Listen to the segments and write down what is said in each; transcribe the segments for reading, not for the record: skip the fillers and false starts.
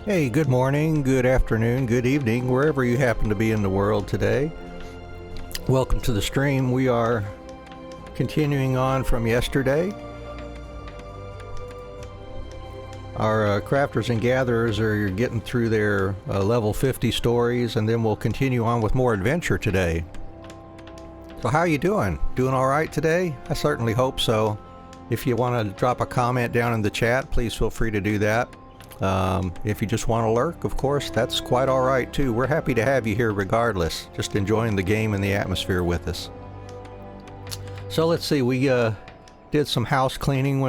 Hey, good morning, good afternoon, good evening, wherever you happen to be in the world today. Welcome to the stream. We are continuing on from yesterday. Our crafters and gatherers are getting through their level 50 stories, and then we'll continue on with more adventure today. So how you doing? Doing all right today? I certainly hope so. If you want to drop a comment down in the chat, please feel free to do that. If you just want to lurk, of course, that's quite all right too. We're happy to have you here regardless, just enjoying the game and the atmosphere with us. So let's see, we did some house cleaning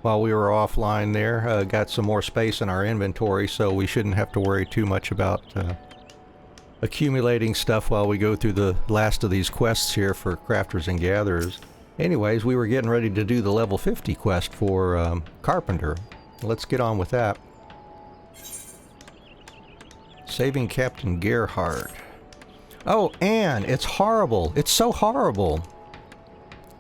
while we were offline there. Got some more space in our inventory, so we shouldn't have to worry too much about accumulating stuff while we go through the last of these quests here for crafters and gatherers. Anyways, we were getting ready to do the level 50 quest for Carpenter. Let's get on with that. Saving Captain Gerhardt. Oh, Anne, it's horrible. It's so horrible.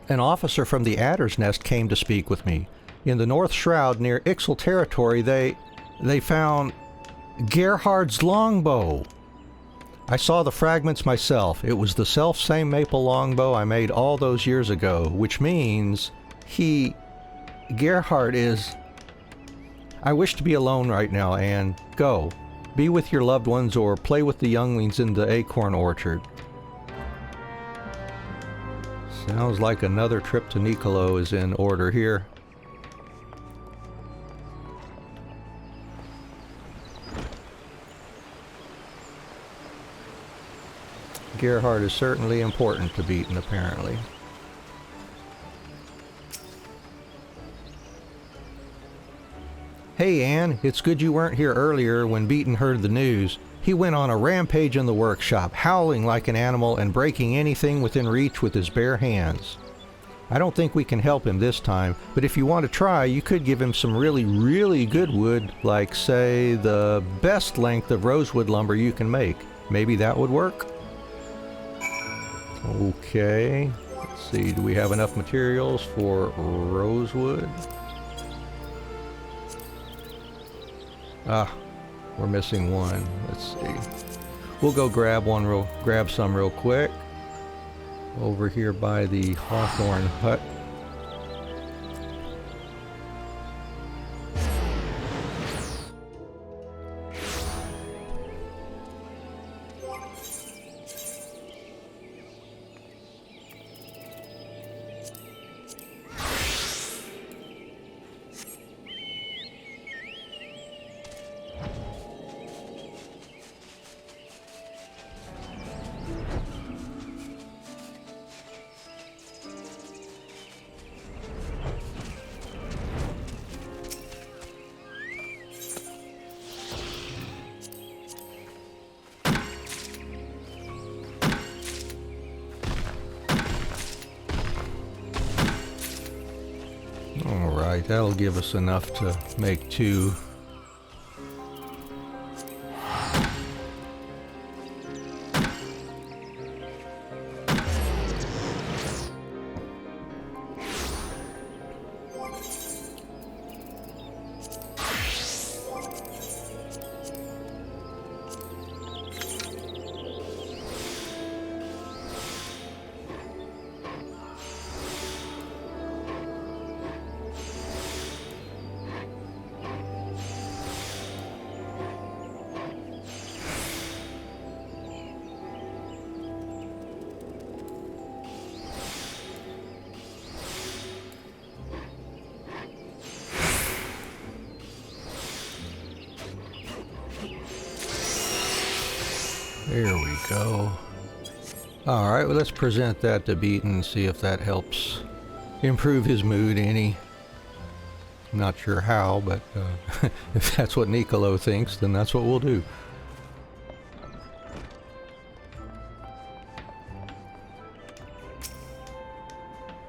An officer from the Adder's Nest came to speak with me. In the North Shroud near Ixal territory, they found Gerhardt's longbow. I saw the fragments myself. It was the self-same maple longbow I made all those years ago, which means Gerhardt is... I wish to be alone right now, Anne. Go. Be with your loved ones or play with the younglings in the acorn orchard. Sounds like another trip to Nicolo is in order here. Gerhardt is certainly important to Beaton, apparently. Hey Anne, it's good you weren't here earlier when Beaton heard the news. He went on a rampage in the workshop, howling like an animal and breaking anything within reach with his bare hands. I don't think we can help him this time, but if you want to try, you could give him some really, really good wood, like, say, the best length of rosewood lumber you can make. Maybe that would work? Okay, let's see, do we have enough materials for rosewood? Ah, we're missing one. Let's see. We'll go grab some real quick. Over here by the Hawthorne hut. Alright, that'll give us enough to make two. There we go. Alright, well, let's present that to Beaton and see if that helps improve his mood any. I'm not sure how, but if that's what Nicolo thinks, then that's what we'll do.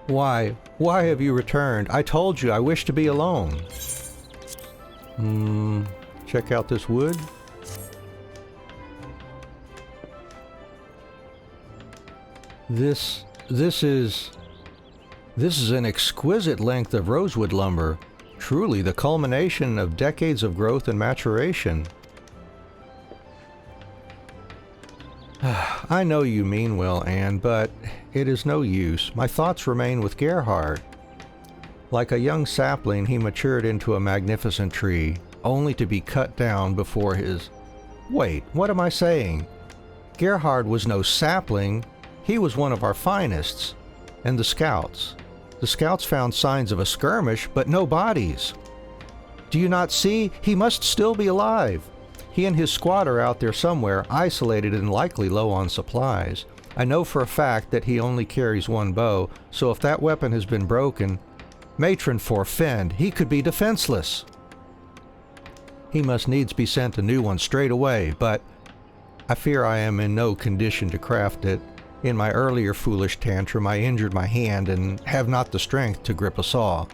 Why? Why have you returned? I told you I wish to be alone. Check out this wood. This is an exquisite length of rosewood lumber, truly the culmination of decades of growth and maturation. I know you mean well, Anne, but it is no use. My thoughts remain with Gerhard. Like a young sapling, he matured into a magnificent tree, only to be cut down before his... Wait, what am I saying? Gerhard was no sapling. He was one of our finest. And the scouts. The scouts found signs of a skirmish, but no bodies. Do you not see? He must still be alive. He and his squad are out there somewhere, isolated and likely low on supplies. I know for a fact that he only carries one bow, so if that weapon has been broken, matron forfend, he could be defenseless. He must needs be sent a new one straight away, but I fear I am in no condition to craft it. In my earlier foolish tantrum, I injured my hand and have not the strength to grip a saw.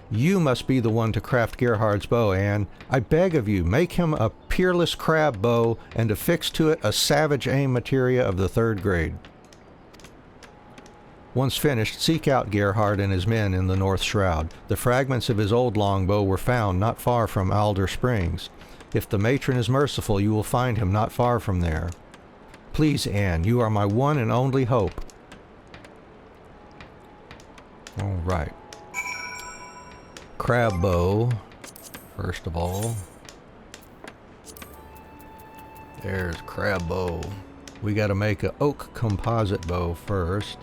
You must be the one to craft Gerhard's bow, Anne. I beg of you, make him a peerless crab bow and affix to it a savage aim materia of the 3rd grade. Once finished, seek out Gerhard and his men in the North Shroud. The fragments of his old longbow were found not far from Alder Springs. If the matron is merciful, you will find him not far from there. Please, Anne, you are my one and only hope. All right. Crab bow, first of all. There's crab bow. We got to make an oak composite bow first.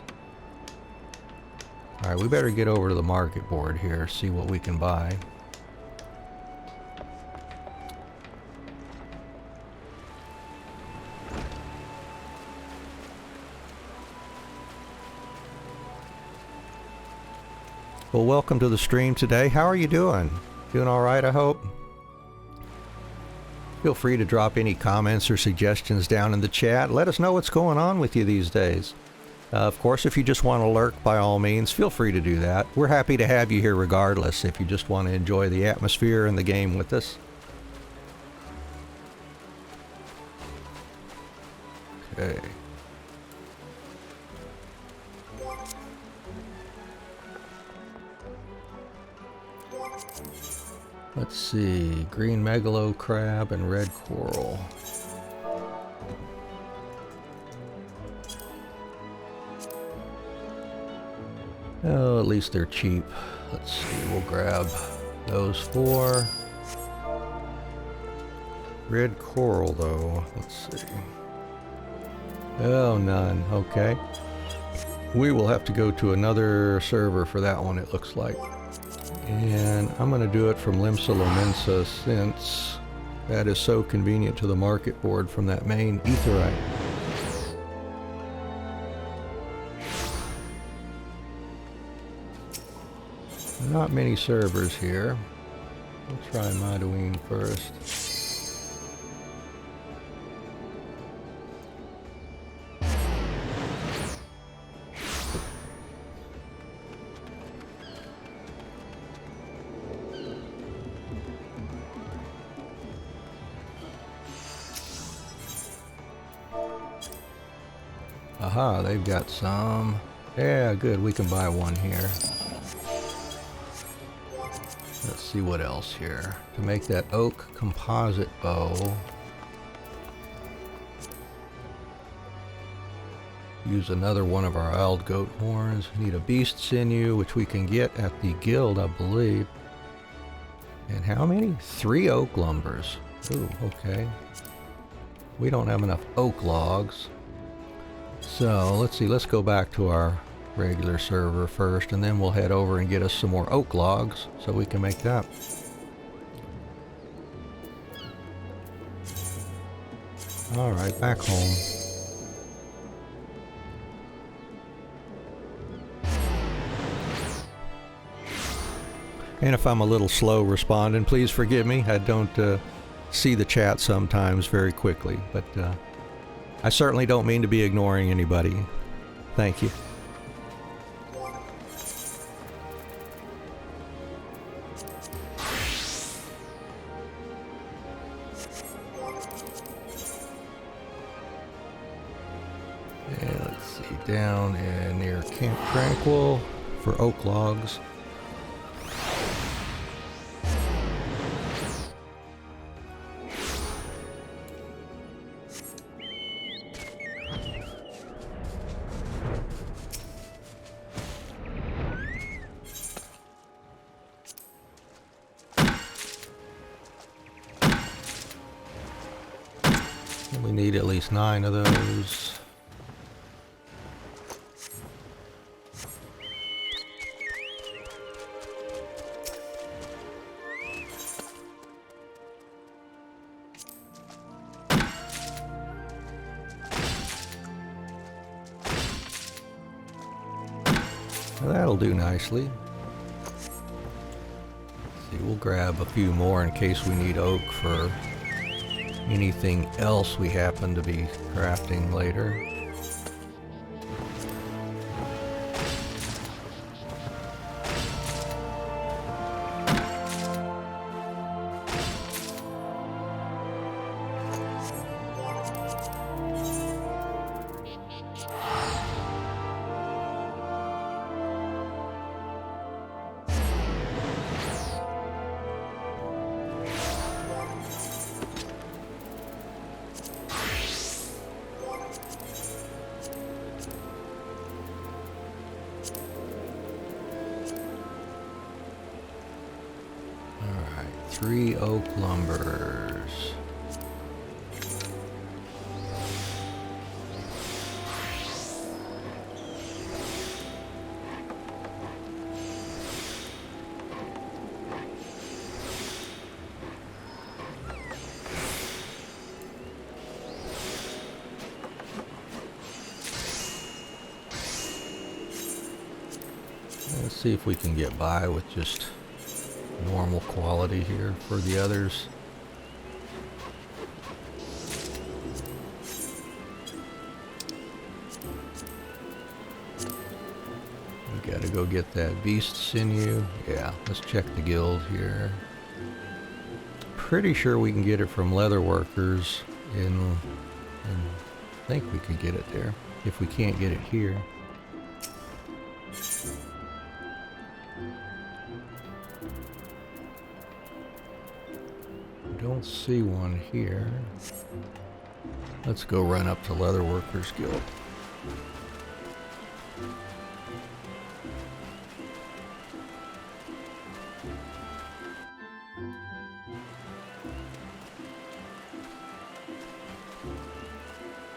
All right, we better get over to the market board here, see what we can buy. Well, welcome to the stream today. How are you doing? Doing all right, I hope? Feel free to drop any comments or suggestions down in the chat. Let us know what's going on with you these days. Of course, if you just want to lurk, by all means, feel free to do that. We're happy to have you here regardless, if you just want to enjoy the atmosphere and the game with us. Okay. Let's see, green megalo crab and red coral. Oh, at least they're cheap. Let's see, we'll grab those 4. Red coral though, let's see. Oh, none, okay. We will have to go to another server for that one, it looks like. And I'm going to do it from Limsa Lominsa since that is so convenient to the market board from that main etherite. Not many servers here. We'll try Madouin first. Aha, they've got some. Yeah, good, we can buy one here. Let's see what else here. To make that oak composite bow, use another one of our wild goat horns. Need a beast sinew, which we can get at the guild, I believe. And how many? 3 oak lumbers. Ooh, okay. We don't have enough oak logs. So, let's see, let's go back to our regular server first, and then we'll head over and get us some more oak logs so we can make that. Alright, back home. And if I'm a little slow responding, please forgive me. I don't see the chat sometimes very quickly, but I certainly don't mean to be ignoring anybody. Thank you. And let's see, down and near Camp Tranquil for oak logs. We need at least 9 of those. Well, that'll do nicely. See, we'll grab a few more in case we need oak for anything else we happen to be crafting later. Alright, 3 oak lumbers. Let's see if we can get by with just normal quality here for the others. We gotta go get that beast sinew. Yeah, let's check the guild here. Pretty sure we can get it from leather workers and I think we can get it there if we can't get it here. Don't see one here. Let's go run up to Leatherworkers Guild.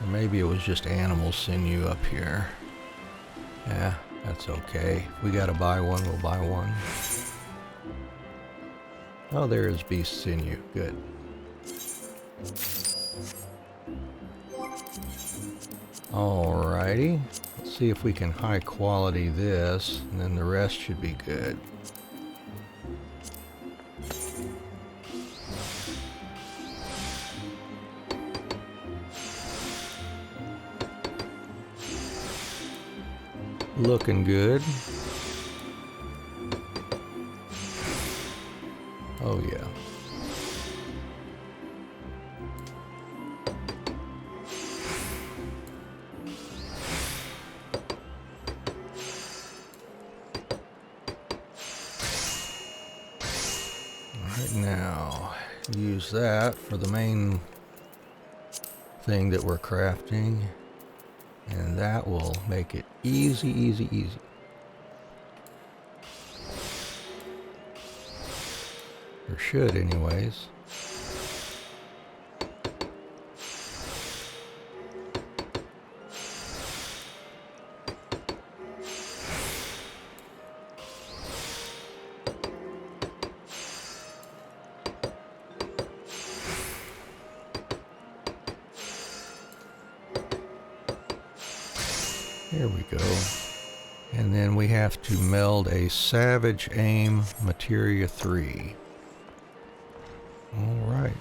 Or maybe it was just animal sinew up here. Yeah, that's okay. If we gotta buy one, we'll buy one. Oh, there is beast sinew. Good. Alrighty. Let's see if we can high quality this, and then the rest should be good. Looking good. Oh yeah. Right now, use that for the main thing that we're crafting, and that will make it easy, easy, easy. Or should anyways. Here we go. And then we have to meld a Savage Aim Materia 3. All right.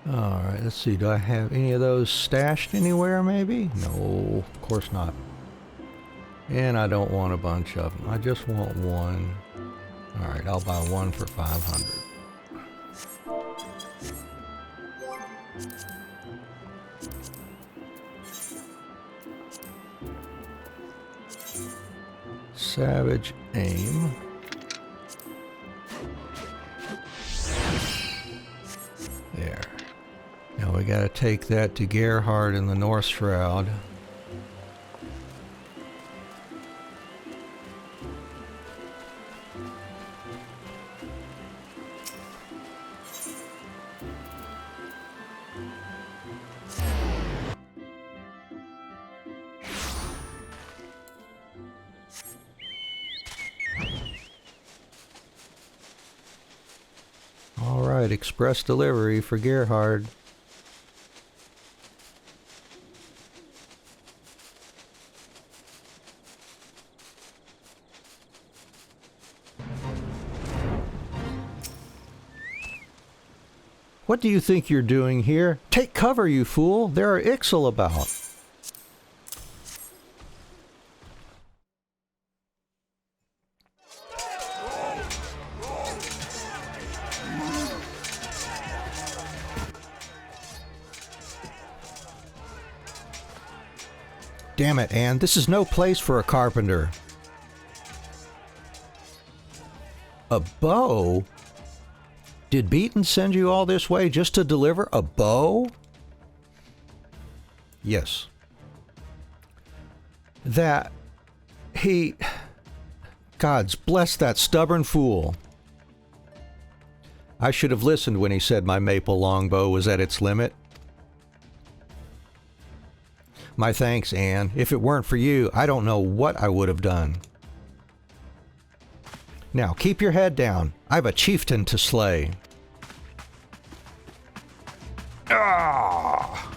Alright, let's see. Do I have any of those stashed anywhere, maybe? No, of course not. And I don't want a bunch of them. I just want one. Alright, I'll buy one for 500. Savage aim. There. Now we gotta take that to Gerhard in the North Shroud. Alright, express delivery for Gerhard. What do you think you're doing here? Take cover, you fool! There are Ixal about! Damn it, Anne, this is no place for a carpenter. A bow? Did Beaton send you all this way just to deliver a bow? Yes. That... he... Gods bless that stubborn fool. I should have listened when he said my maple longbow was at its limit. My thanks, Anne. If it weren't for you, I don't know what I would have done. Now, keep your head down. I've a chieftain to slay. Ah!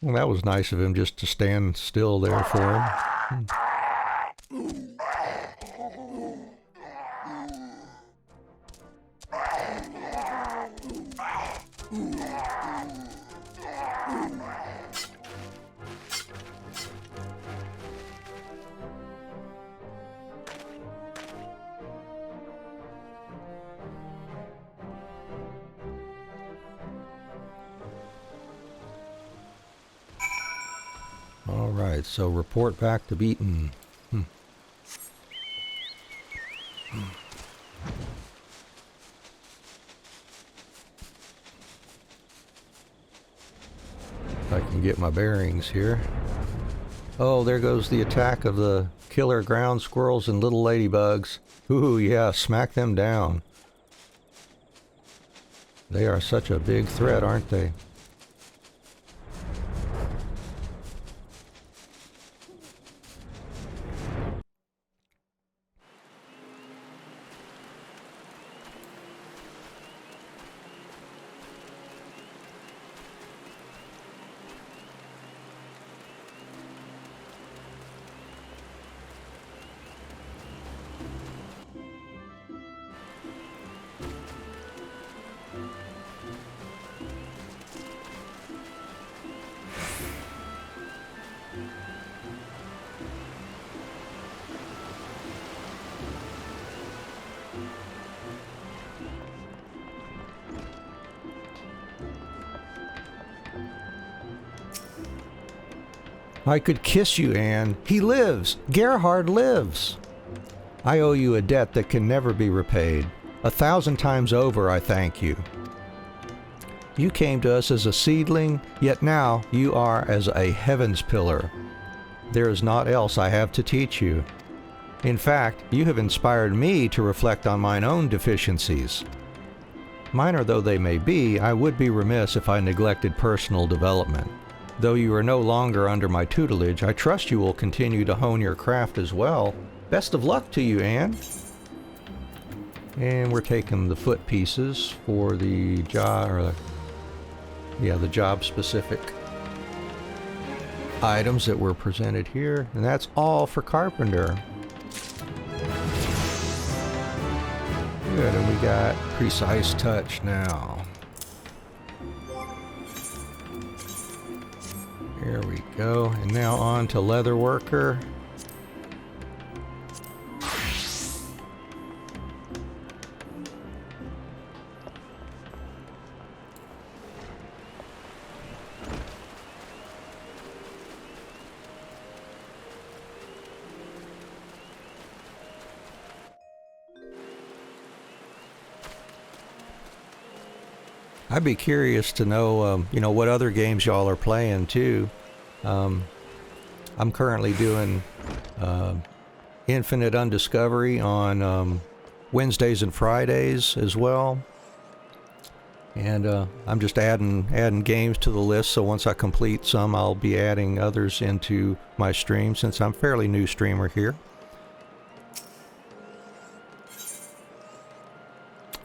Well, that was nice of him just to stand still there for him. Alright, so report back to Beaton. If I can get my bearings here. Oh, there goes the attack of the killer ground squirrels and little ladybugs. Ooh, yeah, smack them down. They are such a big threat, aren't they? I could kiss you, Anne. He lives. Gerhard lives. I owe you a debt that can never be repaid. 1,000 times over, I thank you. You came to us as a seedling, yet now you are as a heaven's pillar. There is naught else I have to teach you. In fact, you have inspired me to reflect on mine own deficiencies. Minor though they may be, I would be remiss if I neglected personal development. Though you are no longer under my tutelage, I trust you will continue to hone your craft as well. Best of luck to you, Anne. And we're taking the foot pieces for the job, the job-specific items that were presented here, and that's all for Carpenter. Good, and we got Precise Touch now. There we go. And now on to leather worker. I'd be curious to know, what other games y'all are playing too. I'm currently doing Infinite Undiscovery on Wednesdays and Fridays as well, and I'm just adding games to the list. So once I complete some, I'll be adding others into my stream since I'm a fairly new streamer here.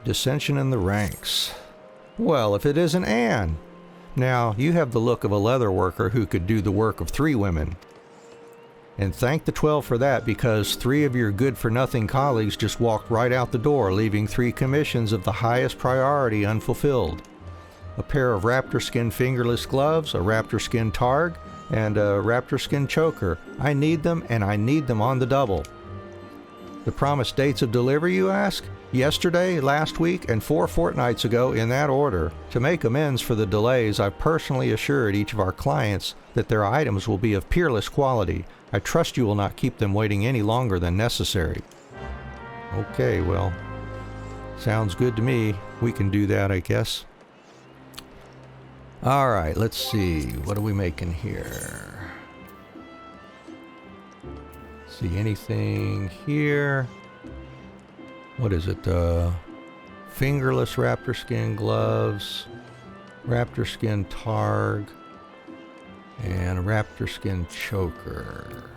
Dissension in the ranks. Well, if it isn't Anne. Now, you have the look of a leather worker who could do the work of 3 women. And thank the 12 for that, because 3 of your good-for-nothing colleagues just walked right out the door, leaving 3 commissions of the highest priority unfulfilled. A pair of raptor skin fingerless gloves, a raptor skin targ, and a raptor skin choker. I need them, and I need them on the double. The promised dates of delivery, you ask? Yesterday, last week, and 4 fortnights ago in that order. To make amends for the delays, I've personally assured each of our clients that their items will be of peerless quality. I trust you will not keep them waiting any longer than necessary. Okay, well, sounds good to me. We can do that, I guess. Alright, let's see. What are we making here? See anything here? What is it? Fingerless raptor skin gloves, raptor skin targ, and a raptor skin choker.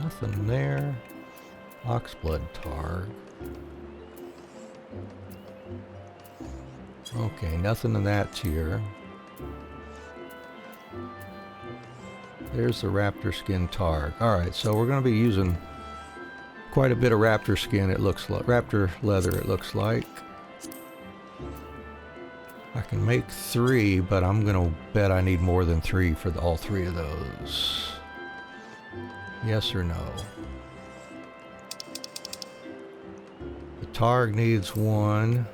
Nothing there. Oxblood targ. Okay, nothing in that tier. There's the raptor skin targ. Alright, so we're going to be using quite a bit of raptor skin, it looks like. Raptor leather, it looks like. I can make 3, but I'm going to bet I need more than 3 for all 3 of those. Yes or no? The targ needs 1.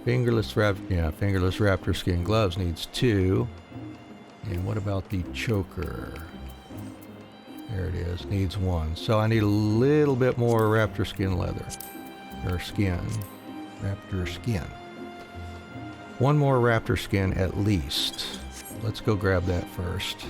Fingerless raptor skin gloves needs 2. And what about the choker? There it is, needs 1. So I need a little bit more raptor skin leather. Or skin. Raptor skin. 1 more raptor skin at least. Let's go grab that first.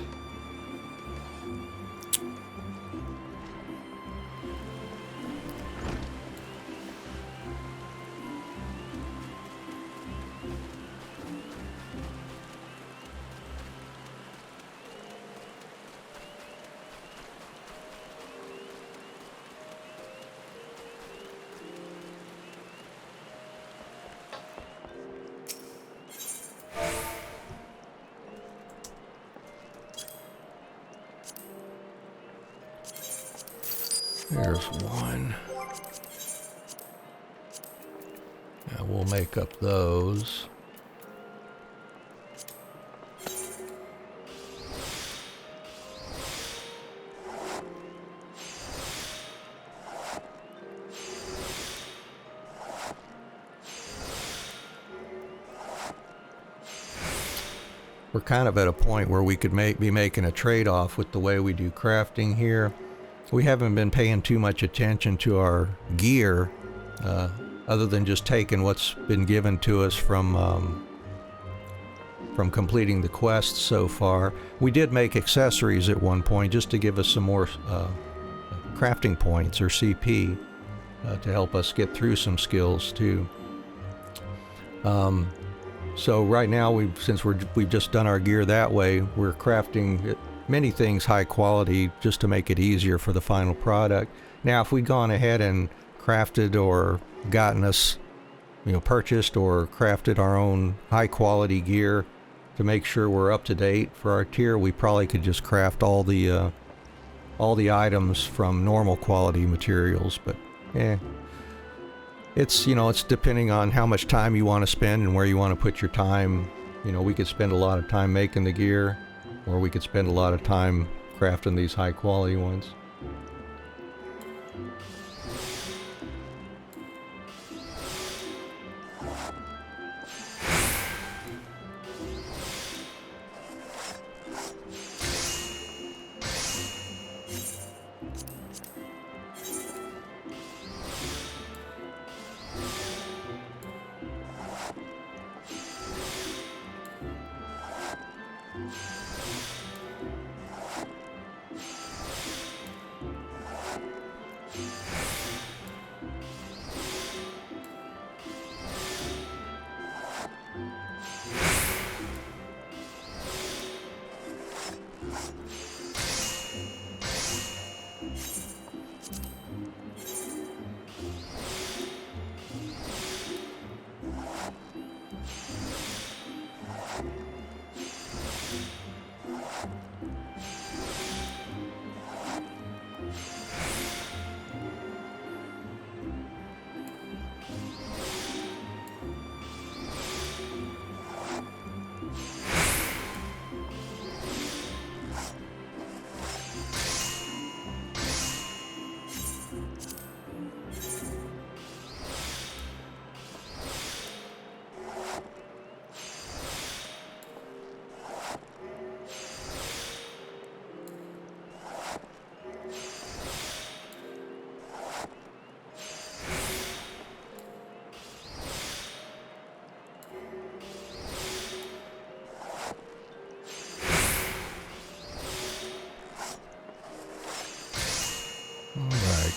There's 1. Now we'll make up those. We're kind of at a point where we could be making a trade-off with the way we do crafting here. We haven't been paying too much attention to our gear, other than just taking what's been given to us from completing the quests so far. We did make accessories at one point just to give us some more crafting points or CP to help us get through some skills too. So right now, since we've just done our gear that way, we're crafting many things high quality just to make it easier for the final product. Now, if we'd gone ahead and crafted or gotten us, purchased or crafted our own high quality gear to make sure we're up to date for our tier, we probably could just craft all the items from normal quality materials. But It's, you know, it's depending on how much time you want to spend and where you want to put your time. You know, we could spend a lot of time making the gear, or we could spend a lot of time crafting these high quality ones.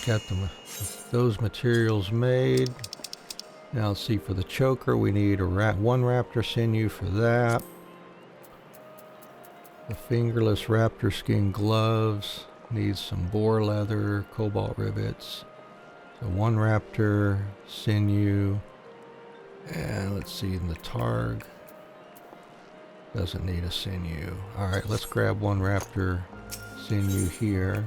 Got those materials made. Now let's see, for the choker we need one raptor sinew for that. The fingerless raptor skin gloves needs some boar leather, cobalt rivets. So one raptor sinew, and let's see, in the targ doesn't need a sinew. All right, let's grab one raptor sinew here.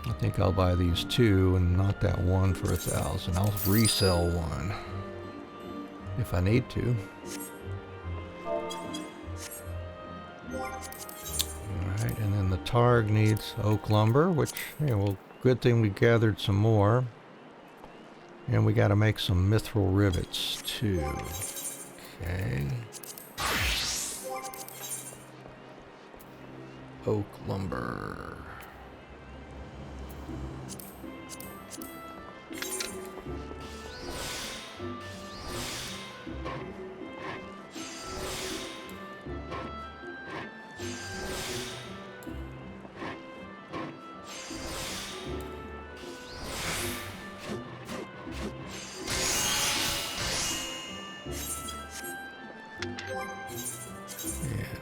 I think I'll buy these two and not that one for 1,000. I'll resell one if I need to. Alright, and then the targ needs oak lumber, which, yeah, well, good thing we gathered some more. And we gotta make some mithril rivets too. Okay. Oak lumber.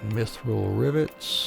And mithril rivets.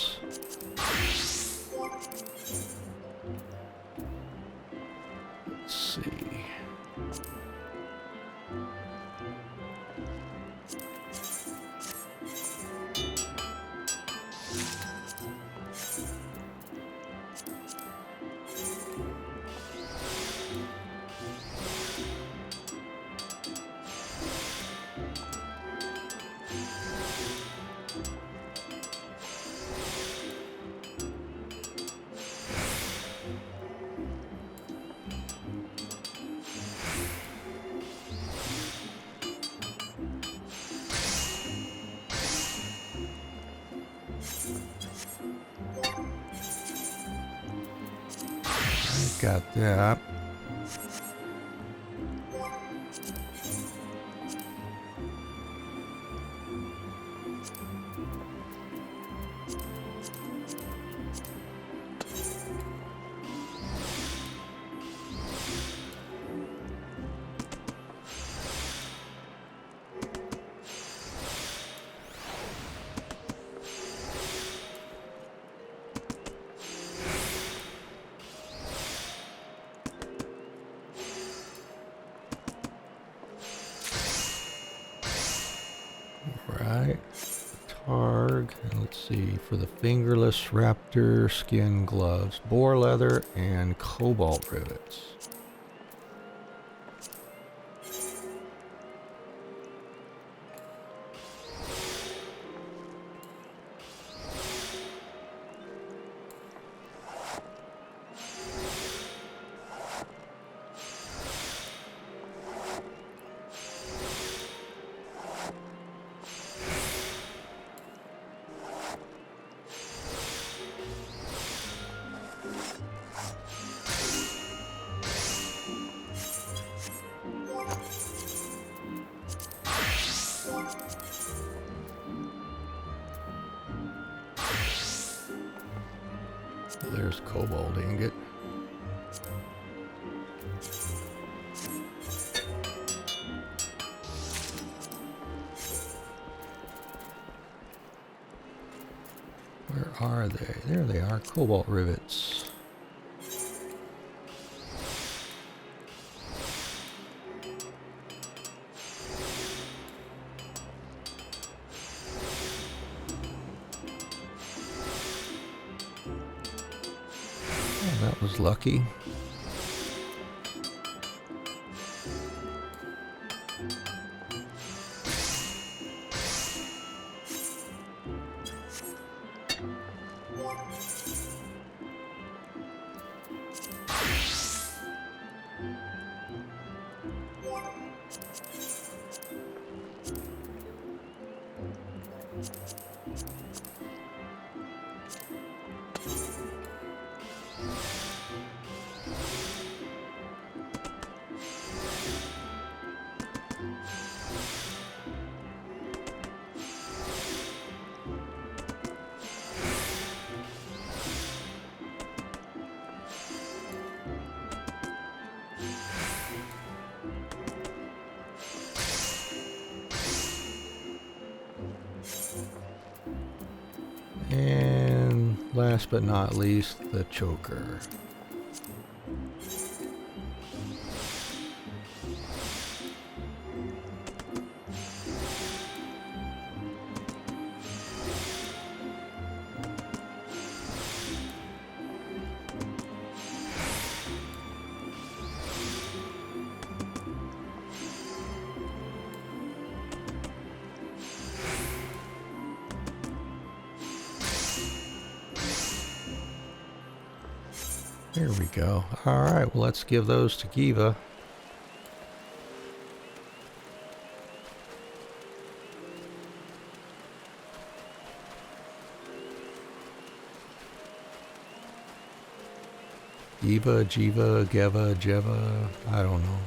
Got that. Right, targ. Targ. And let's see, for the fingerless raptor skin gloves, boar leather and cobalt rivets. There's cobalt ingot. Where are they? There they are, cobalt rivets. That was lucky. And last but not least, the choker. There we go. All right, well, let's give those to Kiva. Eva, Jiva, Geva, Jeva, I don't know.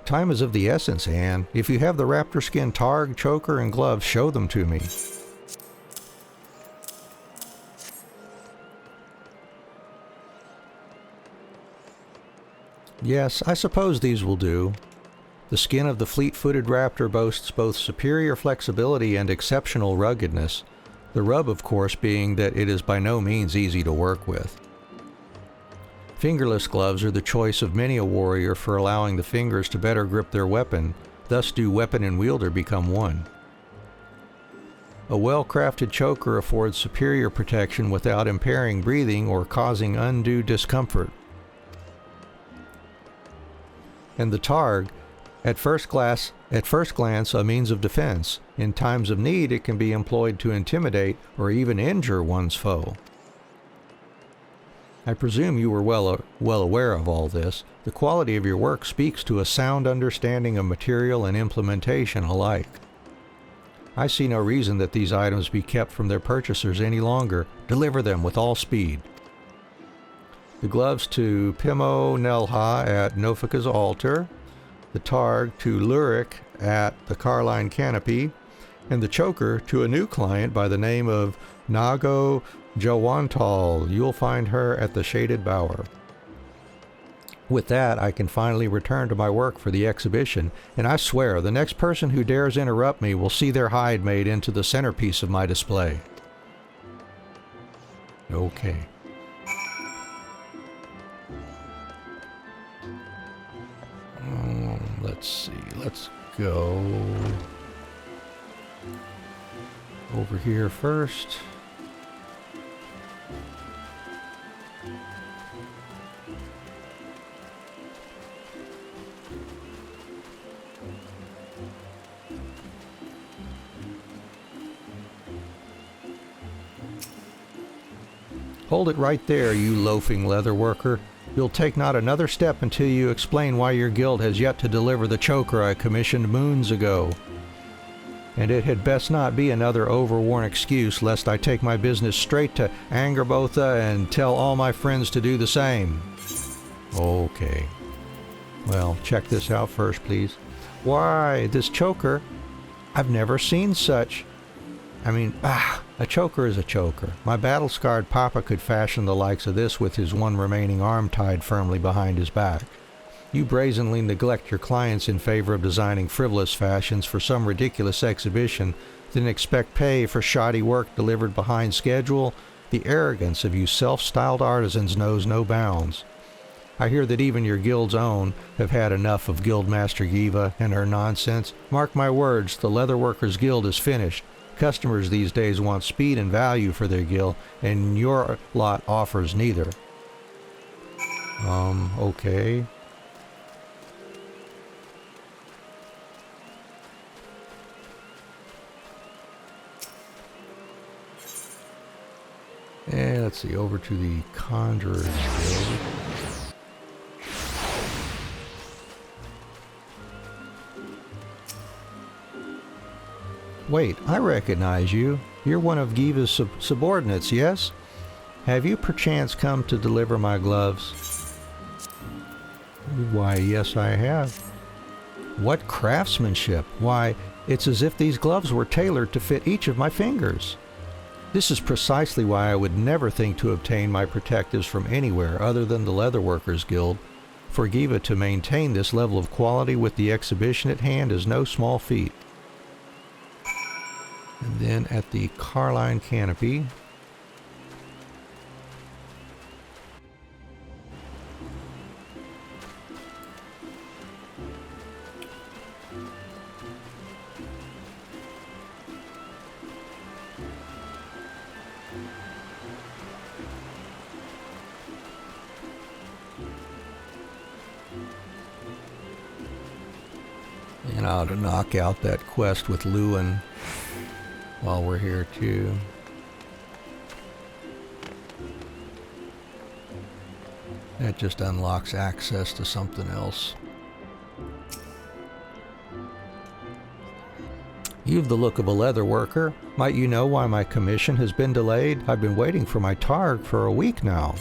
Time is of the essence, Anne. If you have the raptor skin targ, choker, and gloves, show them to me. Yes, I suppose these will do. The skin of the fleet-footed raptor boasts both superior flexibility and exceptional ruggedness, the rub, of course, being that it is by no means easy to work with. Fingerless gloves are the choice of many a warrior for allowing the fingers to better grip their weapon, thus do weapon and wielder become one. A well-crafted choker affords superior protection without impairing breathing or causing undue discomfort. And the targ, at first glance a means of defense. In times of need it can be employed to intimidate or even injure one's foe. I presume you were well aware of all this. The quality of your work speaks to a sound understanding of material and implementation alike. I see no reason that these items be kept from their purchasers any longer. Deliver them with all speed. The gloves to Pimo Nelha at Nofika's altar, the targ to Lurik at the Carline Canopy, and the choker to a new client by the name of Nago Jawantal. You'll find her at the Shaded Bower. With that, I can finally return to my work for the exhibition, and I swear the next person who dares interrupt me will see their hide made into the centerpiece of my display. Okay. Let's see. Let's go over here first. Hold it right there, you loafing leather worker. You'll take not another step until you explain why your guild has yet to deliver the choker I commissioned moons ago. And it had best not be another overworn excuse, lest I take my business straight to Angerbotha and tell all my friends to do the same. Okay. Well, check this out first, please. Why, this choker, I've never seen such. I mean, a choker is a choker. My battle-scarred papa could fashion the likes of this with his one remaining arm tied firmly behind his back. You brazenly neglect your clients in favor of designing frivolous fashions for some ridiculous exhibition, then expect pay for shoddy work delivered behind schedule. The arrogance of you self-styled artisans knows no bounds. I hear that even your guild's own have had enough of Guildmaster Giva and her nonsense. Mark my words, the Leatherworkers Guild is finished. Customers these days want speed and value for their guild, and your lot offers neither. Okay. And let's see, over to the Conjurer's Guild. Wait, I recognize you. You're one of Giva's subordinates, yes? Have you perchance come to deliver my gloves? Why, yes, I have. What craftsmanship! Why, it's as if these gloves were tailored to fit each of my fingers. This is precisely why I would never think to obtain my protectives from anywhere other than the Leatherworkers Guild. For Giva to maintain this level of quality with the exhibition at hand is no small feat. And then at the Carline Canopy, and I ought to knock out that quest with Lewin while we're here too. That just unlocks access to something else. You've the look of a leather worker. Might you know why my commission has been delayed? I've been waiting for my targ for a week now.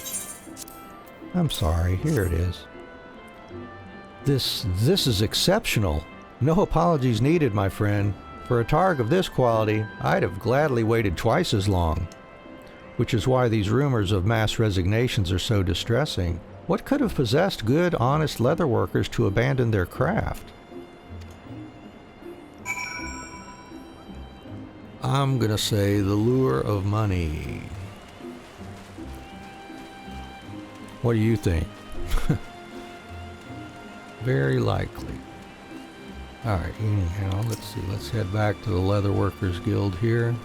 I'm sorry, here it is. This is exceptional. No apologies needed, my friend. For a targ of this quality, I'd have gladly waited twice as long. Which is why these rumors of mass resignations are so distressing. What could have possessed good, honest leather workers to abandon their craft? I'm gonna say the lure of money. What do you think? Very likely. Alright, anyhow, let's see. Let's head back to the Leatherworkers Guild here.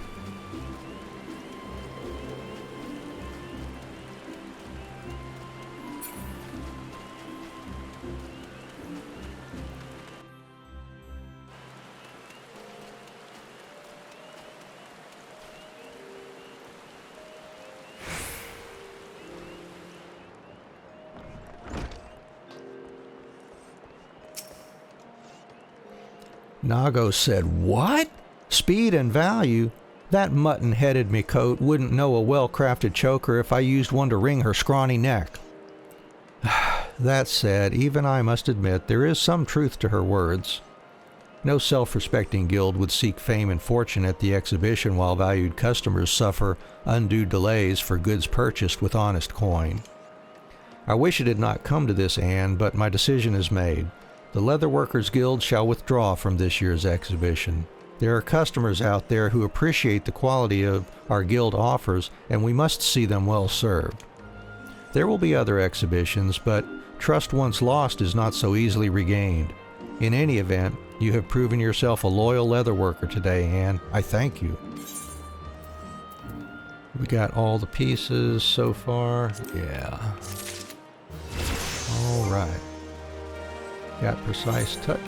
Nago said, "What? Speed and value? That mutton-headed me coat wouldn't know a well-crafted choker if I used one to wring her scrawny neck." That said, even I must admit there is some truth to her words. No self-respecting guild would seek fame and fortune at the exhibition while valued customers suffer undue delays for goods purchased with honest coin. I wish it had not come to this, Anne, but my decision is made. The Leatherworkers Guild shall withdraw from this year's exhibition. There are customers out there who appreciate the quality of our guild offers, and we must see them well served. There will be other exhibitions, but trust once lost is not so easily regained. In any event, you have proven yourself a loyal leatherworker today, and I thank you. We got all the pieces so far. Yeah. All right. Got precise touch.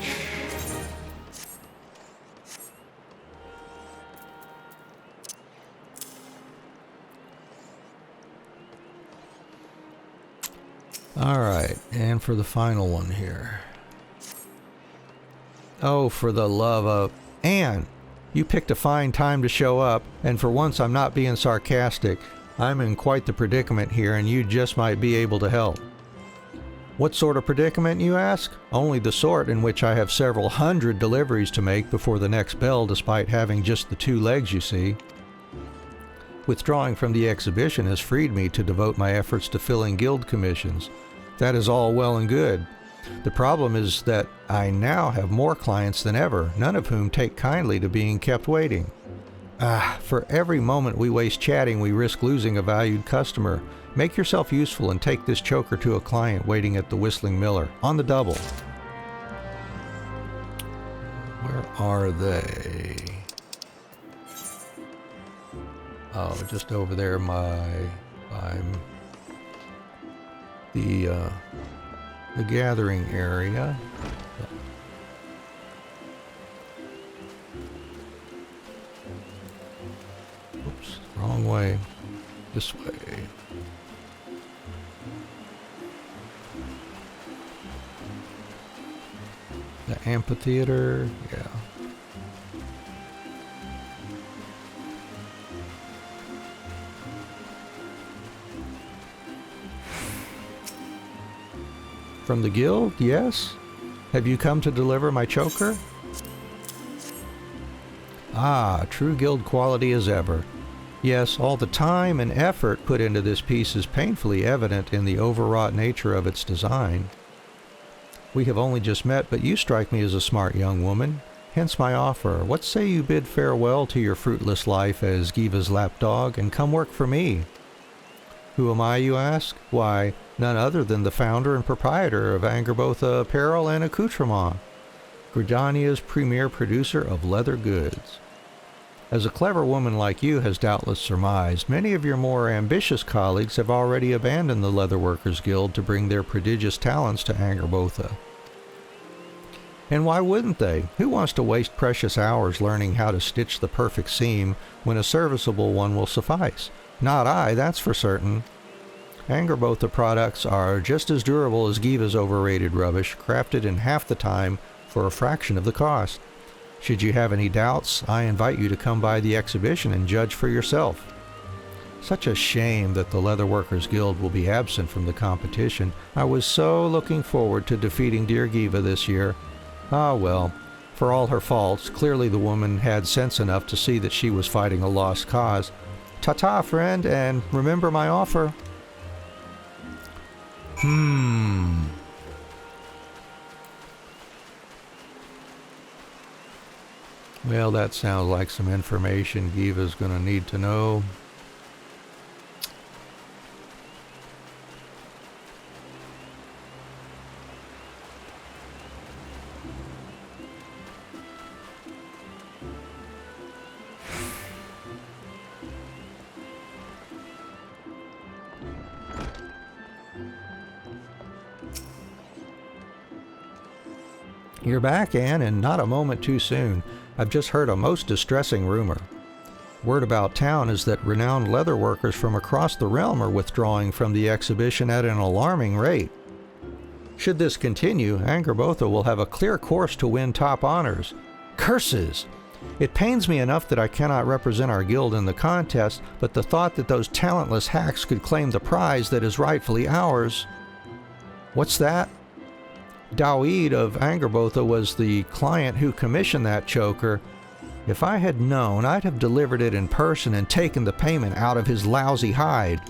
All right, and for the final one here. Oh, for the love of... Anne, you picked a fine time to show up, and for once I'm not being sarcastic. I'm in quite the predicament here, and you just might be able to help. What sort of predicament, you ask? Only the sort in which I have several hundred deliveries to make before the next bell, despite having just the 2 legs, you see. Withdrawing from the exhibition has freed me to devote my efforts to filling guild commissions. That is all well and good. The problem is that I now have more clients than ever, none of whom take kindly to being kept waiting. For every moment we waste chatting, we risk losing a valued customer. Make yourself useful and take this choker to a client waiting at the Whistling Miller, on the double. Where are they? Oh, just over there, the gathering area. Oops, wrong way. This way. The amphitheater, yeah. From the guild, yes? Have you come to deliver my choker? Ah, true guild quality as ever. Yes, all the time and effort put into this piece is painfully evident in the overwrought nature of its design. We have only just met, but you strike me as a smart young woman. Hence my offer. What say you bid farewell to your fruitless life as Giva's lapdog and come work for me? Who am I, you ask? Why, none other than the founder and proprietor of Angerbotha Apparel and Accoutrement, Gridania's premier producer of leather goods. As a clever woman like you has doubtless surmised, many of your more ambitious colleagues have already abandoned the Leatherworkers Guild to bring their prodigious talents to Angerbotha. And why wouldn't they? Who wants to waste precious hours learning how to stitch the perfect seam when a serviceable one will suffice? Not I, that's for certain. Angerbotha products are just as durable as Giva's overrated rubbish, crafted in half the time for a fraction of the cost. Should you have any doubts, I invite you to come by the exhibition and judge for yourself. Such a shame that the Leatherworkers Guild will be absent from the competition. I was so looking forward to defeating dear Giva this year. Ah well, for all her faults, clearly the woman had sense enough to see that she was fighting a lost cause. Ta-ta, friend, and remember my offer. Well, that sounds like some information Giva's gonna need to know. You're back, Anne, and not a moment too soon. I've just heard a most distressing rumor. Word about town is that renowned leatherworkers from across the realm are withdrawing from the exhibition at an alarming rate. Should this continue, Angerbotha will have a clear course to win top honors. Curses! It pains me enough that I cannot represent our guild in the contest, but the thought that those talentless hacks could claim the prize that is rightfully ours... What's that? Dawid of Angerbotha was the client who commissioned that choker. If I had known, I'd have delivered it in person and taken the payment out of his lousy hide.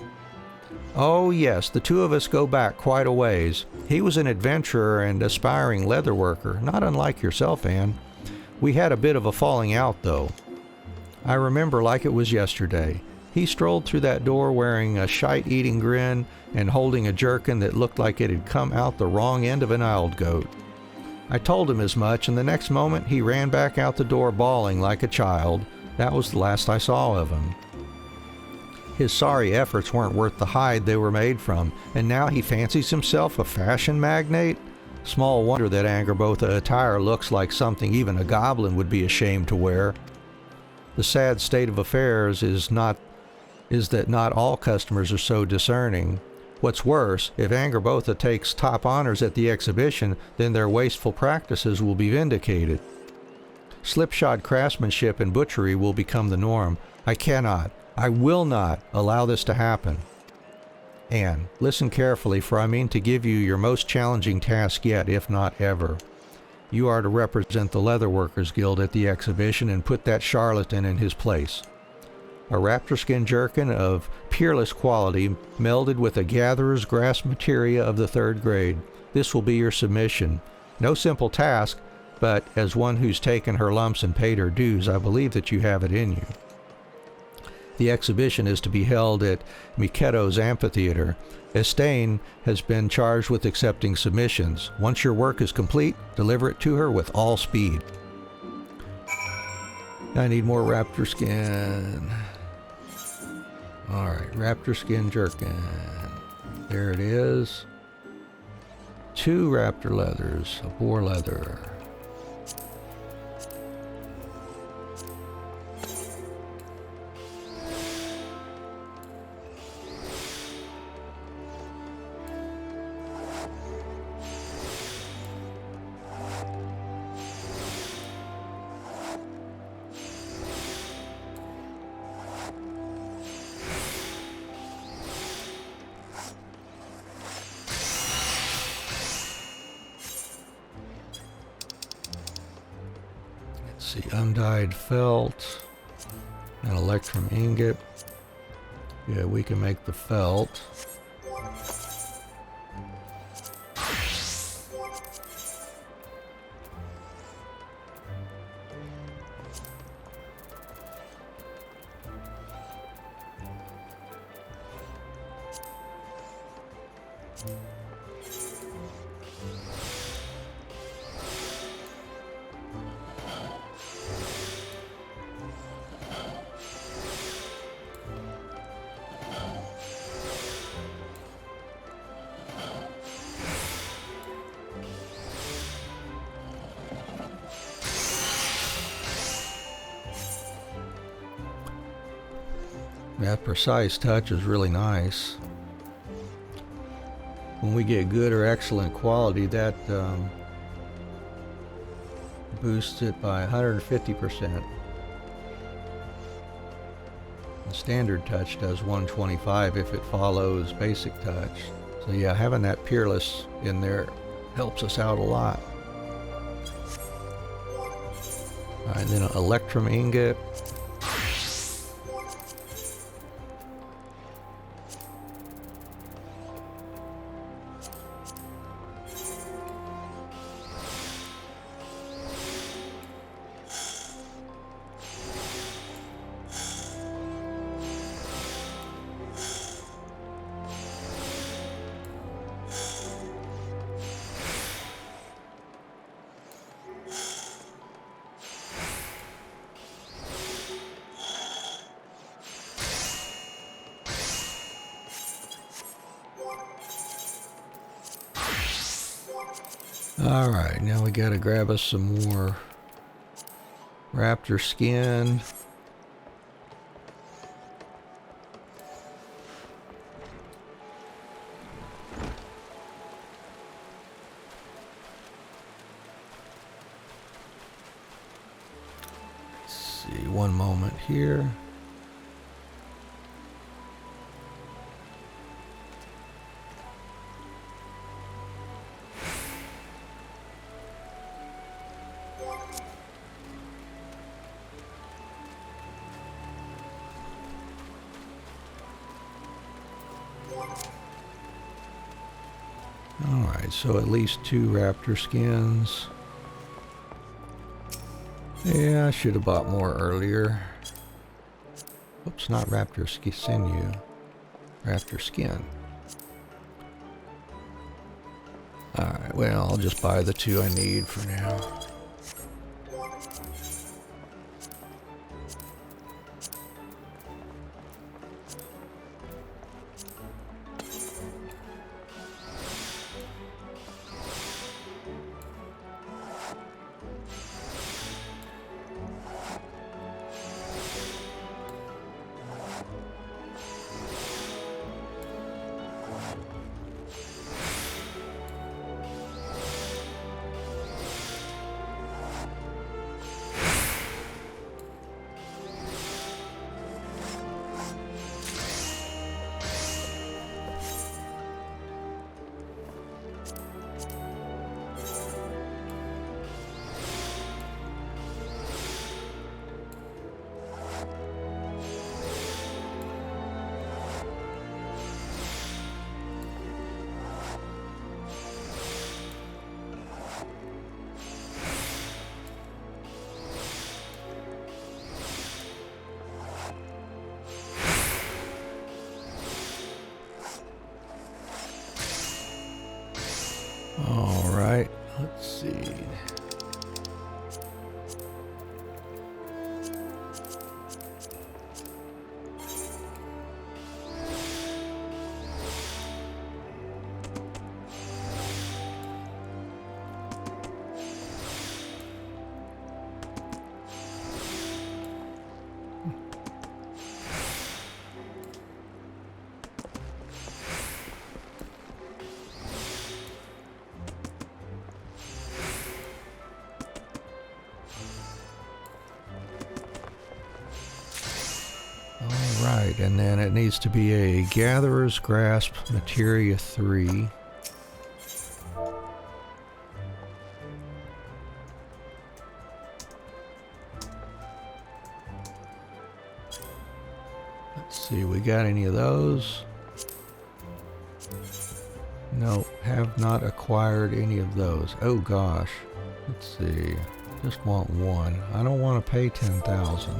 Oh yes, the two of us go back quite a ways. He was an adventurer and aspiring leatherworker, not unlike yourself, Anne. We had a bit of a falling out, though. I remember like it was yesterday. He strolled through that door wearing a shite-eating grin and holding a jerkin that looked like it had come out the wrong end of an old goat. I told him as much, and the next moment he ran back out the door bawling like a child. That was the last I saw of him. His sorry efforts weren't worth the hide they were made from, and now he fancies himself a fashion magnate? Small wonder that Angerbotha attire looks like something even a goblin would be ashamed to wear. The sad state of affairs is that not all customers are so discerning. What's worse, if Angerbotha takes top honors at the exhibition, then their wasteful practices will be vindicated. Slipshod craftsmanship and butchery will become the norm. I will not allow this to happen. Anne, listen carefully, for I mean to give you your most challenging task yet, if not ever. You are to represent the Leatherworkers Guild at the exhibition and put that charlatan in his place. A raptor skin jerkin of peerless quality melded with a gatherer's grass materia of the 3rd grade. This will be your submission. No simple task, but as one who's taken her lumps and paid her dues, I believe that you have it in you. The exhibition is to be held at Miketo's amphitheater. Estain has been charged with accepting submissions. Once your work is complete, deliver it to her with all speed. I need more raptor skin. Alright, raptor skin jerkin. There it is. 2 raptor leathers, a boar leather. See, undyed felt, an electrum ingot. Yeah, we can make the felt. That precise touch is really nice. When we get good or excellent quality, that boosts it by 150%. The standard touch does 125 if it follows basic touch. So yeah, having that peerless in there helps us out a lot. Alright, then an electrum ingot. Alright, now we gotta grab us some more raptor skin. Let's see, one moment here. Alright, so at least 2 raptor skins. Yeah, I should have bought more earlier. Oops, not raptor sinew. Raptor skin. Alright, well, I'll just buy the 2 I need for now. All right, let's see. Right, and then it needs to be a Gatherer's Grasp Materia 3. Let's see, we got any of those? No, have not acquired any of those. Oh gosh. Let's see. Just want one. I don't want to pay 10,000.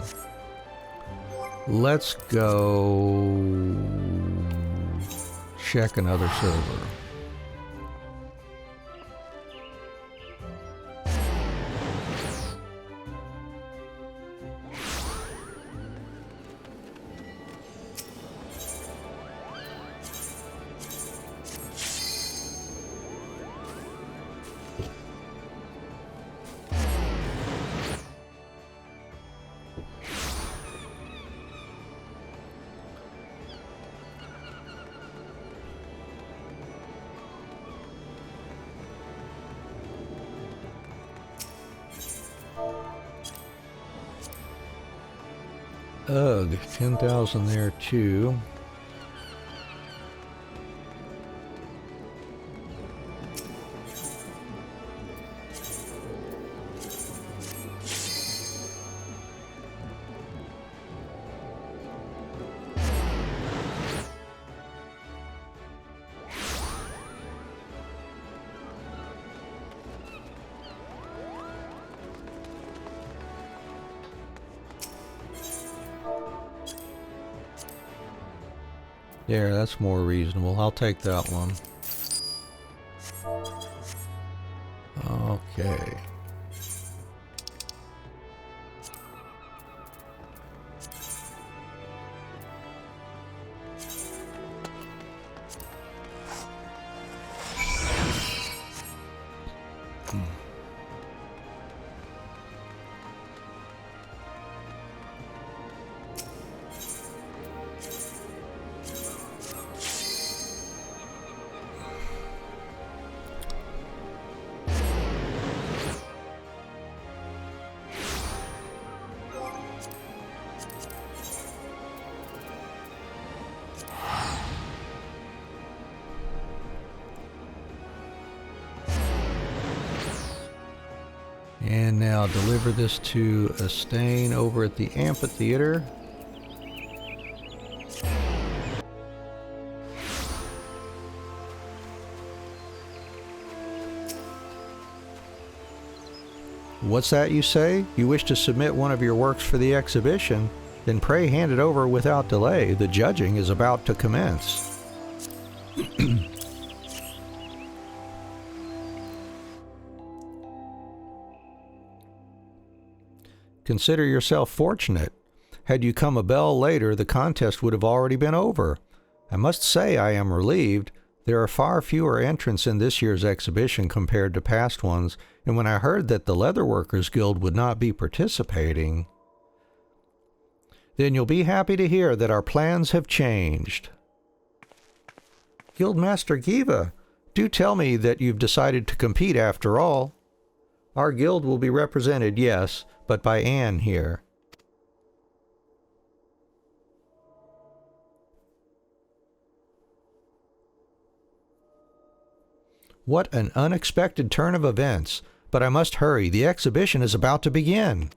Let's go check another server. Ugh, 10,000 there too. There, that's more reasonable. I'll take that one. Okay. And now deliver this to a stain over at the amphitheater. What's that you say? You wish to submit one of your works for the exhibition? Then pray hand it over without delay. The judging is about to commence. Consider yourself fortunate. Had you come a bell later, the contest would have already been over. I must say I am relieved. There are far fewer entrants in this year's exhibition compared to past ones, and when I heard that the Leatherworkers Guild would not be participating... Then you'll be happy to hear that our plans have changed. Guildmaster Giva, do tell me that you've decided to compete after all. Our guild will be represented, yes, but by Anne here. What an unexpected turn of events. But I must hurry. The exhibition is about to begin.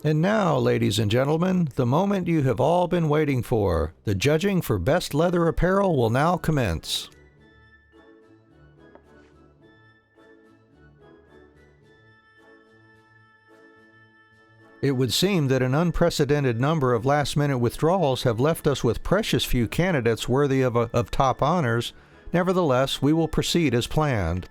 And now, ladies and gentlemen, the moment you have all been waiting for. The judging for Best Leather Apparel will now commence. It would seem that an unprecedented number of last-minute withdrawals have left us with precious few candidates worthy of top honors. Nevertheless, we will proceed as planned.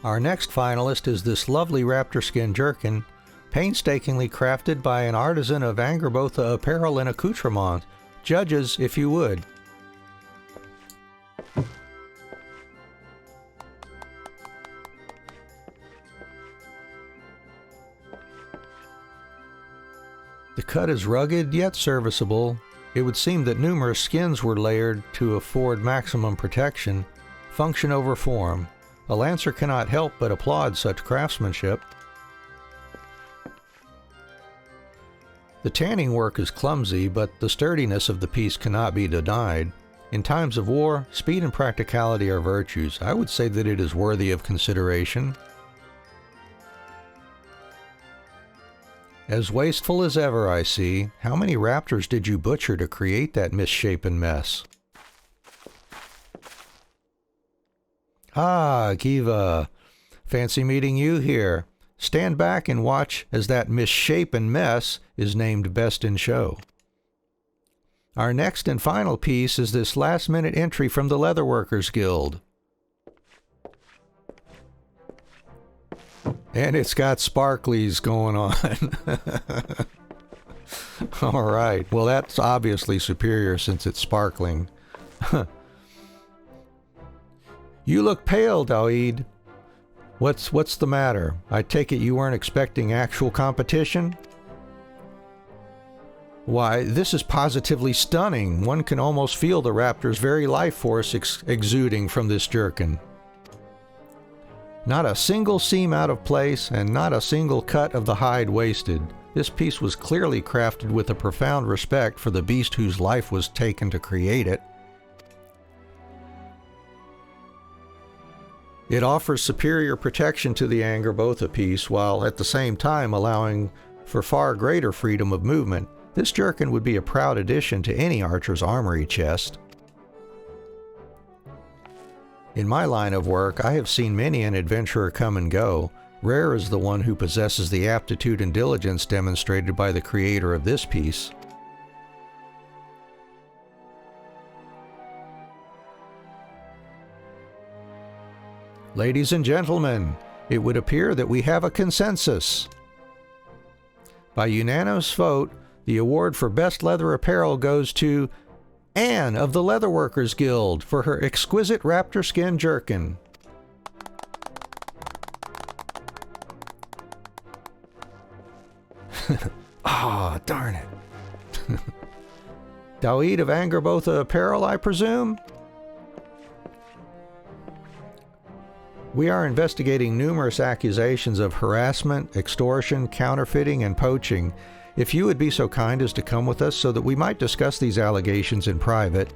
Our next finalist is this lovely raptor skin jerkin, painstakingly crafted by an artisan of Angerbotha apparel and accoutrement. Judges, if you would. The cut is rugged yet serviceable. It would seem that numerous skins were layered to afford maximum protection. Function over form. A lancer cannot help but applaud such craftsmanship. The tanning work is clumsy, but the sturdiness of the piece cannot be denied. In times of war, speed and practicality are virtues. I would say that it is worthy of consideration. As wasteful as ever, I see. How many raptors did you butcher to create that misshapen mess? Ah, Giva. Fancy meeting you here. Stand back and watch as that misshapen mess is named Best in Show. Our next and final piece is this last-minute entry from the Leatherworkers Guild. And it's got sparklies going on. All right. Well, that's obviously superior since it's sparkling. You look pale, Daoud. What's the matter? I take it you weren't expecting actual competition? Why, this is positively stunning. One can almost feel the raptor's very life force exuding from this jerkin. Not a single seam out of place, and not a single cut of the hide wasted. This piece was clearly crafted with a profound respect for the beast whose life was taken to create it. It offers superior protection to the Angerbotha piece, while at the same time allowing for far greater freedom of movement. This jerkin would be a proud addition to any archer's armory chest. In my line of work, I have seen many an adventurer come and go. Rare is the one who possesses the aptitude and diligence demonstrated by the creator of this piece. Ladies and gentlemen, it would appear that we have a consensus. By unanimous vote, the award for Best Leather Apparel goes to Anne of the Leatherworkers Guild for her exquisite raptor skin jerkin. Ah, darn it. Daoud of Angerbotha Apparel, I presume? We are investigating numerous accusations of harassment, extortion, counterfeiting, and poaching. If you would be so kind as to come with us so that we might discuss these allegations in private.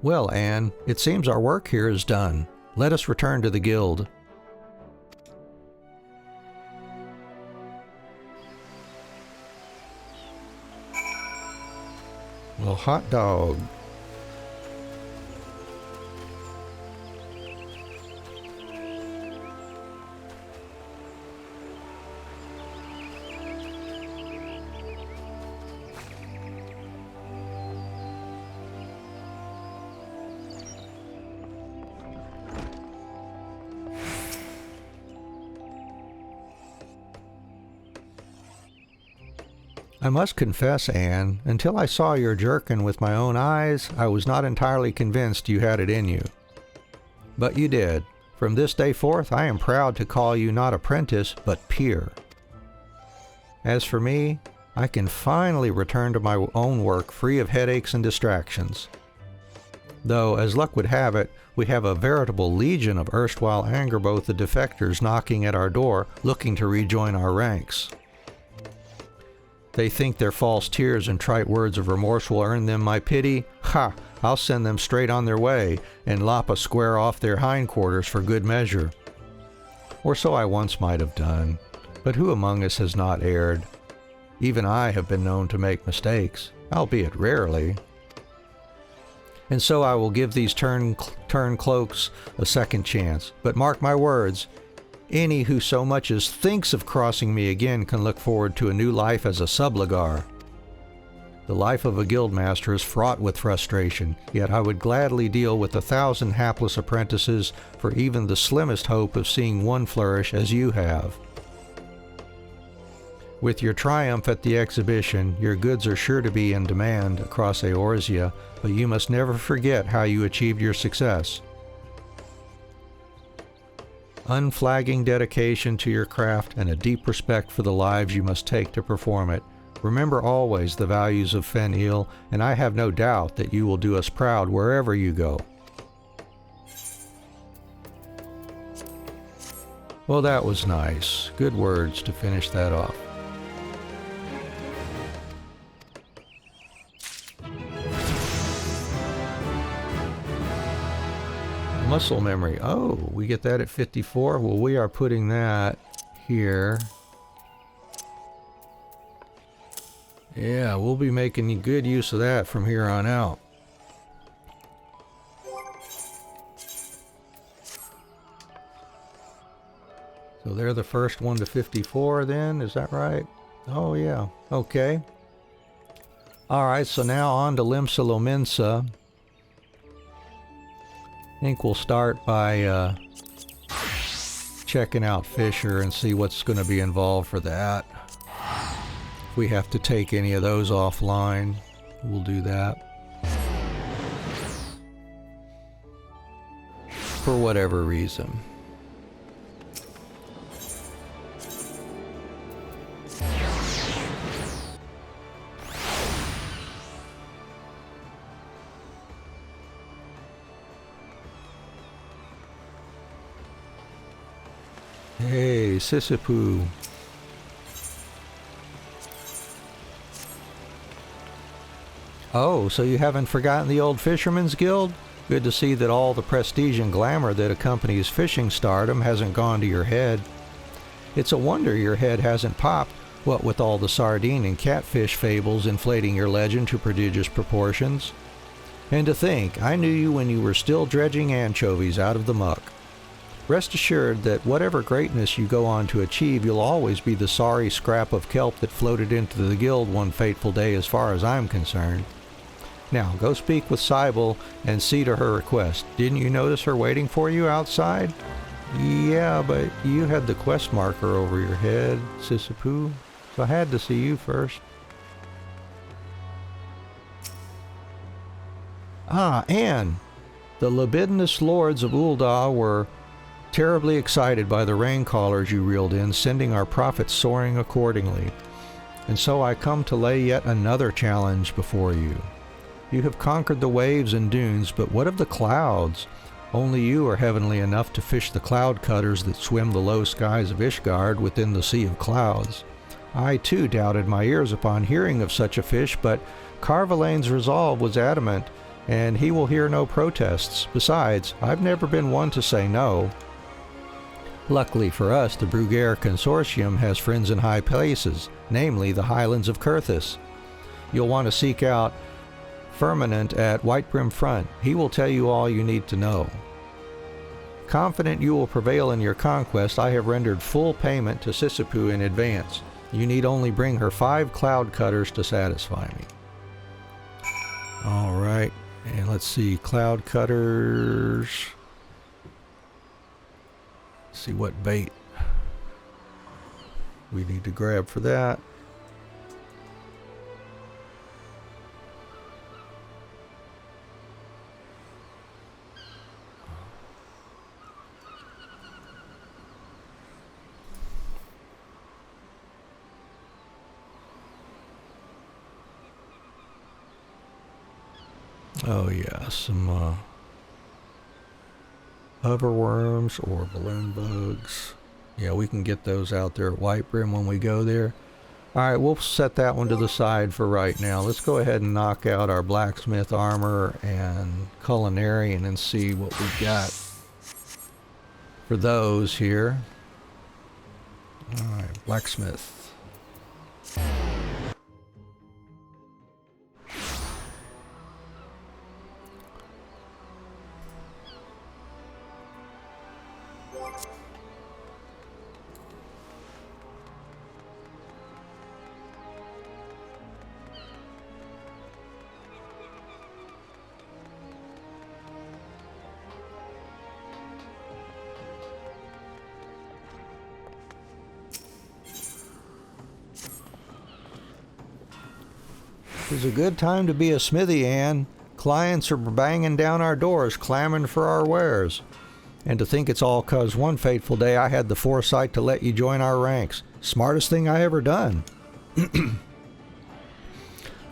Well, Anne, it seems our work here is done. Let us return to the guild. Well, hot dog. I must confess, Anne, until I saw your jerkin with my own eyes, I was not entirely convinced you had it in you. But you did. From this day forth, I am proud to call you not apprentice, but peer. As for me, I can finally return to my own work free of headaches and distractions. Though, as luck would have it, we have a veritable legion of erstwhile Angerboth the defectors knocking at our door, looking to rejoin our ranks. They think their false tears and trite words of remorse will earn them my pity. Ha! I'll send them straight on their way, and lop a square off their hindquarters for good measure. Or so I once might have done, but who among us has not erred? Even I have been known to make mistakes, albeit rarely. And so I will give these turncloaks a second chance. But mark my words, any who so much as thinks of crossing me again can look forward to a new life as a sublegar. The life of a guildmaster is fraught with frustration, yet I would gladly deal with 1,000 hapless apprentices for even the slimmest hope of seeing one flourish as you have. With your triumph at the exhibition, your goods are sure to be in demand across Eorzea, but you must never forget how you achieved your success. Unflagging dedication to your craft and a deep respect for the lives you must take to perform it. Remember always the values of Fen-Il, and I have no doubt that you will do us proud wherever you go. Well, that was nice. Good words to finish that off. Muscle memory. Oh, we get that at 54. Well, we are putting that here. Yeah, we'll be making good use of that from here on out. So they're the first one to 54 then, is that right? Oh yeah, okay. Alright, so now on to Limsa Lominsa. I think we'll start by checking out Fisher and see what's going to be involved for that. If we have to take any of those offline, we'll do that. For whatever reason. Hey, Sissipu. Oh, so you haven't forgotten the old Fisherman's Guild? Good to see that all the prestige and glamour that accompanies fishing stardom hasn't gone to your head. It's a wonder your head hasn't popped, what with all the sardine and catfish fables inflating your legend to prodigious proportions. And to think, I knew you when you were still dredging anchovies out of the muck. Rest assured that whatever greatness you go on to achieve, you'll always be the sorry scrap of kelp that floated into the guild one fateful day as far as I'm concerned. Now, go speak with Cybele and see to her request. Didn't you notice her waiting for you outside? Yeah, but you had the quest marker over your head, Sissipu, so I had to see you first. Ah, Anne! The libidinous lords of Ul'dah were terribly excited by the rain callers you reeled in, sending our profits soaring accordingly. And so I come to lay yet another challenge before you. You have conquered the waves and dunes, but what of the clouds? Only you are heavenly enough to fish the cloud cutters that swim the low skies of Ishgard within the sea of clouds. I too doubted my ears upon hearing of such a fish, but Carvalane's resolve was adamant, and he will hear no protests. Besides, I've never been one to say no. Luckily for us, the Bruguiere Consortium has friends in high places, namely the Highlands of Kurthis. You'll want to seek out Firmament at Whitebrim Front. He will tell you all you need to know. Confident you will prevail in your conquest, I have rendered full payment to Sissipu in advance. You need only bring her 5 cloud cutters to satisfy me. Alright, and let's see, cloud cutters. Let's see what bait we need to grab for that. Oh yeah, some hoverworms or balloon bugs. Yeah, we can get those out there at Whitebrim when we go there. Alright, we'll set that one to the side for right now. Let's go ahead and knock out our blacksmith armor and culinarian and see what we've got for those here. Alright, blacksmith. It's a good time to be a smithy, Anne. Clients are banging down our doors, clamoring for our wares. And to think it's all 'cause one fateful day I had the foresight to let you join our ranks. Smartest thing I ever done.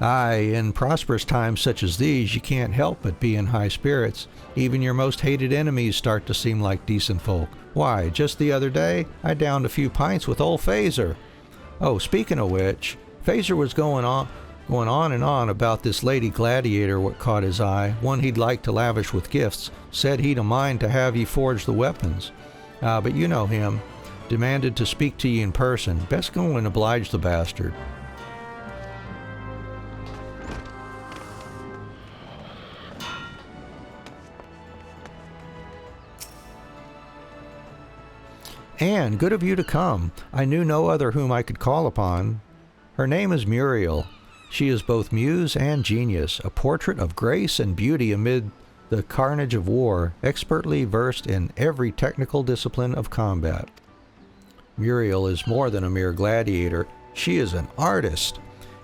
Aye, in prosperous times such as these, you can't help but be in high spirits. Even your most hated enemies start to seem like decent folk. Why, just the other day, I downed a few pints with old Phaser. Oh, speaking of which, Phaser was going on and on about this lady gladiator what caught his eye, one he'd like to lavish with gifts, said he'd a mind to have ye forge the weapons. But you know him. Demanded to speak to ye in person. Best go and oblige the bastard. Anne, good of you to come. I knew no other whom I could call upon. Her name is Muriel. She is both muse and genius, a portrait of grace and beauty amid the carnage of war, expertly versed in every technical discipline of combat. Muriel is more than a mere gladiator. She is an artist.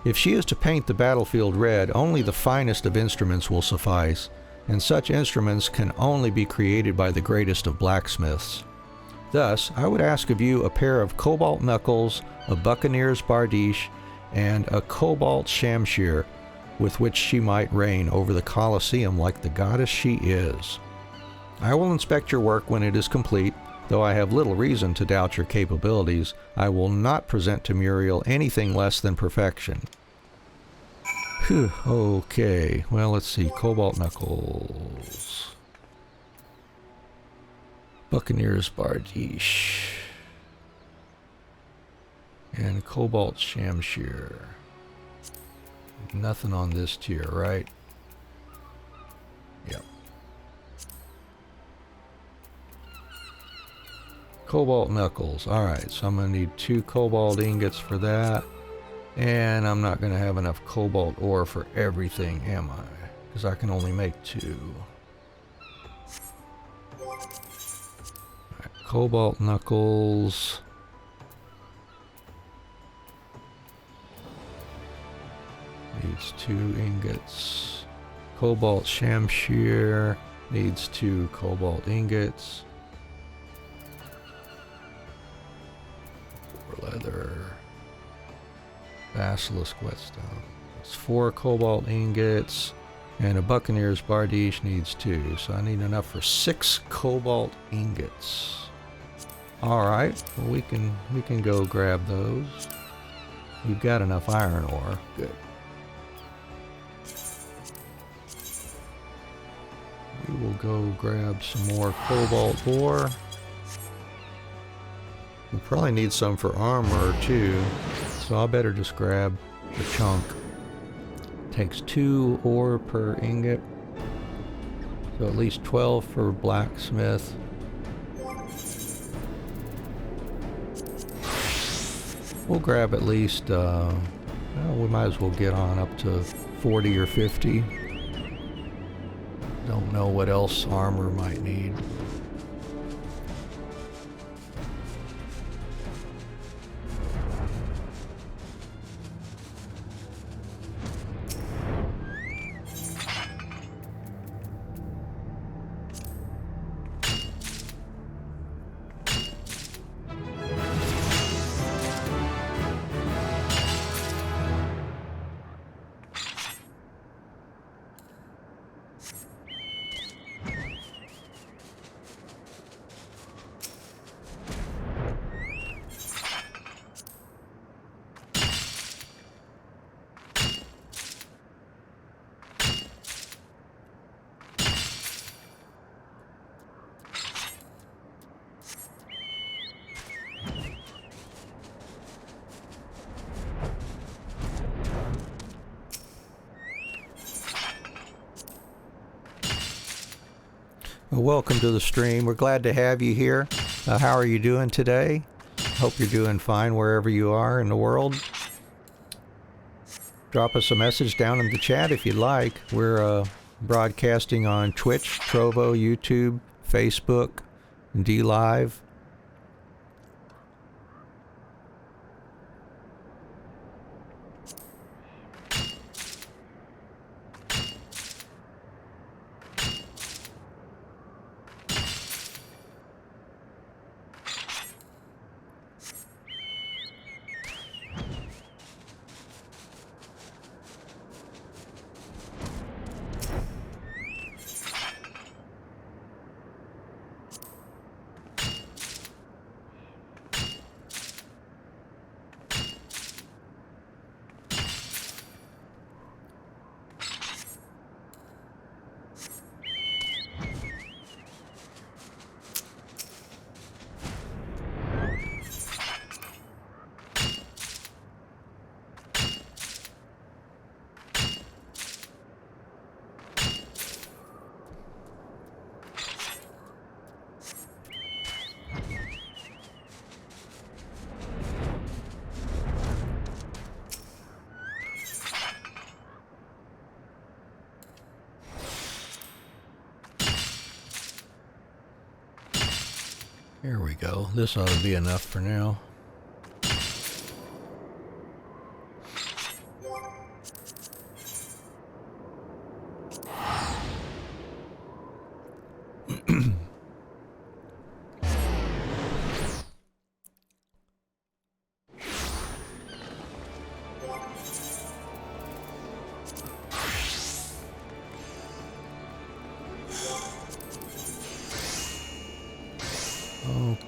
If she is to paint the battlefield red, only the finest of instruments will suffice, and such instruments can only be created by the greatest of blacksmiths. Thus, I would ask of you a pair of cobalt knuckles, a buccaneer's bardiche, and a cobalt shamshir, with which she might reign over the Colosseum like the goddess she is. I will inspect your work when it is complete. Though I have little reason to doubt your capabilities, I will not present to Muriel anything less than perfection. Whew, okay, well, let's see. Cobalt knuckles. Buccaneer's bardiche. And cobalt shamshir. Nothing on this tier, right? Yep. Cobalt knuckles. Alright, so I'm going to need 2 cobalt ingots for that. And I'm not going to have enough cobalt ore for everything, am I? Because I can only make 2. Alright, cobalt knuckles. Needs 2 ingots. Cobalt shamshir. needs 2 cobalt ingots. 4 leather. Basilisk whetstone. It's 4 cobalt ingots. And a Buccaneer's Bardiche needs 2. So I need enough for 6 cobalt ingots. Alright, well we can go grab those. We've got enough iron ore. Good. We will go grab some more cobalt ore. We probably need some for armor too, so I better just grab the chunk. Takes 2 ore per ingot, so at least 12 for blacksmith. We'll grab at least, well, we might as well get on up to 40 or 50. Don't know what else armor might need. Well, welcome to the stream. We're glad to have you here. How are you doing today? Hope you're doing fine wherever you are in the world. Drop us a message down in the chat if you'd like. We're broadcasting on Twitch, Trovo, YouTube, Facebook, and DLive. Here we go. This ought to be enough for now.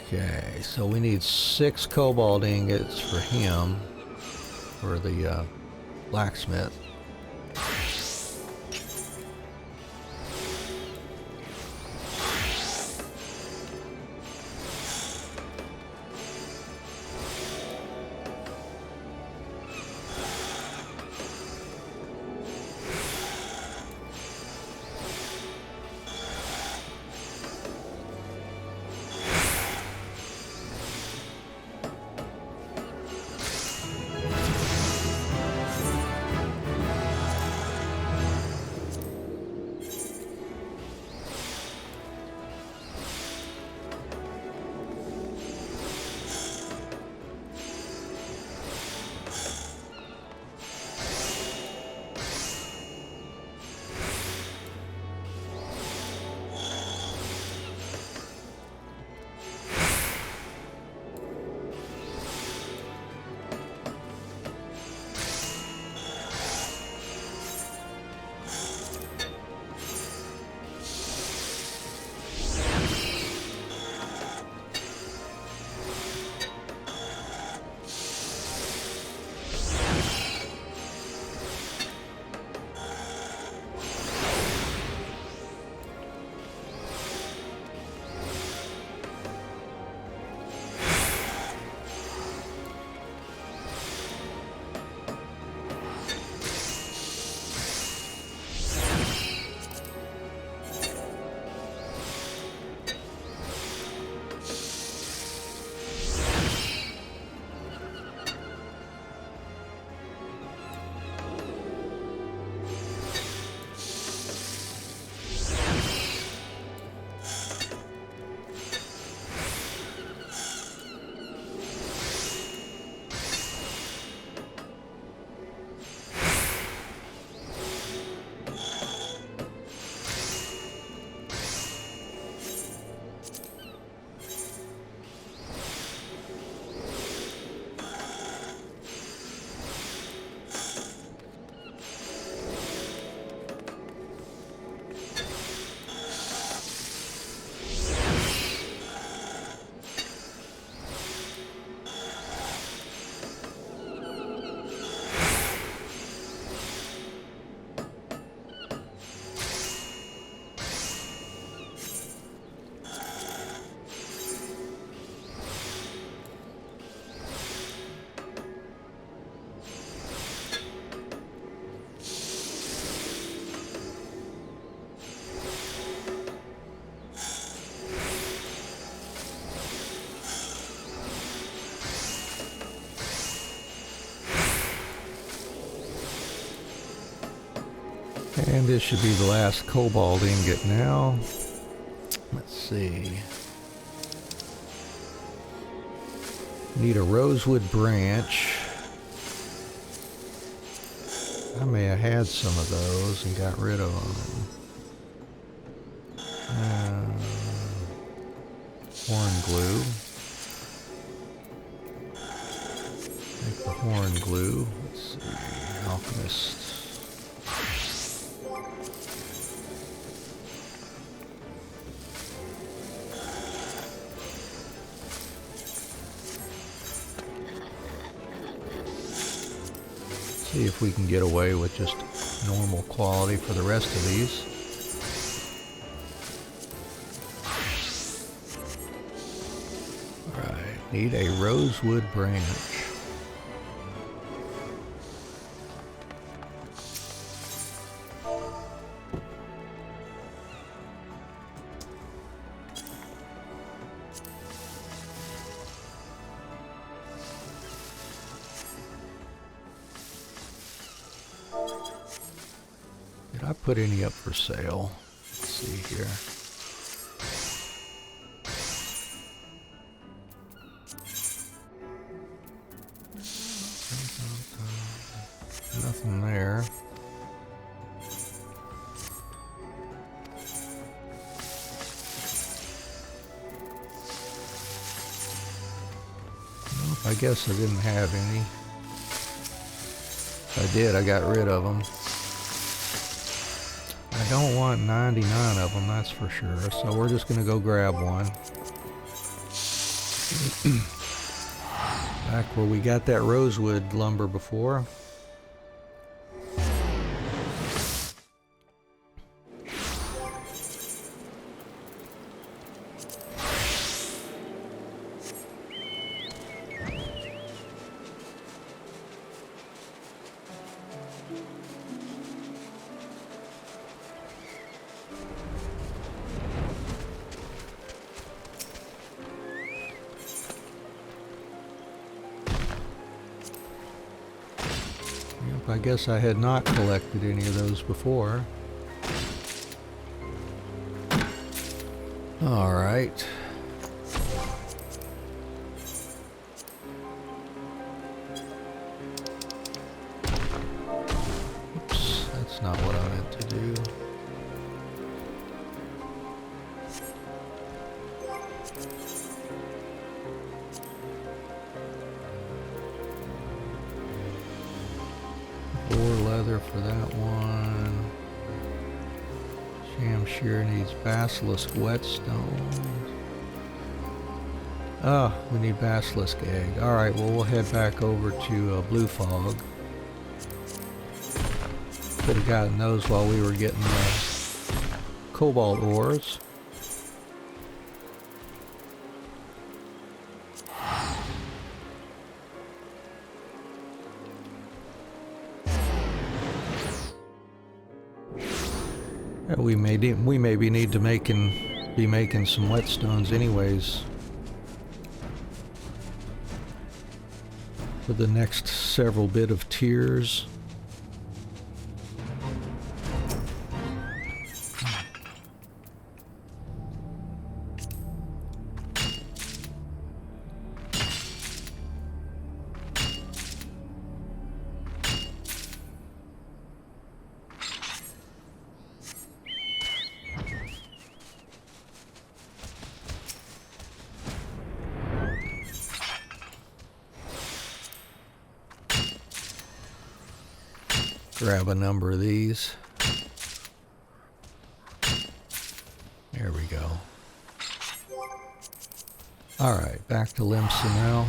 Okay, so we need 6 cobalt ingots for him, for the blacksmith. And this should be the last cobalt ingot now. Let's see. Need a rosewood branch. I may have had some of those and got rid of them. Horn glue. Make the horn glue. Let's see. Alchemist. See if we can get away with just normal quality for the rest of these. Alright, need a rosewood branch. Did I put any up for sale? Let's see here. Nothing there. Nope, I guess I didn't have any. If I did, I got rid of them. I don't want 99 of them, that's for sure. So we're just going to go grab one. Back where we got that rosewood lumber before. I guess I had not collected any of those before. All right. Oops, that's not what I meant to do. Leather for that one. Shamshir needs basilisk whetstones. Oh, we need basilisk egg. Alright, well we'll head back over to Blue Fog. Could have gotten those while we were getting the cobalt ores. We maybe need to be making some whetstones anyways for the next several bit of tiers. Grab a number of these. There we go. Alright, back to Limsa now.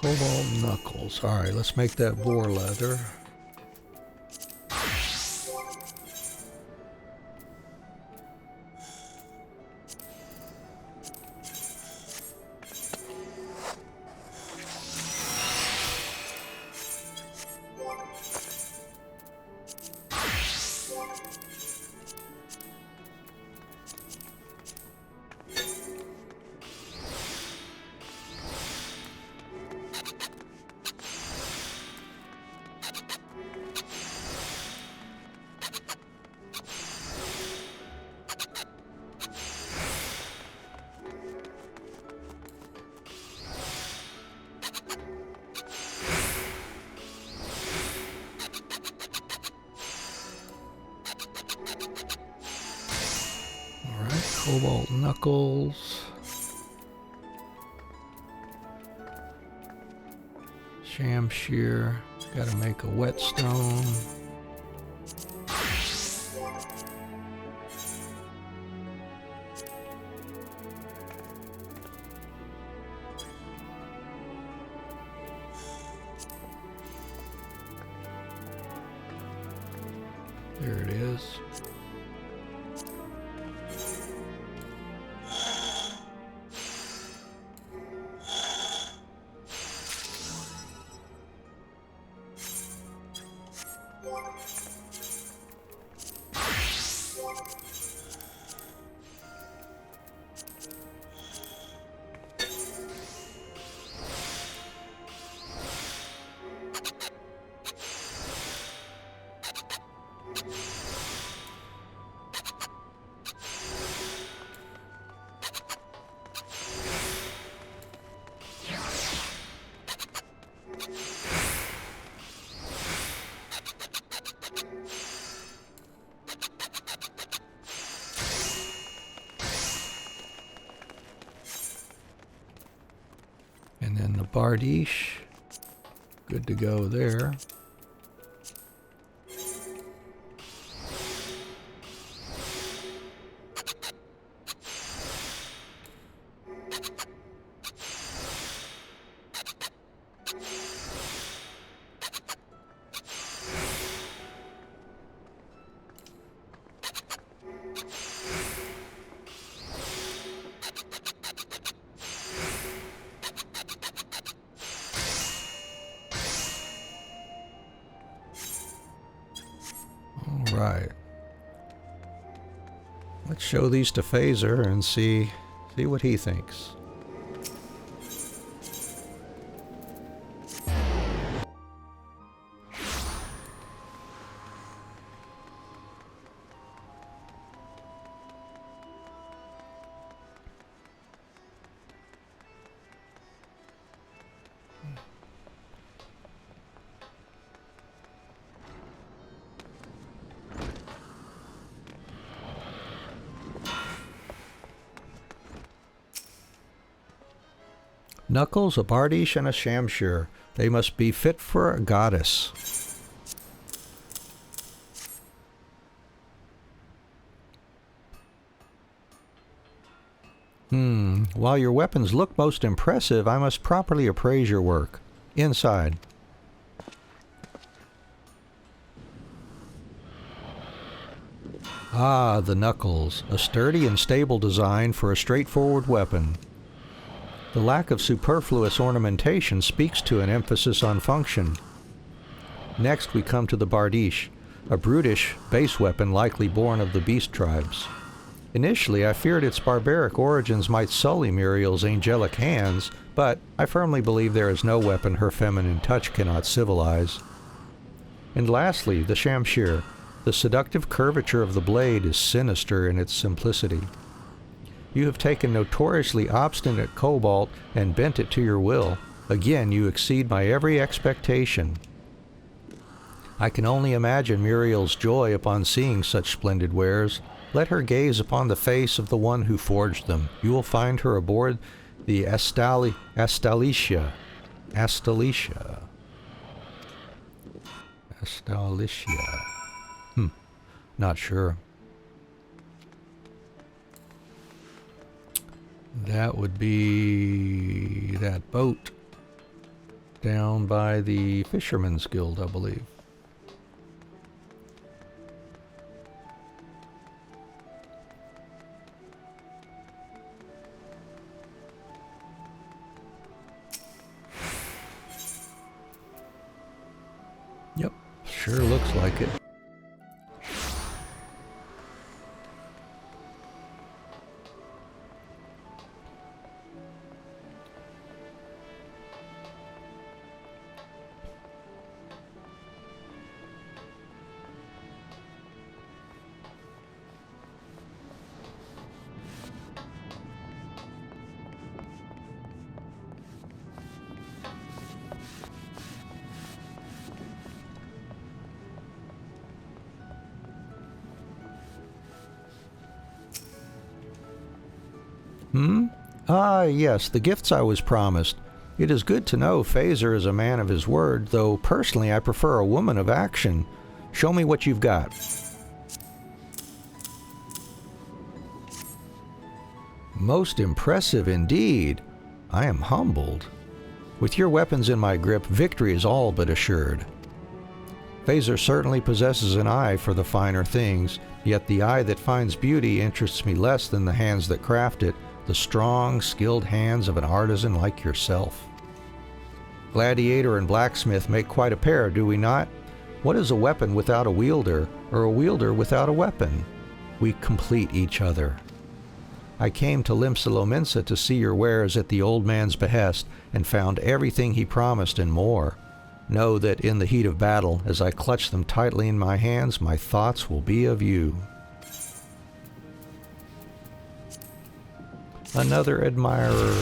Cobalt knuckles. Alright, let's make that boar leather. Alright, Cobalt Knuckles. Shamshear. Gotta make a whetstone. There it is. And then the Bardiche, good to go there. Right. Let's show these to Phaser and see what he thinks. Knuckles, a Bardiche, and a Shamshear. They must be fit for a goddess. While your weapons look most impressive, I must properly appraise your work. Inside. Ah, the Knuckles. A sturdy and stable design for a straightforward weapon. The lack of superfluous ornamentation speaks to an emphasis on function. Next we come to the Bardiche, a brutish base weapon likely born of the beast tribes. Initially I feared its barbaric origins might sully Muriel's angelic hands, but I firmly believe there is no weapon her feminine touch cannot civilize. And lastly, the Shamshear. The seductive curvature of the blade is sinister in its simplicity. You have taken notoriously obstinate Cobalt and bent it to your will. Again, you exceed my every expectation. I can only imagine Muriel's joy upon seeing such splendid wares. Let her gaze upon the face of the one who forged them. You will find her aboard the Astalicia. Not sure. That would be that boat down by the Fisherman's Guild, I believe. Yep, sure looks like it. Hmm? Ah, yes, the gifts I was promised. It is good to know Phaser is a man of his word, though personally I prefer a woman of action. Show me what you've got. Most impressive indeed. I am humbled. With your weapons in my grip, victory is all but assured. Phaser certainly possesses an eye for the finer things, yet the eye that finds beauty interests me less than the hands that craft it, the strong, skilled hands of an artisan like yourself. Gladiator and blacksmith make quite a pair, do we not? What is a weapon without a wielder, or a wielder without a weapon? We complete each other. I came to Limsa to see your wares at the old man's behest, and found everything he promised and more. Know that in the heat of battle, as I clutch them tightly in my hands, my thoughts will be of you. Another admirer.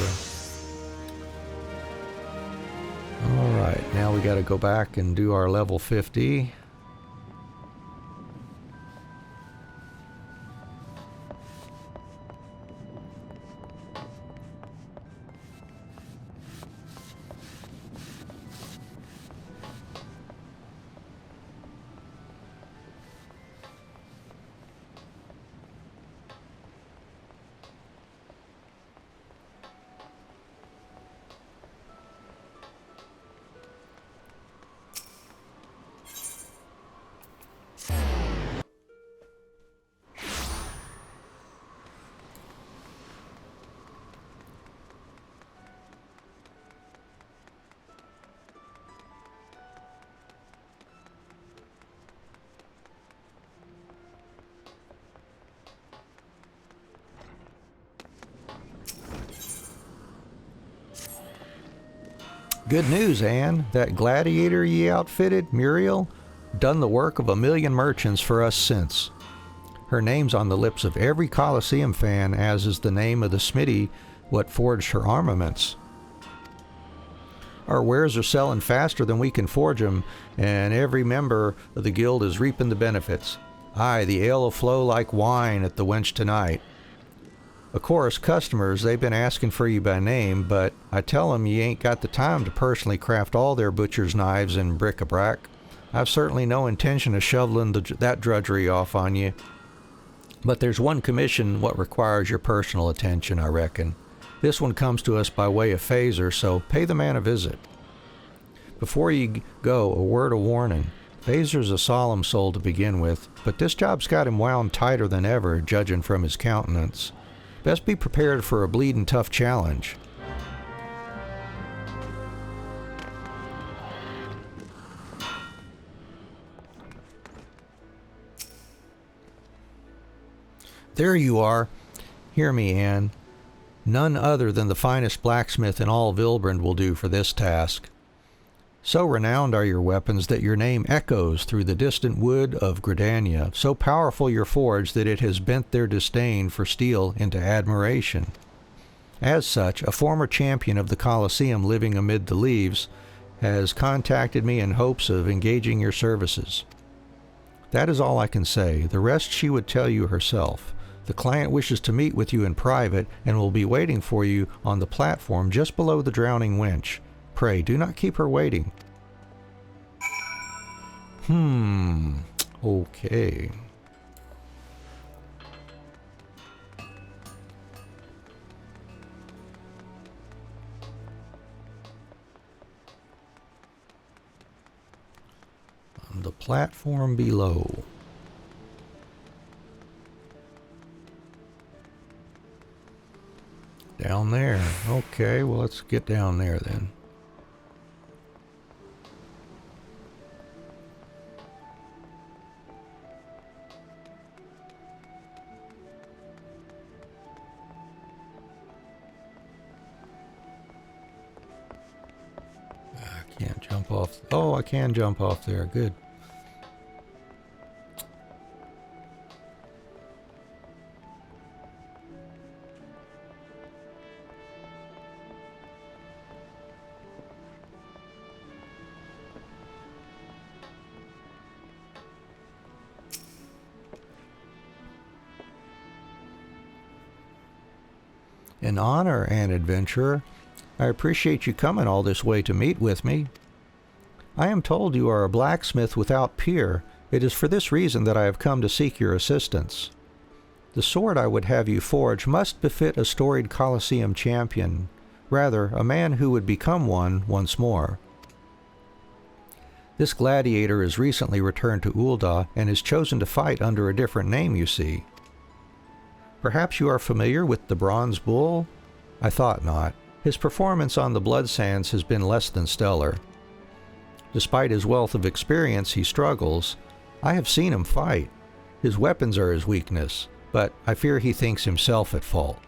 Alright, now we gotta go back and do our level 50. Good news, Anne. That gladiator ye outfitted, Muriel, done the work of 1,000,000 merchants for us since. Her name's on the lips of every Colosseum fan, as is the name of the smithy what forged her armaments. Our wares are selling faster than we can forge 'em, and every member of the guild is reaping the benefits. Aye, the ale'll flow like wine at the wench tonight. Of course, customers, they've been asking for you by name, but I tell 'em you ain't got the time to personally craft all their butcher's knives and bric-a-brac. I've certainly no intention of shoveling that drudgery off on you. But there's one commission what requires your personal attention, I reckon. This one comes to us by way of Phaser, so pay the man a visit. Before you go, a word of warning. Phaser's a solemn soul to begin with, but this job's got him wound tighter than ever, judging from his countenance. Best be prepared for a bleedin' tough challenge. There you are. Hear me, Anne. None other than the finest blacksmith in all Vilbrand will do for this task. So renowned are your weapons that your name echoes through the distant wood of Gridania, so powerful your forge that it has bent their disdain for steel into admiration. As such, a former champion of the Colosseum living amid the leaves has contacted me in hopes of engaging your services. That is all I can say. The rest she would tell you herself. The client wishes to meet with you in private and will be waiting for you on the platform just below the drowning wench. Pray, do not keep her waiting. Okay. On the platform below. Down there. Okay, well, let's get down there then. I can't jump off. Oh, I can jump off there. Good. An honor, an adventurer. I appreciate you coming all this way to meet with me. I am told you are a blacksmith without peer. It is for this reason that I have come to seek your assistance. The sword I would have you forge must befit a storied Colosseum champion, rather, a man who would become one once more. This gladiator has recently returned to Ul'dah and has chosen to fight under a different name, you see. Perhaps you are familiar with the Bronze Bull? I thought not. His performance on the Blood Sands has been less than stellar. Despite his wealth of experience, he struggles. I have seen him fight. His weapons are his weakness, but I fear he thinks himself at fault.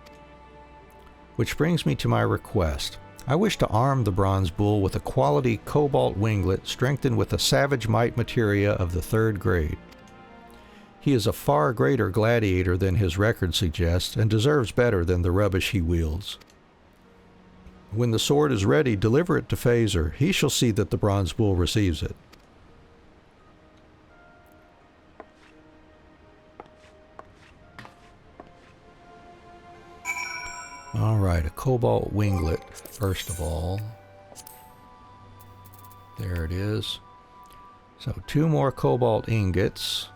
Which brings me to my request. I wish to arm the Bronze Bull with a quality cobalt winglet strengthened with a savage might materia of the 3rd grade. He is a far greater gladiator than his record suggests, and deserves better than the rubbish he wields. When the sword is ready, deliver it to Phaser. He shall see that the Bronze Bull receives it. Alright, a cobalt winglet, first of all. There it is. So 2 more cobalt ingots.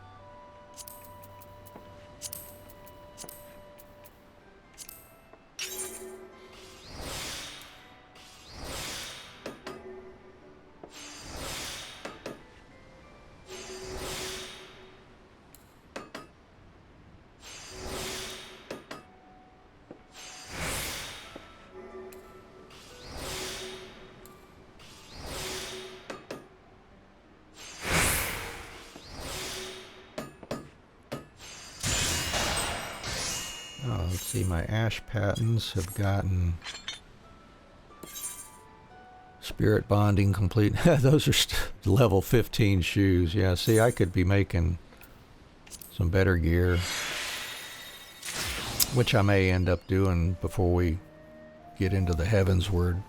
Oh, let's see, my ash patents have gotten spirit bonding complete. Those are level 15 shoes. Yeah, see, I could be making some better gear, which I may end up doing before we get into the Heavensward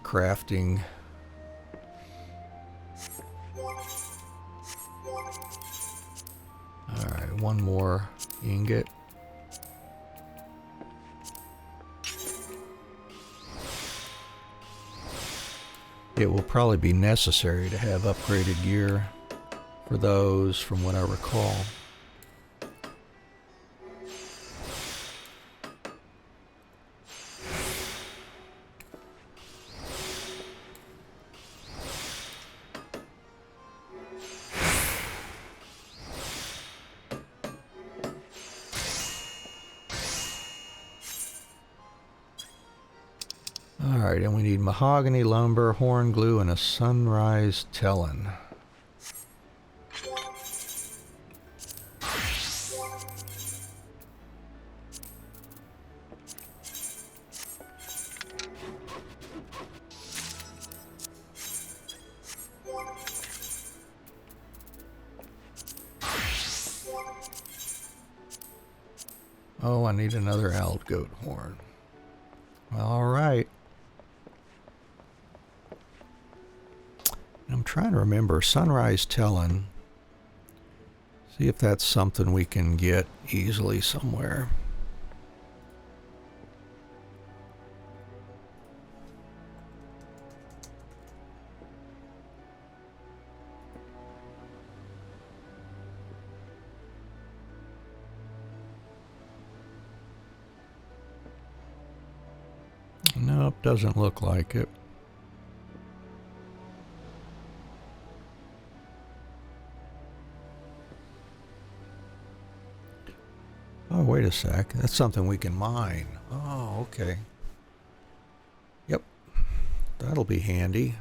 crafting. Alright, 1 more ingot. It will probably be necessary to have upgraded gear for those, from what I recall. Alright, and we need mahogany lumber, horn glue, and a sunrise tellin. Oh, I need another owl goat horn. Alright. I'm trying to remember sunrise tellin. See if that's something we can get easily somewhere. Nope, doesn't look like it. Oh, wait a sec. That's something we can mine. Oh, okay. Yep. That'll be handy.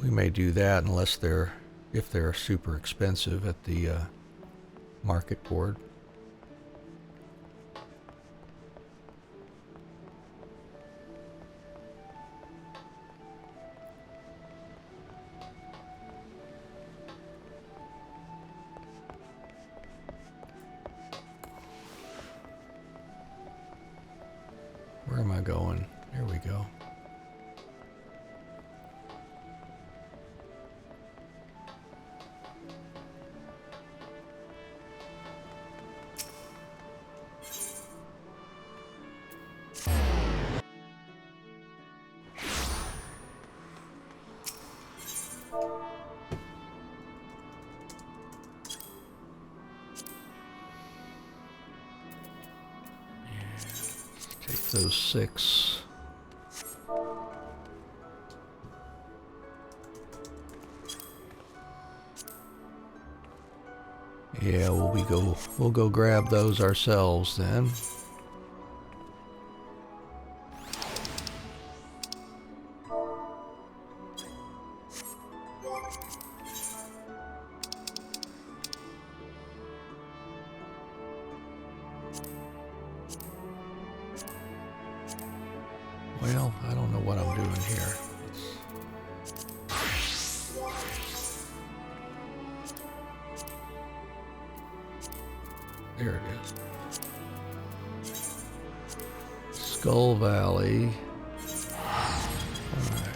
We may do that unless if they're super expensive at the market board. Where am I going? Here we go. those 6. Yeah, we'll go grab those ourselves then. Well, I don't know what I'm doing here. There it is. Skull Valley. All right.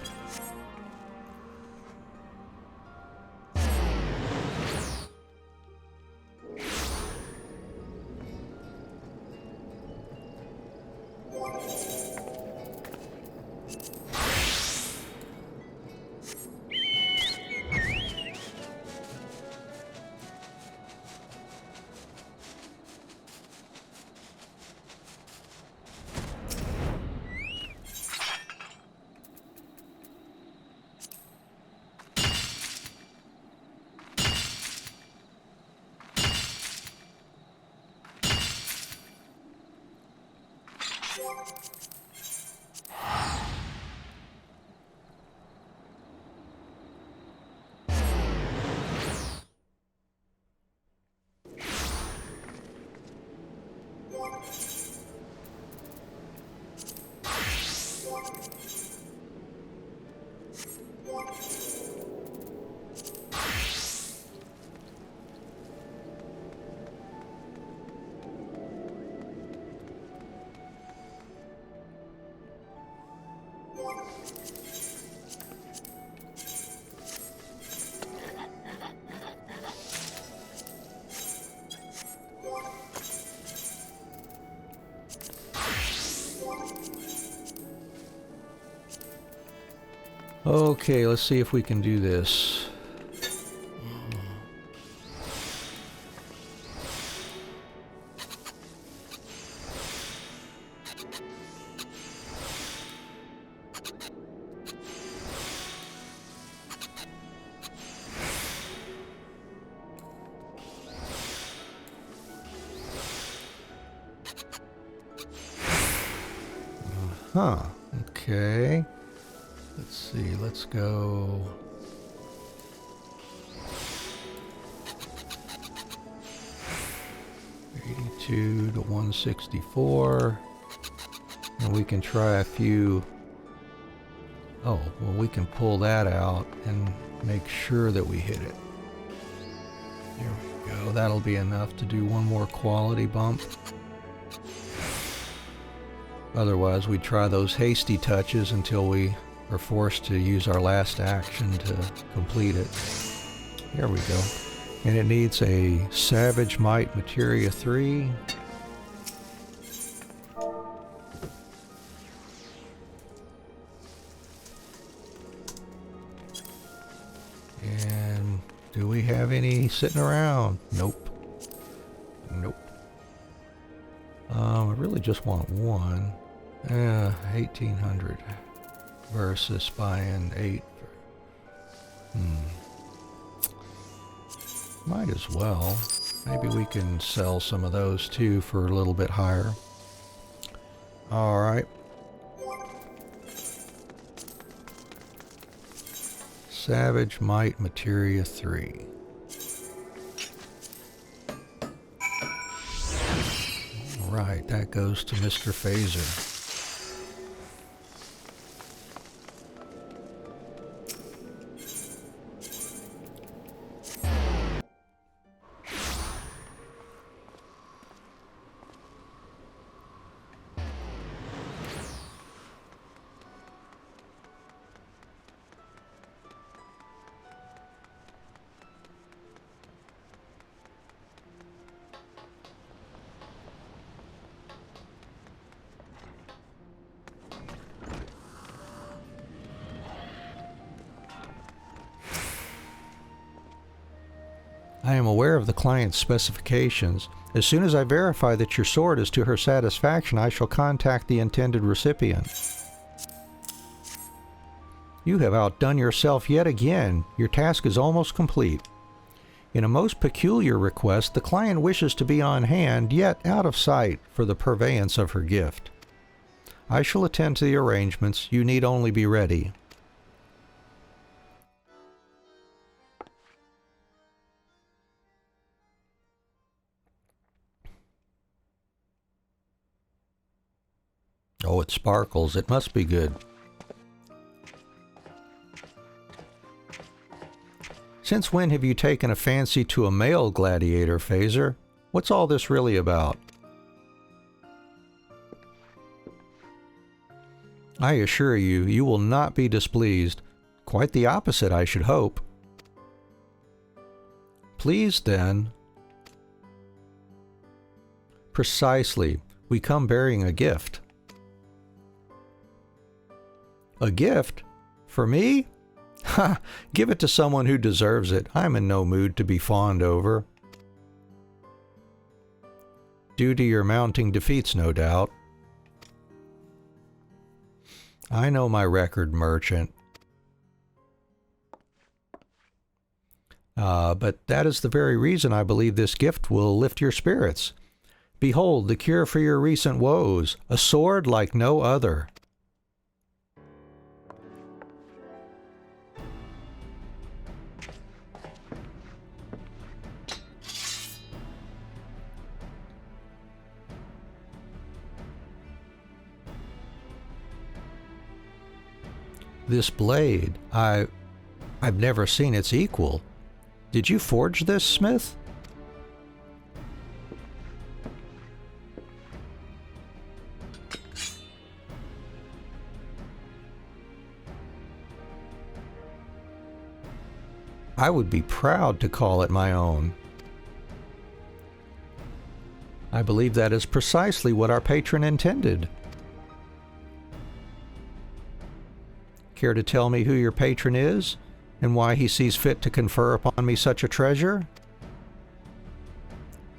Okay, let's see if we can do this. Huh, okay. Let's see, let's go. $82 to $164. And we can try a few. Oh, well, we can pull that out and make sure that we hit it. There we go. That'll be enough to do one more quality bump. Otherwise, we'd try those hasty touches until we are forced to use our last action to complete it. Here we go. And it needs a Savage Might Materia 3. And do we have any sitting around? Nope. Nope. I really just want one. 1800 versus buying 8. Might as well. Maybe we can sell some of those too for a little bit higher. Alright. Savage Might Materia 3. Right, that goes to Mr. Phaser. I am aware of the client's specifications. As soon as I verify that your sword is to her satisfaction, I shall contact the intended recipient. You have outdone yourself yet again. Your task is almost complete. In a most peculiar request, the client wishes to be on hand, yet out of sight, for the purveyance of her gift. I shall attend to the arrangements. You need only be ready. Oh, it sparkles. It must be good. Since when have you taken a fancy to a male gladiator, Phaser? What's all this really about? I assure you, you will not be displeased. Quite the opposite, I should hope. Pleased, then? Precisely. We come bearing a gift. A gift? For me? Ha! Give it to someone who deserves it. I'm in no mood to be fawned over. Due to your mounting defeats, no doubt. I know my record, merchant. But that is the very reason I believe this gift will lift your spirits. Behold, the cure for your recent woes, a sword like no other. This blade, I've never seen its equal. Did you forge this, Smith? I would be proud to call it my own. I believe that is precisely what our patron intended. Care to tell me who your patron is, and why he sees fit to confer upon me such a treasure?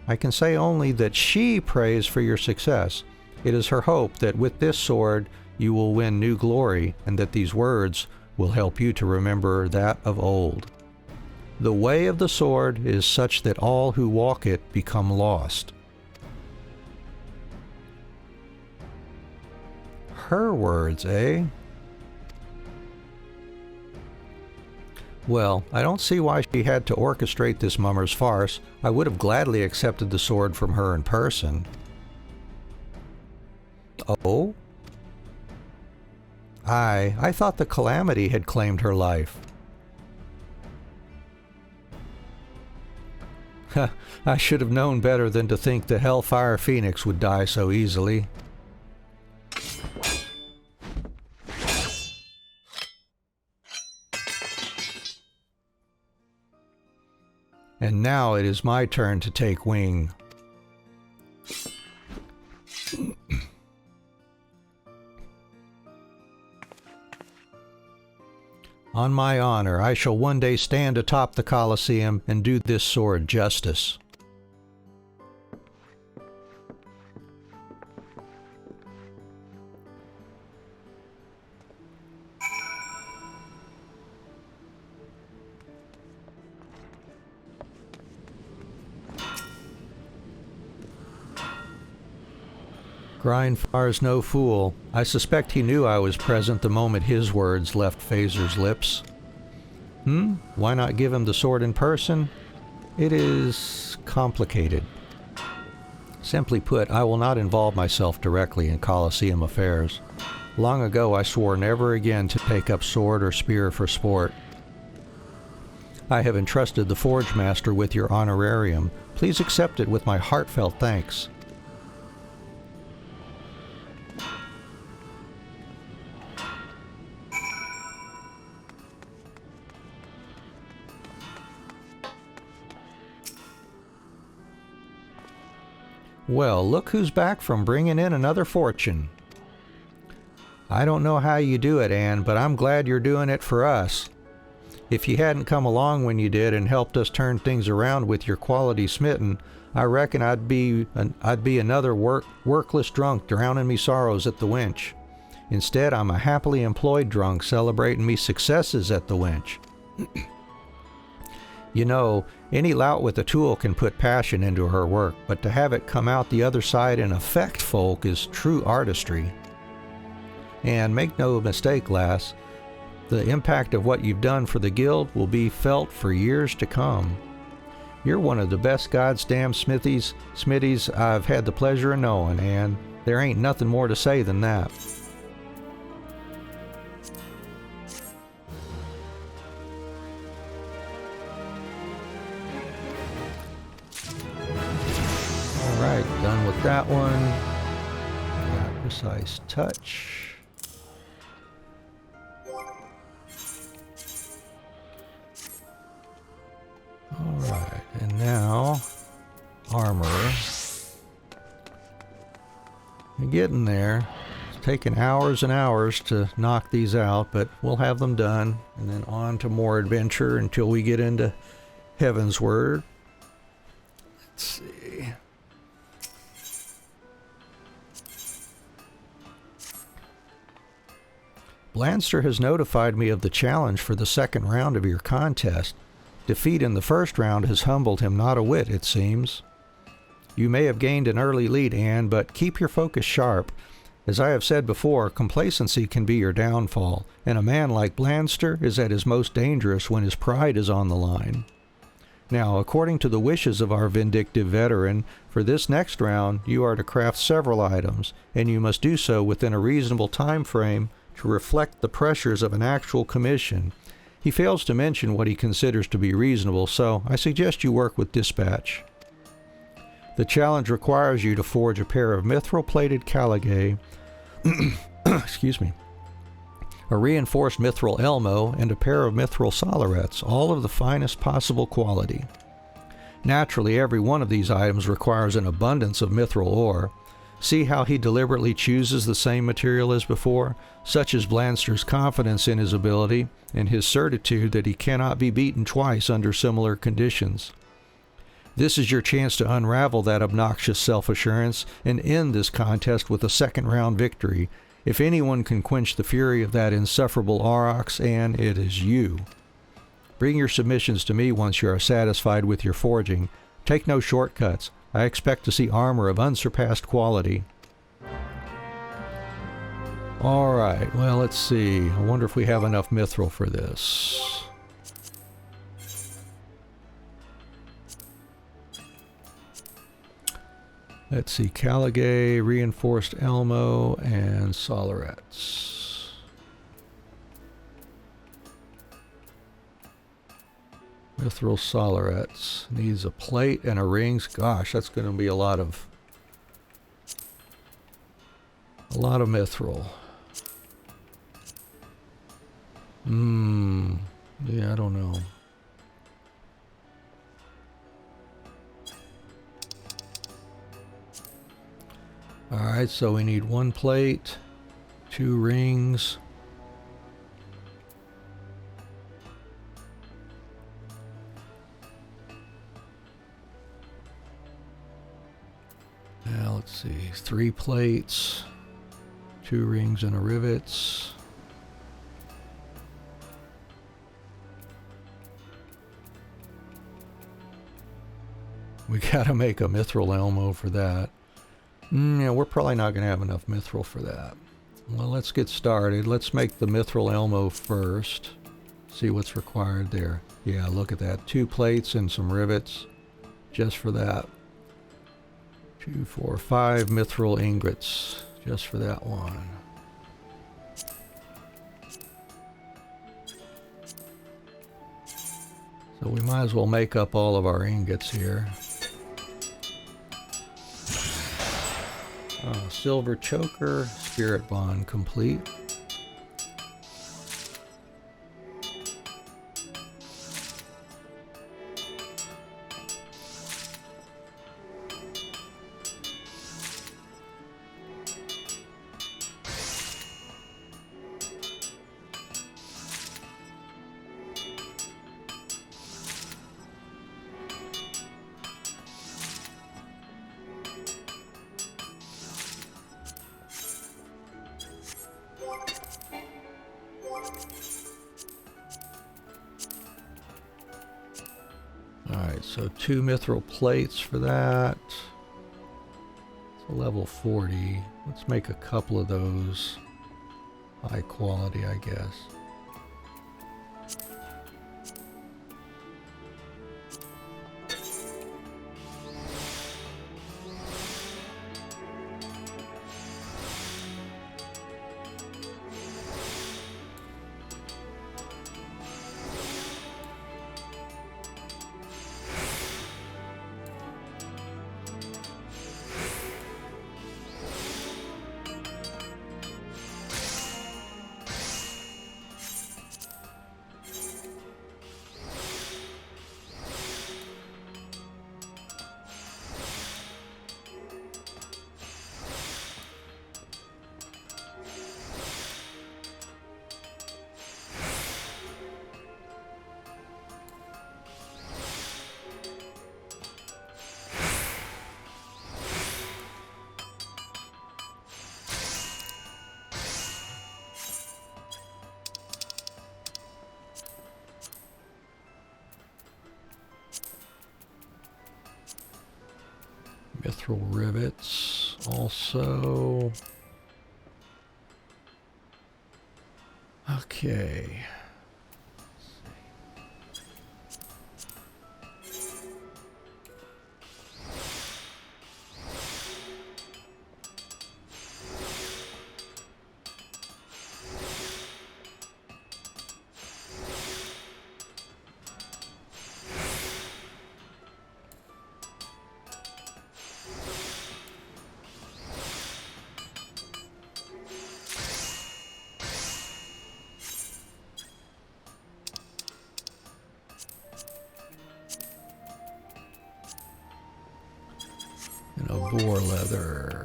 I can say only that she prays for your success. It is her hope that with this sword you will win new glory, and that these words will help you to remember that of old. The way of the sword is such that all who walk it become lost. Her words, eh? Well, I don't see why she had to orchestrate this mummer's farce. I would have gladly accepted the sword from her in person. Oh? I thought the calamity had claimed her life. I should have known better than to think the Hellfire Phoenix would die so easily. And now it is my turn to take wing. On my honor, I shall one day stand atop the Colosseum and do this sword justice. Grindfar's no fool. I suspect he knew I was present the moment his words left Phaser's lips. Why not give him the sword in person? It is complicated. Simply put, I will not involve myself directly in Colosseum affairs. Long ago I swore never again to take up sword or spear for sport. I have entrusted the Forge Master with your honorarium. Please accept it with my heartfelt thanks. Well, look who's back from bringing in another fortune. I don't know how you do it, Anne, but I'm glad you're doing it for us. If you hadn't come along when you did and helped us turn things around with your quality smitten, I reckon I'd be another workless drunk drowning me sorrows at the winch. Instead, I'm a happily employed drunk celebrating me successes at the winch. You know, any lout with a tool can put passion into her work, but to have it come out the other side and affect folk is true artistry. And make no mistake, lass, the impact of what you've done for the guild will be felt for years to come. You're one of the best goddamn smithies I've had the pleasure of knowing, and there ain't nothing more to say than that. Alright, done with that one. Got precise touch. Alright, and now armor. You're getting there. It's taken hours and hours to knock these out, but we'll have them done, and then on to more adventure until we get into Heaven's Word. Let's see. Blanster has notified me of the challenge for the second round of your contest. Defeat in the first round has humbled him not a whit, it seems. You may have gained an early lead, Anne, but keep your focus sharp. As I have said before, complacency can be your downfall, and a man like Blanster is at his most dangerous when his pride is on the line. Now, according to the wishes of our vindictive veteran, for this next round you are to craft several items, and you must do so within a reasonable time frame to reflect the pressures of an actual commission. He fails to mention what he considers to be reasonable, so I suggest you work with dispatch. The challenge requires you to forge a pair of mithril-plated caligae, excuse me, a reinforced mithril elmo, and a pair of mithril sollerets, all of the finest possible quality. Naturally, every one of these items requires an abundance of mithril ore. See how he deliberately chooses the same material as before? Such is Blanster's confidence in his ability, and his certitude that he cannot be beaten twice under similar conditions. This is your chance to unravel that obnoxious self-assurance and end this contest with a second-round victory. If anyone can quench the fury of that insufferable aurochs, Anne, it is you. Bring your submissions to me once you are satisfied with your forging. Take no shortcuts. I expect to see armor of unsurpassed quality. Alright, well, let's see. I wonder if we have enough mithril for this. Let's see, caligae, reinforced elmo, and sollerets. Mithril sollerets. Needs a plate and a rings. Gosh, that's going to be a lot of mithril. Yeah, I don't know. Alright, so we need one plate, 2 rings. Now let's see, 3 plates, 2 rings and a rivets. We gotta make a mithril elmo for that. Yeah, we're probably not going to have enough mithril for that. Well, let's get started. Let's make the mithril elmo first. See what's required there. Yeah, look at that. 2 plates and some rivets just for that. 2, 4, 5 mithril ingots just for that one. So we might as well make up all of our ingots here. Silver choker, spirit bond complete. So 2 mithril plates for that. It's a level 40. Let's make a couple of those high quality, I guess. Mithril rivets also. Okay. And a boar leather.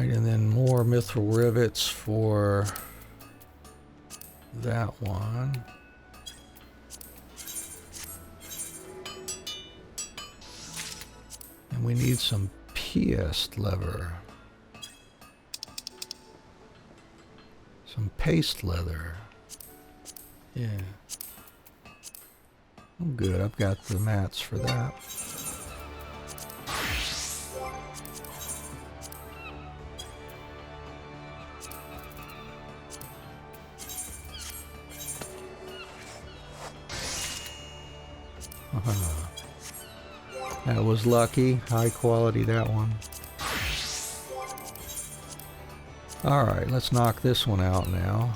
And then more mithril rivets for that one. And we need some pierced leather. Some paste leather. Yeah. Oh, good, I've got the mats for that. That was lucky. High quality, that one. Alright, let's knock this one out now.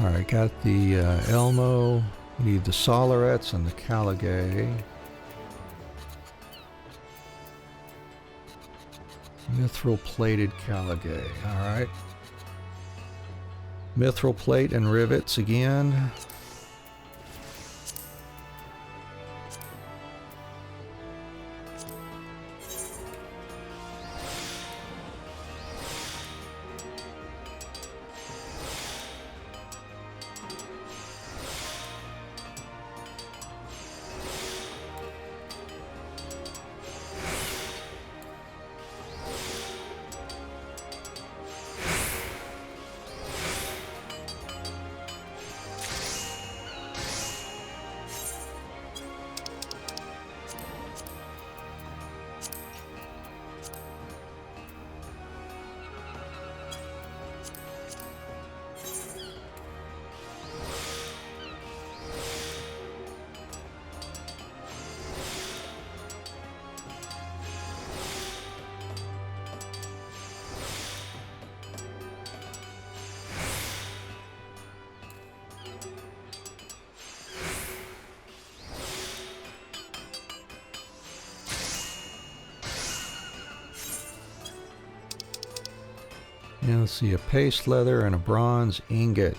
Alright, got the Elmo, we need the Solarets and the Caligay. Mithril plated Caligay, alright. Mithril plate and rivets again. And let's see, a paste leather and a bronze ingot.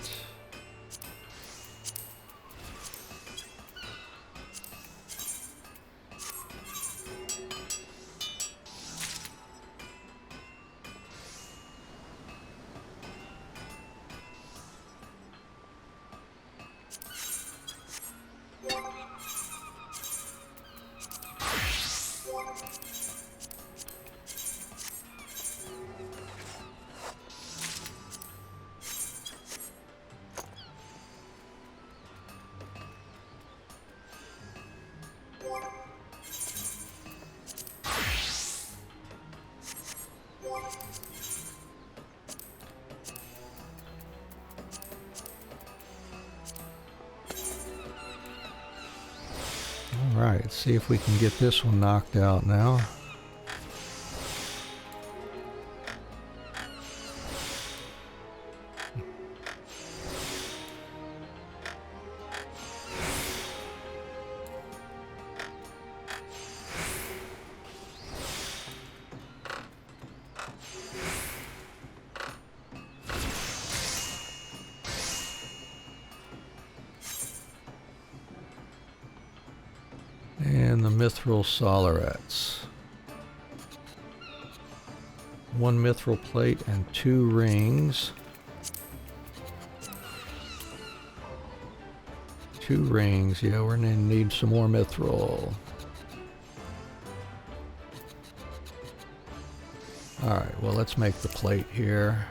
Alright, let's see if we can get this one knocked out now. And the mithril sollerets. 1 mithril plate and 2 rings. 2 rings, yeah, we're gonna need some more mithril. Alright, well, let's make the plate here.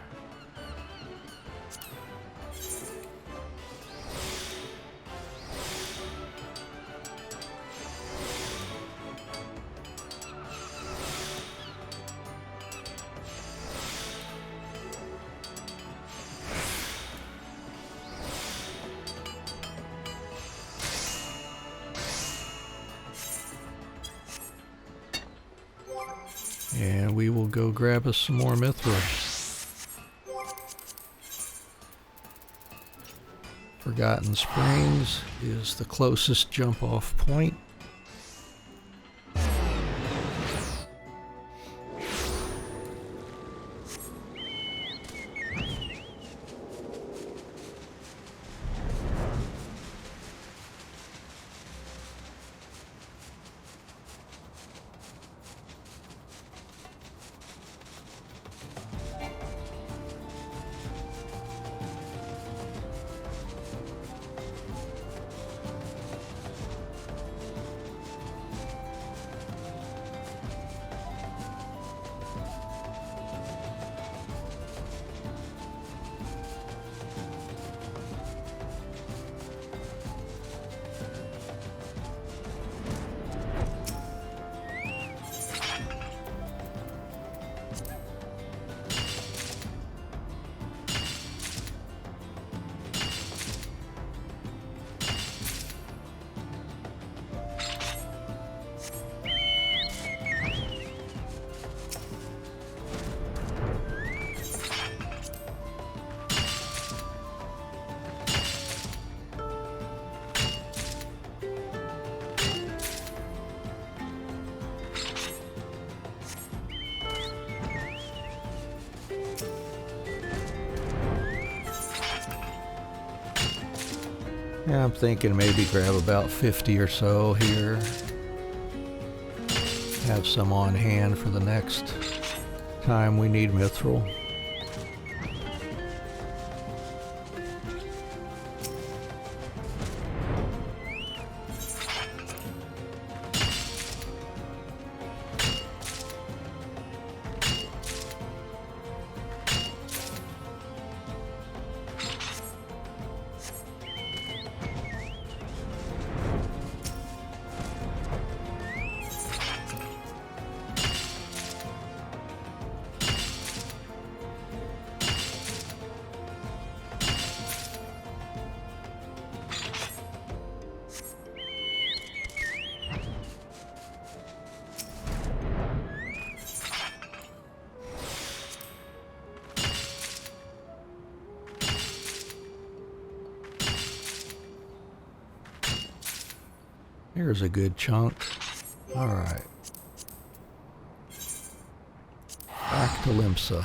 And we will go grab us some more mithril. Forgotten Springs is the closest jump off point. Yeah, I'm thinking maybe grab about 50 or so here. Have some on hand for the next time we need mithril. Here's a good chunk. Alright. Back to Limsa.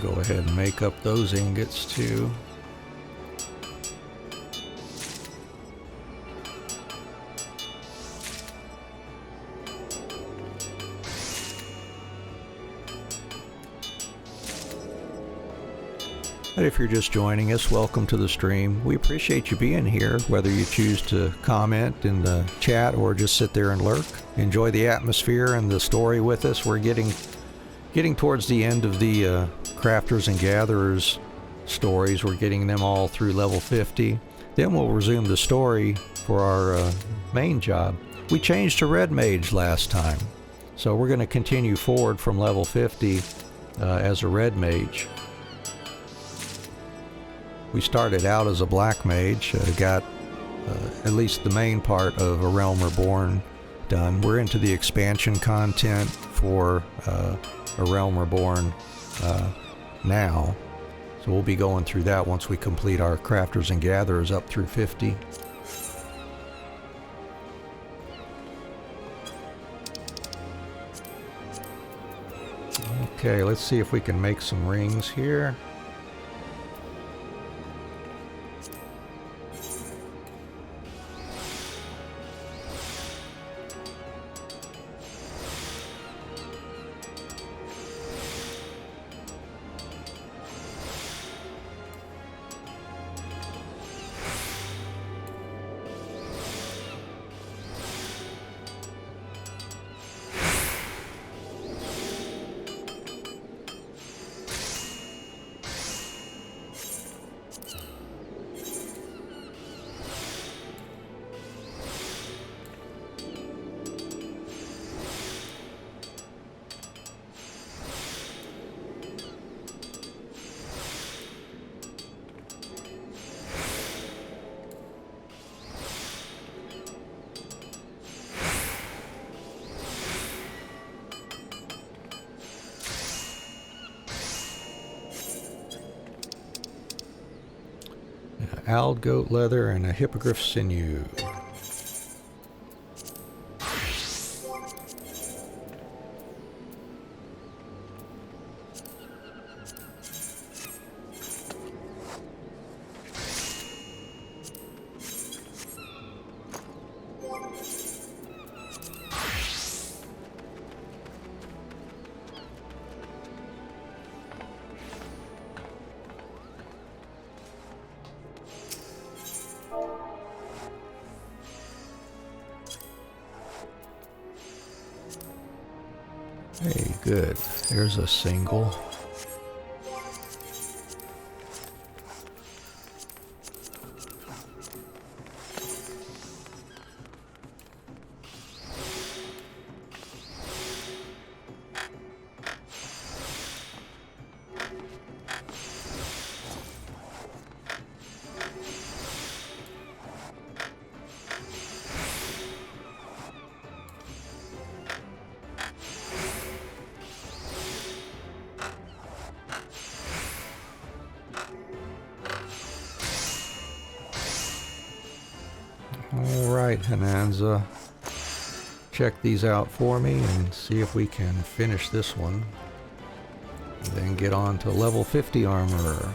go ahead and make up those ingots too. And if you're just joining us, welcome to the stream. We appreciate you being here, whether you choose to comment in the chat or just sit there and lurk. Enjoy the atmosphere and the story with us. We're getting towards the end of the Crafters and Gatherers stories. We're getting them all through level 50. Then we'll resume the story for our main job. We changed to Red Mage last time, so we're going to continue forward from level 50 as a Red Mage. We started out as a Black Mage, got at least the main part of A Realm Reborn done. We're into the expansion content for A Realm Reborn now, so we'll be going through that once we complete our Crafters and Gatherers up through 50. Okay, let's see if we can make some rings here. Owled goat leather and a hippogriff sinew. Hey, good. There's a single. Alright, Hananza, check these out for me and see if we can finish this one. And then get on to level 50 armor.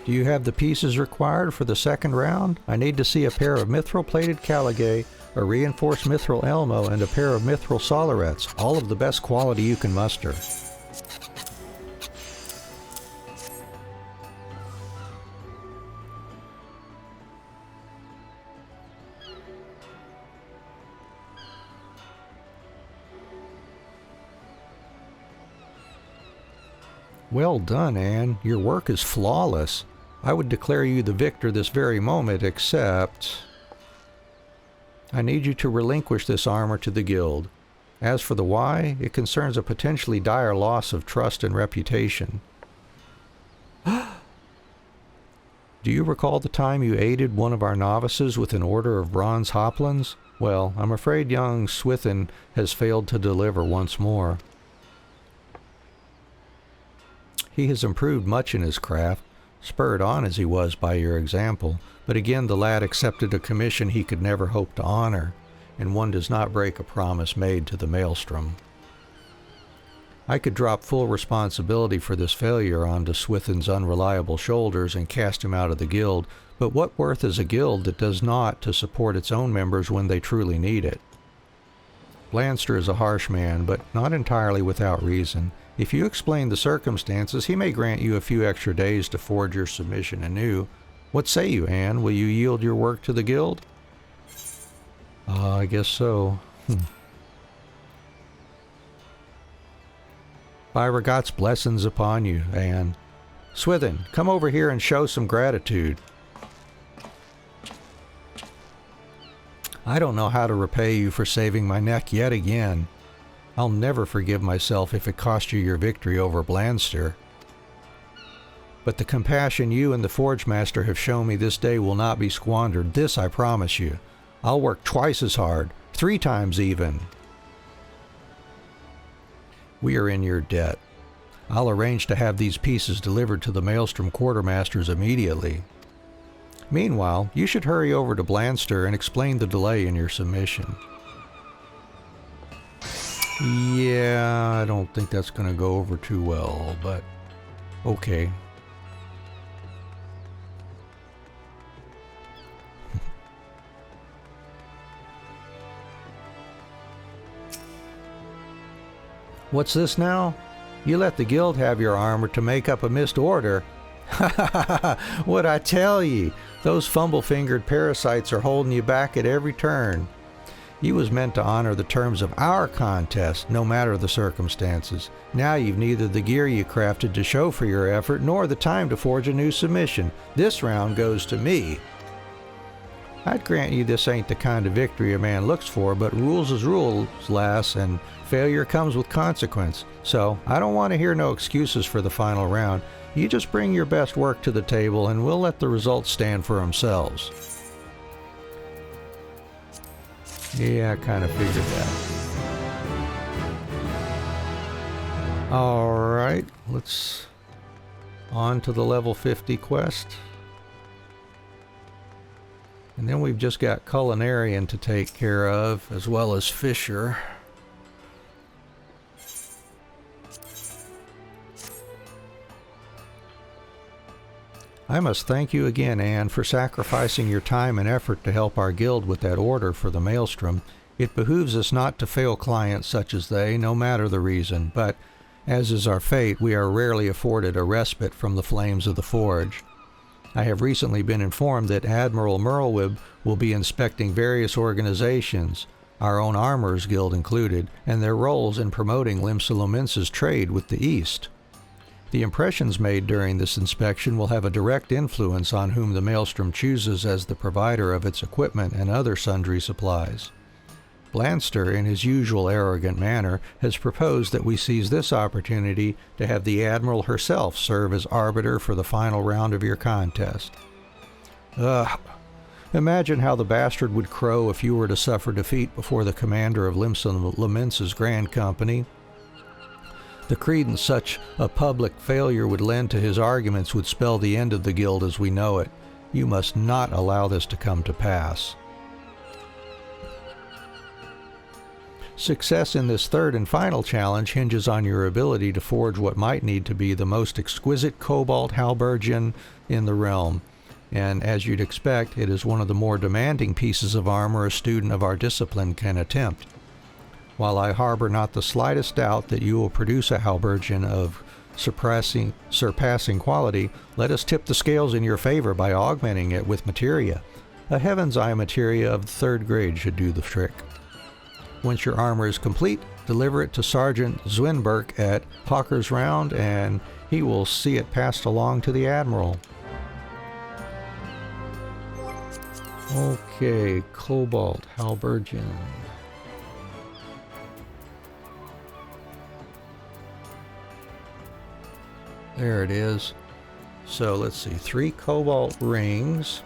Do you have the pieces required for the second round? I need to see a pair of mithril-plated Caligay, a reinforced mithril Elmo, and a pair of mithril Solarets, all of the best quality you can muster. Well done, Anne. Your work is flawless. I would declare you the victor this very moment, except I need you to relinquish this armor to the guild. As for the why, it concerns a potentially dire loss of trust and reputation. Do you recall the time you aided one of our novices with an order of bronze hoplins? Well, I'm afraid young Swithin has failed to deliver once more. He has improved much in his craft, spurred on as he was by your example, but again the lad accepted a commission he could never hope to honor, and one does not break a promise made to the maelstrom. I could drop full responsibility for this failure onto Swithin's unreliable shoulders and cast him out of the guild, but what worth is a guild that does not to support its own members when they truly need it? Blanster is a harsh man, but not entirely without reason. If you explain the circumstances, he may grant you a few extra days to forge your submission anew. What say you, Anne? Will you yield your work to the guild? I guess so. Byra God's blessings upon you, Anne. Swithin, come over here and show some gratitude. I don't know how to repay you for saving my neck yet again. I'll never forgive myself if it cost you your victory over Blanster. But the compassion you and the Forge Master have shown me this day will not be squandered. This I promise you. I'll work twice as hard, 3 times even. We are in your debt. I'll arrange to have these pieces delivered to the Maelstrom quartermasters immediately. Meanwhile, you should hurry over to Blanster and explain the delay in your submission. Yeah, I don't think that's going to go over too well, but okay. What's this now? You let the guild have your armor to make up a missed order. Ha ha ha ha! What'd I tell ye? Those fumble-fingered parasites are holding you back at every turn. You was meant to honor the terms of our contest, no matter the circumstances. Now you've neither the gear you crafted to show for your effort, nor the time to forge a new submission. This round goes to me. I'd grant you this ain't the kind of victory a man looks for, but rules is rules, lass, and failure comes with consequence. So, I don't want to hear no excuses for the final round. You just bring your best work to the table, and we'll let the results stand for themselves. Yeah, I kind of figured that. Alright, let's on to the level 50 quest. And then we've just got Culinarian to take care of, as well as Fisher. I must thank you again, Anne, for sacrificing your time and effort to help our guild with that order for the Maelstrom. It behooves us not to fail clients such as they, no matter the reason, but, as is our fate, we are rarely afforded a respite from the flames of the forge. I have recently been informed that Admiral Merlwib will be inspecting various organizations, our own Armorers Guild included, and their roles in promoting Limsa-Lominsa's trade with the East. The impressions made during this inspection will have a direct influence on whom the Maelstrom chooses as the provider of its equipment and other sundry supplies. Blanster, in his usual arrogant manner, has proposed that we seize this opportunity to have the Admiral herself serve as arbiter for the final round of your contest. Ugh! Imagine how the bastard would crow if you were to suffer defeat before the commander of Limsa-Lominsa's Grand Company. The credence such a public failure would lend to his arguments would spell the end of the guild as we know it. You must not allow this to come to pass. Success in this third and final challenge hinges on your ability to forge what might need to be the most exquisite cobalt halberdion in the realm, and as you'd expect, it is one of the more demanding pieces of armor a student of our discipline can attempt. While I harbor not the slightest doubt that you will produce a halberdion of surpassing quality, let us tip the scales in your favor by augmenting it with materia. A Heaven's Eye materia of the 3rd grade should do the trick. Once your armor is complete, deliver it to Sergeant Zwinberg at Hawker's Round, and he will see it passed along to the Admiral. Okay, Cobalt Halberdion. There it is. So let's see, 3 cobalt rings.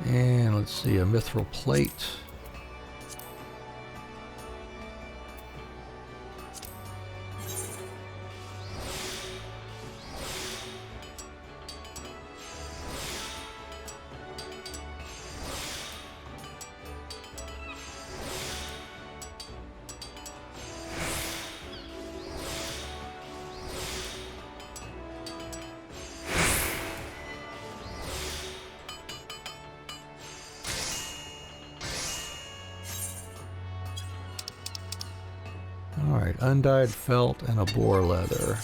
And let's see, a mithril plate. Alright, undyed felt and a boar leather.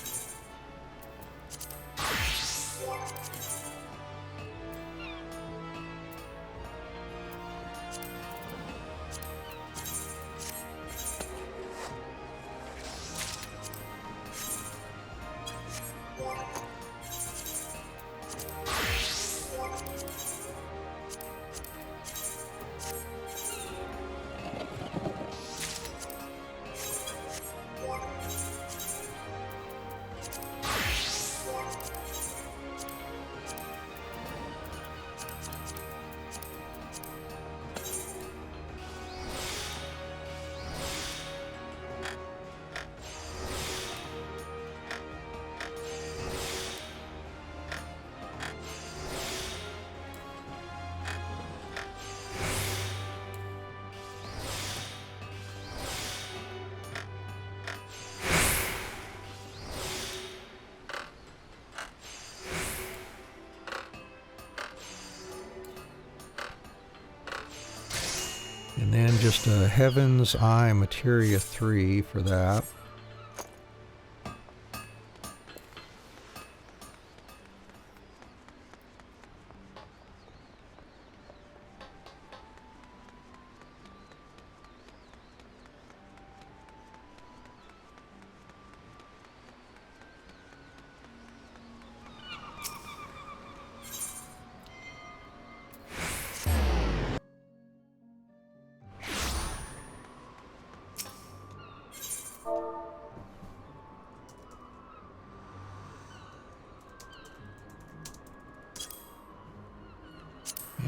And then just a Heaven's Eye Materia 3 for that.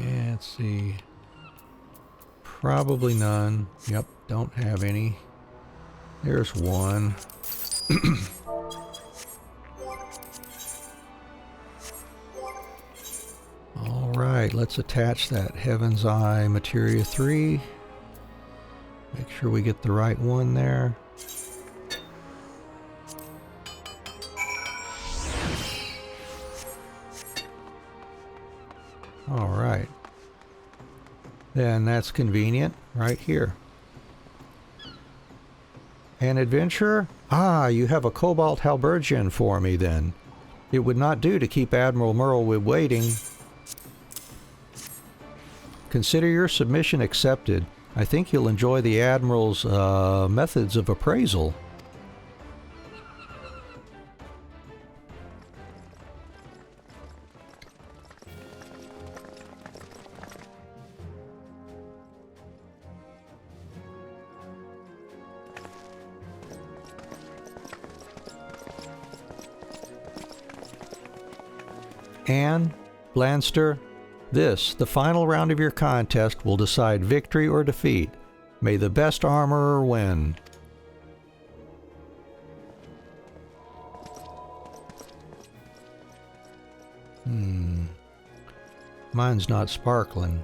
Yeah, let's see. Probably none. Yep, don't have any. There's one. All Alright, let's attach that Heaven's Eye Materia 3. Make sure we get the right one there. Alright. Then that's convenient right here. An adventurer? Ah, you have a Cobalt Halberdian for me then. It would not do to keep Admiral Merlewood waiting. Consider your submission accepted. I think you'll enjoy the Admiral's methods of appraisal. Anne, Blanster, this, the final round of your contest, will decide victory or defeat. May the best armorer win. Mine's not sparkling.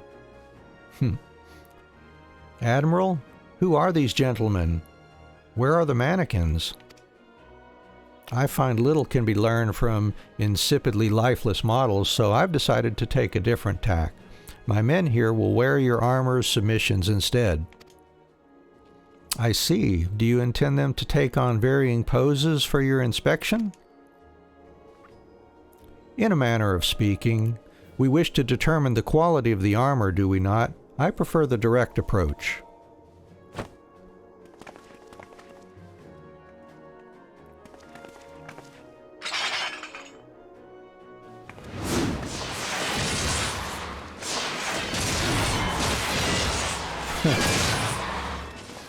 Admiral, who are these gentlemen? Where are the mannequins? I find little can be learned from insipidly lifeless models, so I've decided to take a different tack. My men here will wear your armor's submissions instead. I see. Do you intend them to take on varying poses for your inspection? In a manner of speaking, we wish to determine the quality of the armor, do we not? I prefer the direct approach.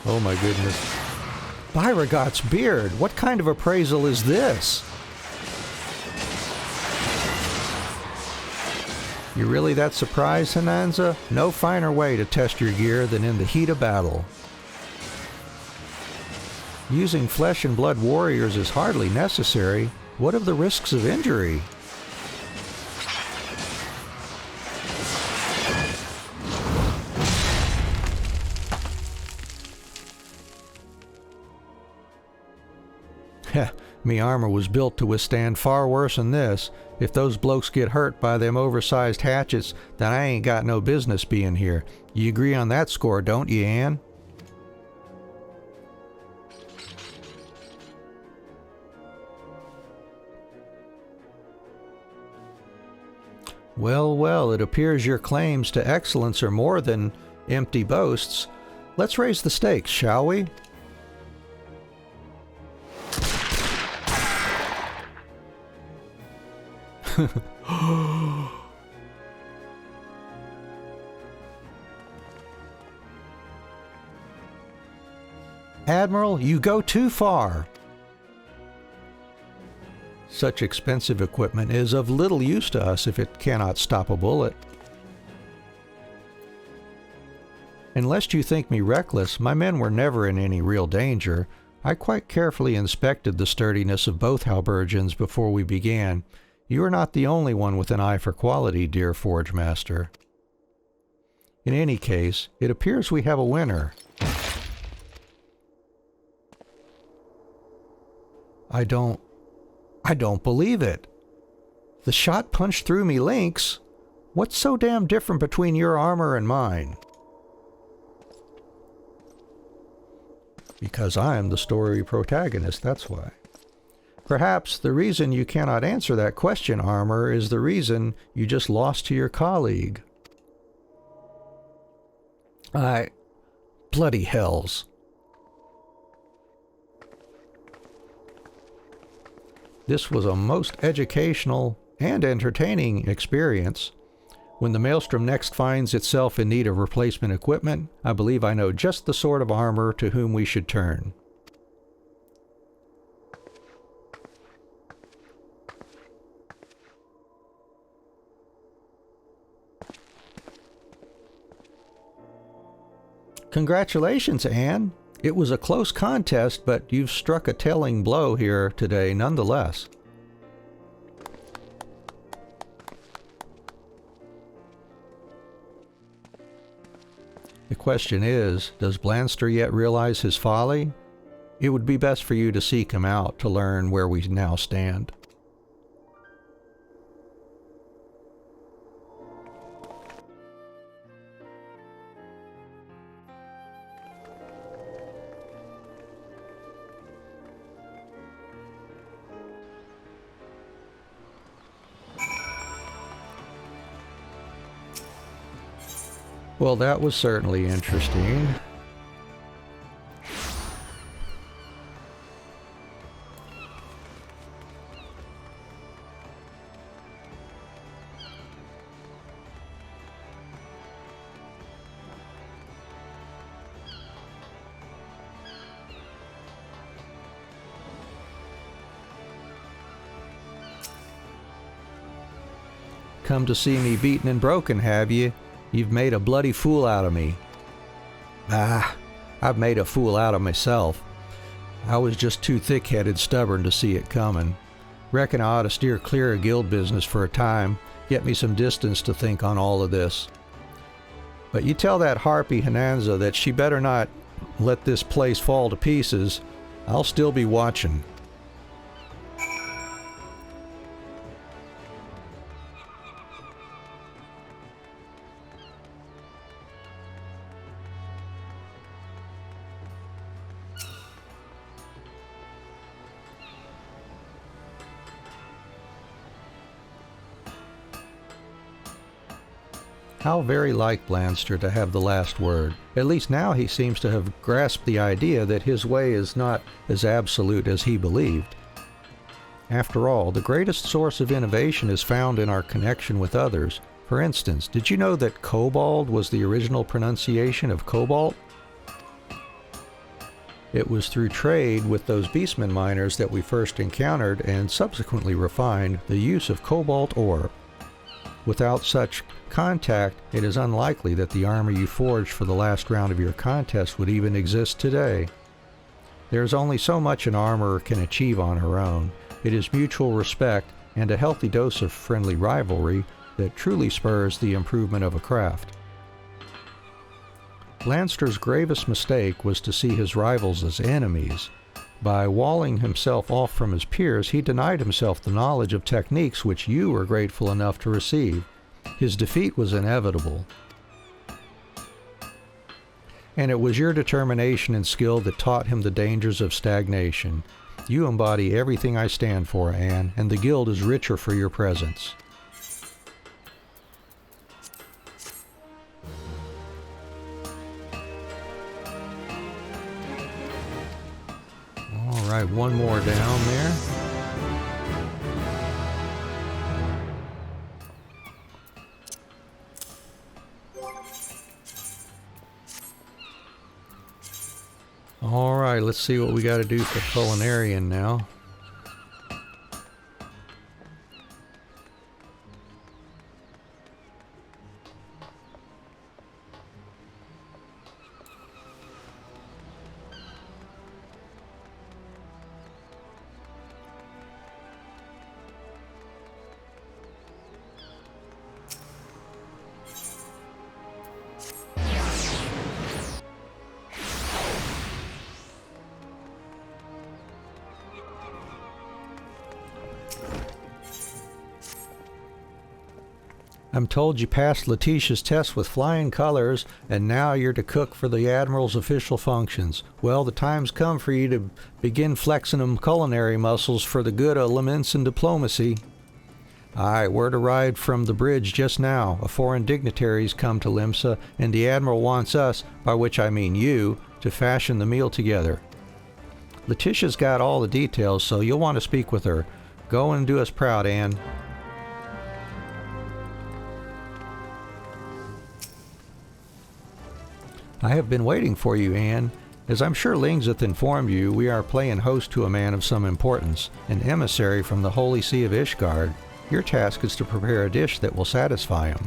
Oh my goodness. Beauregard's beard! What kind of appraisal is this? You really that surprised, Hananza? No finer way to test your gear than in the heat of battle. Using flesh and blood warriors is hardly necessary. What of the risks of injury? Me armor was built to withstand far worse than this. If those blokes get hurt by them oversized hatchets, then I ain't got no business being here. You agree on that score, don't you, Anne? Well, well, it appears your claims to excellence are more than empty boasts. Let's raise the stakes, shall we? Admiral, you go too far. Such expensive equipment is of little use to us if it cannot stop a bullet. Unless you think me reckless, my men were never in any real danger. I quite carefully inspected the sturdiness of both halberdians before we began. You are not the only one with an eye for quality, dear Forge Master. In any case, it appears we have a winner. I don't believe it. The shot punched through me links. What's so damn different between your armor and mine? Because I am the story protagonist, that's why. Perhaps the reason you cannot answer that question, Armor, is the reason you just lost to your colleague. Bloody hells. This was a most educational and entertaining experience. When the Maelstrom next finds itself in need of replacement equipment, I believe I know just the sort of armor to whom we should turn. Congratulations, Anne. It was a close contest, but you've struck a telling blow here today nonetheless. The question is, does Blanster yet realize his folly? It would be best for you to seek him out to learn where we now stand. Well, that was certainly interesting. Come to see me beaten and broken, have you? You've made a bloody fool out of me. I've made a fool out of myself. I was just too thick-headed stubborn to see it coming. Reckon I ought to steer clear of guild business for a time, get me some distance to think on all of this. But you tell that harpy Hananza that she better not let this place fall to pieces. I'll still be watching. How very like Blanster to have the last word. At least now he seems to have grasped the idea that his way is not as absolute as he believed. After all, the greatest source of innovation is found in our connection with others. For instance, did you know that kobold was the original pronunciation of cobalt? It was through trade with those beastmen miners that we first encountered and subsequently refined the use of cobalt ore. Without such contact, it is unlikely that the armor you forged for the last round of your contest would even exist today. There is only so much an armorer can achieve on her own. It is mutual respect and a healthy dose of friendly rivalry that truly spurs the improvement of a craft. Blanster's gravest mistake was to see his rivals as enemies. By walling himself off from his peers, he denied himself the knowledge of techniques which you were grateful enough to receive. His defeat was inevitable. And it was your determination and skill that taught him the dangers of stagnation. You embody everything I stand for, Anne, and the guild is richer for your presence. All right, one more down there. All right, let's see what we got to do for culinarian now. I'm told you passed Letitia's test with flying colors, and now you're to cook for the Admiral's official functions. Well, the time's come for you to begin flexing them culinary muscles for the good of Leminson diplomacy. Aye, word arrived from the bridge just now. A foreign dignitary's come to Limsa, and the Admiral wants us, by which I mean you, to fashion the meal together. Letitia's got all the details, so you'll want to speak with her. Go and do us proud, Anne. I have been waiting for you, Anne. As I'm sure Lingzeth informed you, we are playing host to a man of some importance, an emissary from the Holy See of Ishgard. Your task is to prepare a dish that will satisfy him.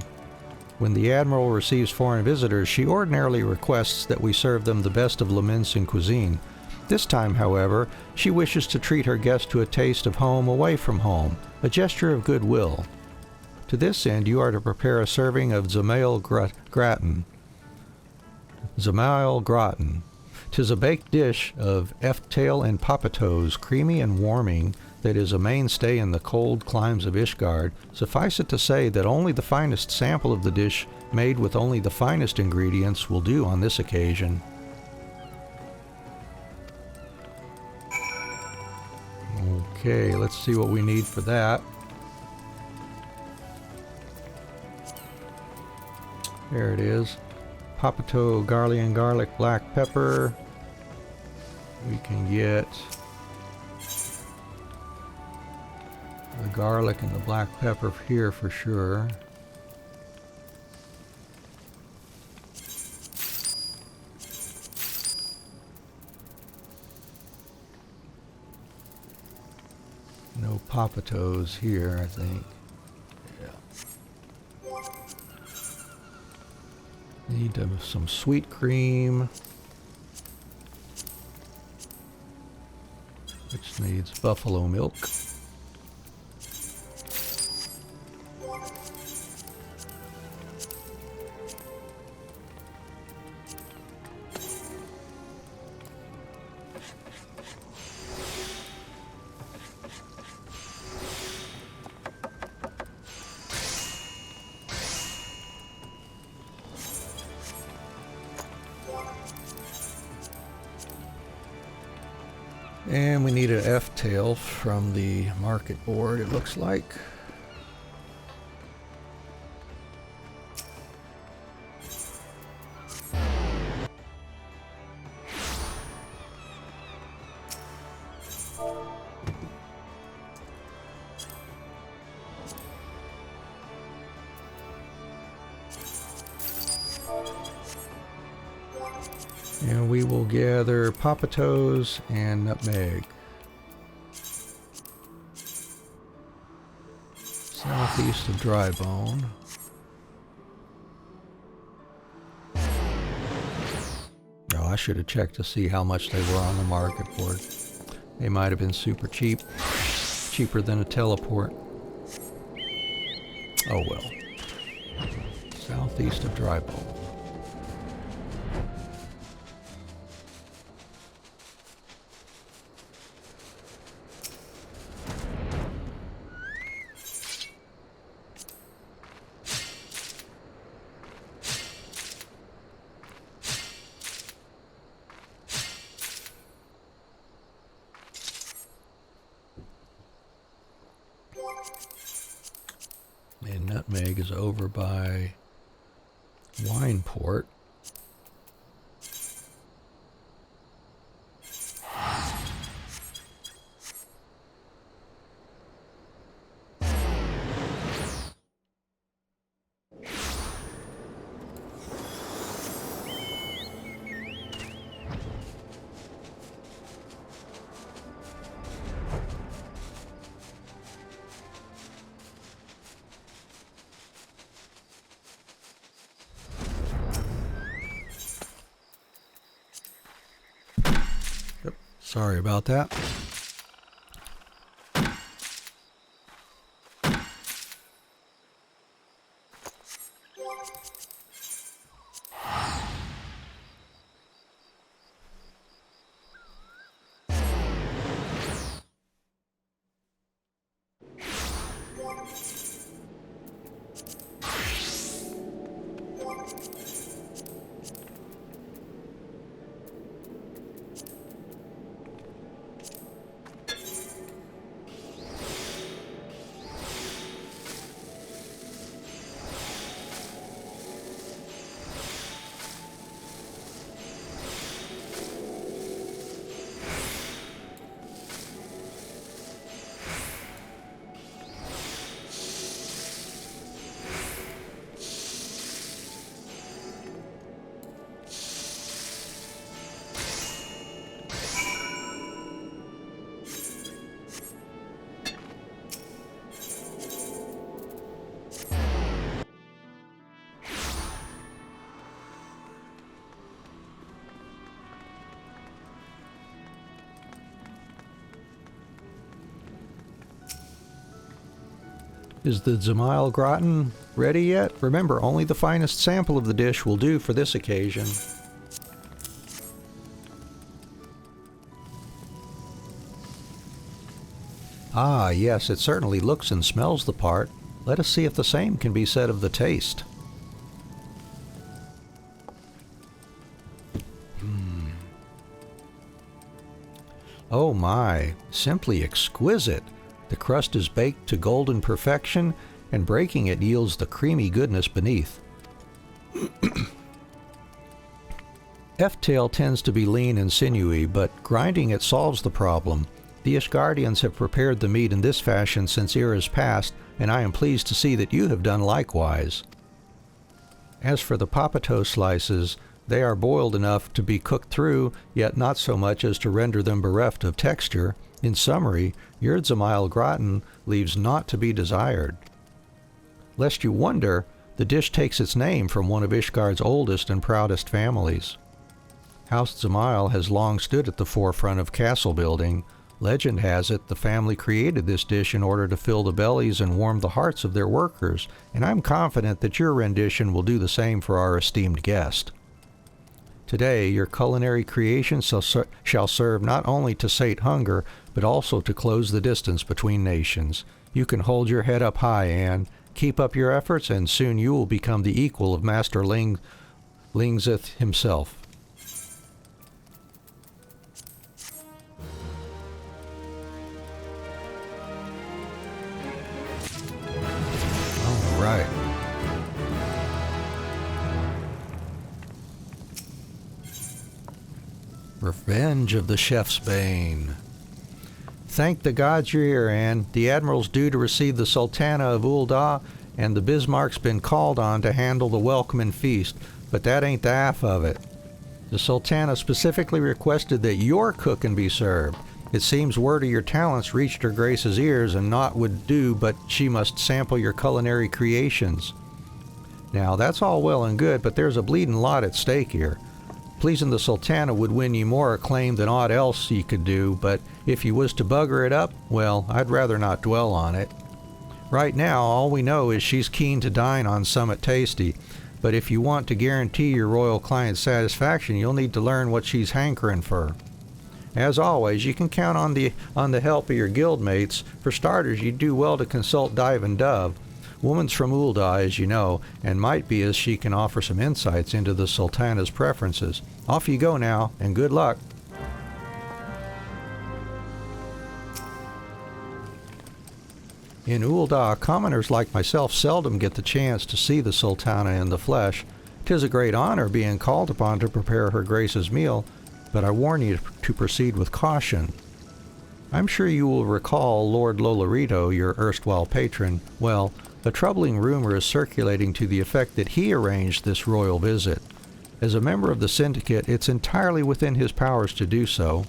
When the Admiral receives foreign visitors, she ordinarily requests that we serve them the best of Leminson cuisine. This time, however, she wishes to treat her guest to a taste of home away from home, a gesture of goodwill. To this end, you are to prepare a serving of Zamail gratin. Zamail gratin. 'Tis a baked dish of F-tail and papatoes, creamy and warming, that is a mainstay in the cold climes of Ishgard. Suffice it to say that only the finest sample of the dish, made with only the finest ingredients, will do on this occasion. Okay, let's see what we need for that. There it is. Papato, Garlian garlic, black pepper. We can get the garlic and the black pepper here for sure. No papatos here, I think. Yeah. Need some sweet cream, which needs buffalo milk. And we need an F-tail from the market board, it looks like. And we will gather papatoes and nutmeg. Southeast of Dry Bone. Oh, I should have checked to see how much they were on the market board. They might have been super cheap. Cheaper than a teleport. Oh well. Southeast of Dry Bone. And nutmeg is over by Wineport. Sorry about that. Is the Zamail gratin ready yet? Remember, only the finest sample of the dish will do for this occasion. Ah, yes, it certainly looks and smells the part. Let us see if the same can be said of the taste. Oh my, simply exquisite. The crust is baked to golden perfection, and breaking it yields the creamy goodness beneath. F-tail tends to be lean and sinewy, but grinding it solves the problem. The Ishgardians have prepared the meat in this fashion since eras past, and I am pleased to see that you have done likewise. As for the papato slices, they are boiled enough to be cooked through, yet not so much as to render them bereft of texture. In summary, your Zamail gratin leaves naught to be desired. Lest you wonder, the dish takes its name from one of Ishgard's oldest and proudest families. House Zamail has long stood at the forefront of castle building. Legend has it the family created this dish in order to fill the bellies and warm the hearts of their workers, and I'm confident that your rendition will do the same for our esteemed guest. Today, your culinary creations shall serve not only to sate hunger, but also to close the distance between nations. You can hold your head up high, Anne. Keep up your efforts, and soon you will become the equal of Master Lingzith himself. All right. Revenge of the Chef's Bane. Thank the gods you're here, Anne. The Admiral's due to receive the Sultana of Ul'dah, and the Bismarck's been called on to handle the welcome and feast, but that ain't the half of it. The Sultana specifically requested that your cooking be served. It seems word of your talents reached her Grace's ears, and naught would do but she must sample your culinary creations. Now, that's all well and good, but there's a bleeding lot at stake here. Pleasing the Sultana would win you more acclaim than aught else ye could do, but if you was to bugger it up, well, I'd rather not dwell on it. Right now, all we know is she's keen to dine on Summit Tasty, but if you want to guarantee your royal client's satisfaction, you'll need to learn what she's hankering for. As always, you can count on the help of your guildmates. For starters, you'd do well to consult Dive and Dove. Woman's from Ul'dah, as you know, and might be as she can offer some insights into the Sultana's preferences. Off you go now, and good luck. In Ul'dah, commoners like myself seldom get the chance to see the Sultana in the flesh. 'Tis a great honor being called upon to prepare her Grace's meal, but I warn you to proceed with caution. I'm sure you will recall Lord Lolorito, your erstwhile patron. Well, a troubling rumor is circulating to the effect that he arranged this royal visit. As a member of the syndicate, it's entirely within his powers to do so.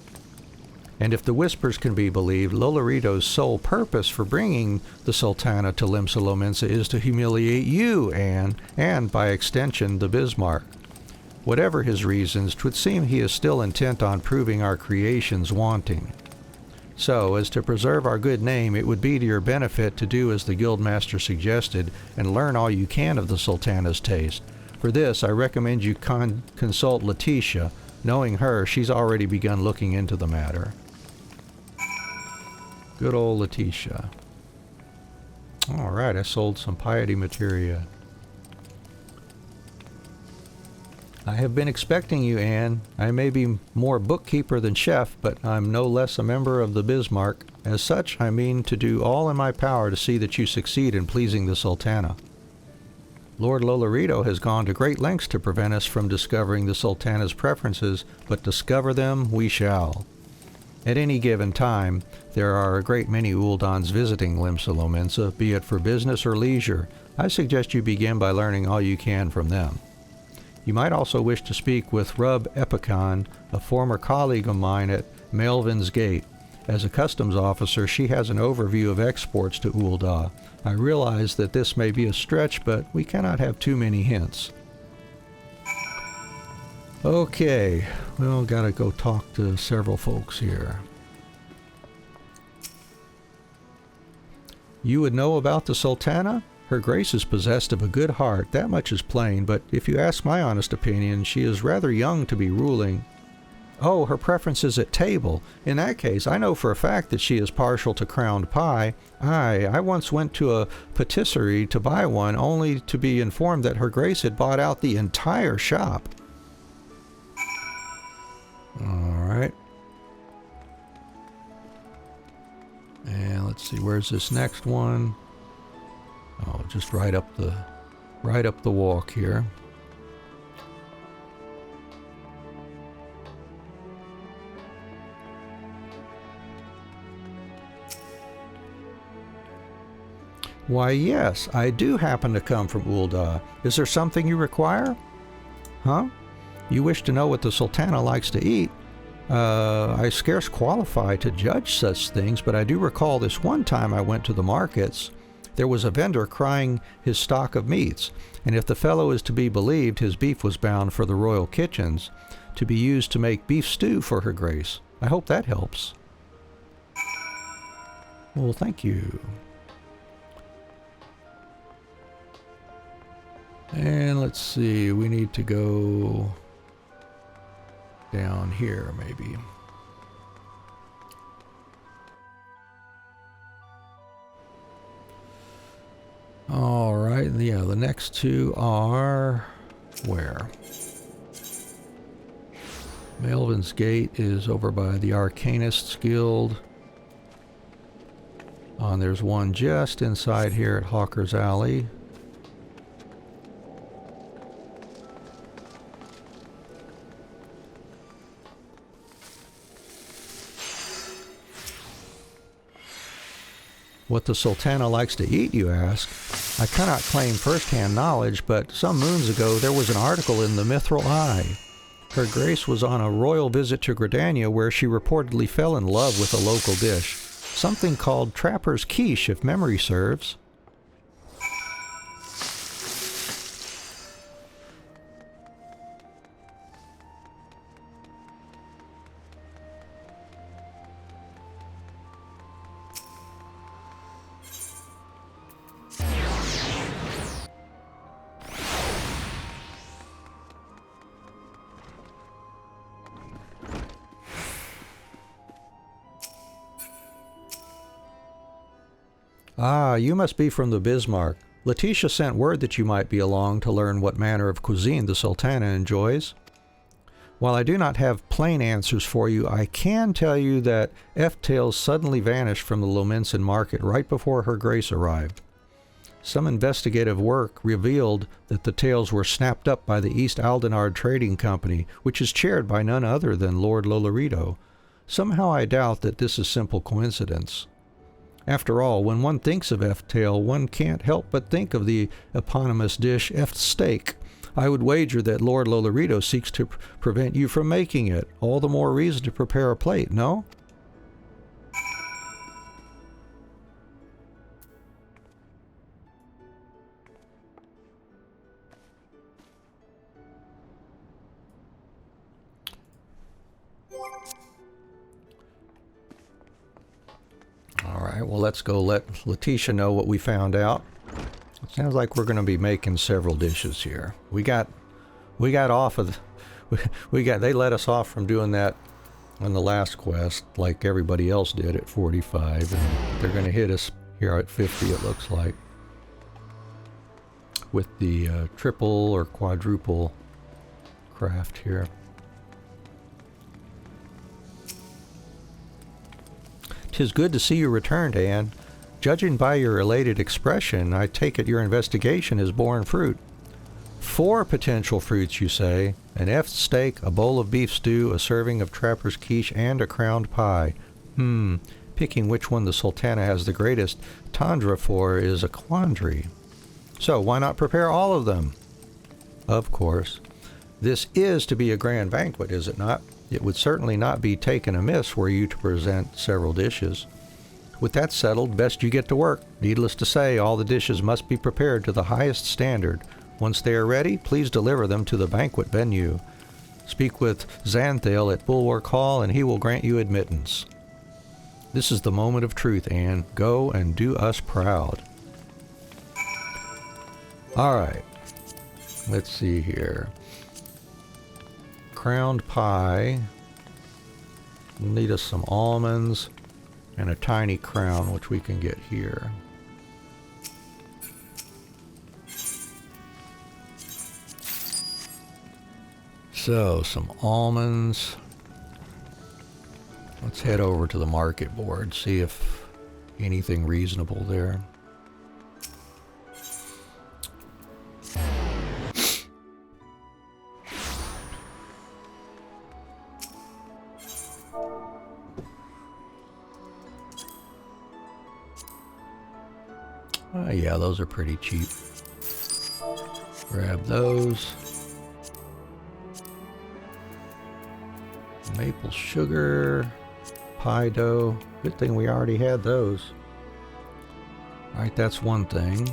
And if the whispers can be believed, Lolorito's sole purpose for bringing the Sultana to Limsa is to humiliate you, Anne, and, by extension, the Bismarck. Whatever his reasons, 'twould seem he is still intent on proving our creations wanting. So, as to preserve our good name, it would be to your benefit to do as the Guildmaster suggested and learn all you can of the Sultana's taste. For this, I recommend you consult Letitia. Knowing her, she's already begun looking into the matter. Good old Letitia. All right, I sold some piety materia. I have been expecting you, Anne. I may be more bookkeeper than chef, but I'm no less a member of the Bismarck. As such, I mean to do all in my power to see that you succeed in pleasing the Sultana. Lord Lolorito has gone to great lengths to prevent us from discovering the Sultana's preferences, but discover them we shall. At any given time, there are a great many Uldans visiting Limsa, be it for business or leisure. I suggest you begin by learning all you can from them. You might also wish to speak with Rub Epicon, a former colleague of mine at Melvin's Gate. As a customs officer, she has an overview of exports to Ul'dah. I realize that this may be a stretch, but we cannot have too many hints. Okay, well, gotta go talk to several folks here. You would know about the Sultana? Her Grace is possessed of a good heart, that much is plain, but if you ask my honest opinion, she is rather young to be ruling. Oh, her preference is at table. In that case, I know for a fact that she is partial to crowned pie. I once went to a patisserie to buy one, only to be informed that Her Grace had bought out the entire shop. Alright. And let's see, where's this next one? Oh, just right up the walk here. Why, yes, I do happen to come from Ul'dah. Is there something you require? Huh? You wish to know what the Sultana likes to eat? I scarce qualify to judge such things, but I do recall this one time I went to the markets. There was a vendor crying his stock of meats, and if the fellow is to be believed, his beef was bound for the royal kitchens, to be used to make beef stew for Her Grace. I hope that helps. Well, thank you. And let's see, we need to go down here maybe. All right, yeah, the next two are where? Melvin's Gate is over by the Arcanists Guild. And there's one just inside here at Hawker's Alley. What the Sultana likes to eat, you ask? I cannot claim first-hand knowledge, but some moons ago there was an article in the Mithril Eye. Her Grace was on a royal visit to Gridania where she reportedly fell in love with a local dish. Something called Trapper's Quiche, if memory serves. Ah, you must be from the Bismarck. Letitia sent word that you might be along to learn what manner of cuisine the Sultana enjoys. While I do not have plain answers for you, I can tell you that F-tails suddenly vanished from the Lomensin market right before Her Grace arrived. Some investigative work revealed that the tails were snapped up by the East Aldenard Trading Company, which is chaired by none other than Lord Lolorito. Somehow I doubt that this is simple coincidence. After all, when one thinks of F-tail, one can't help but think of the eponymous dish F-steak. I would wager that Lord Lolorito seeks to prevent you from making it. All the more reason to prepare a plate, no? Alright, well let's go let Letitia know what we found out. It sounds like we're going to be making several dishes here. We got off of they let us off from doing that on the last quest like everybody else did at 45, and they're going to hit us here at 50 it looks like. With the triple or quadruple craft here. 'Tis good to see you returned, Anne. Judging by your elated expression, I take it your investigation has borne fruit. 4 potential fruits, you say? An F-steak, a bowl of beef stew, a serving of Trapper's Quiche, and a crowned pie. Picking which one the Sultana has the greatest tundra for is a quandary. So, why not prepare all of them? Of course. This is to be a grand banquet, is it not? It would certainly not be taken amiss were you to present several dishes. With that settled, best you get to work. Needless to say, all the dishes must be prepared to the highest standard. Once they are ready, please deliver them to the banquet venue. Speak with Xanthale at Bulwark Hall and he will grant you admittance. This is the moment of truth, Anne. Go and do us proud. Alright. Let's see here. Crowned pie. We'll need us some almonds and a tiny crown, which we can get here. So, some almonds. Let's head over to the market board, see if anything reasonable there. Yeah, those are pretty cheap. Grab those. Maple sugar, pie dough. Good thing we already had those. Alright, that's one thing.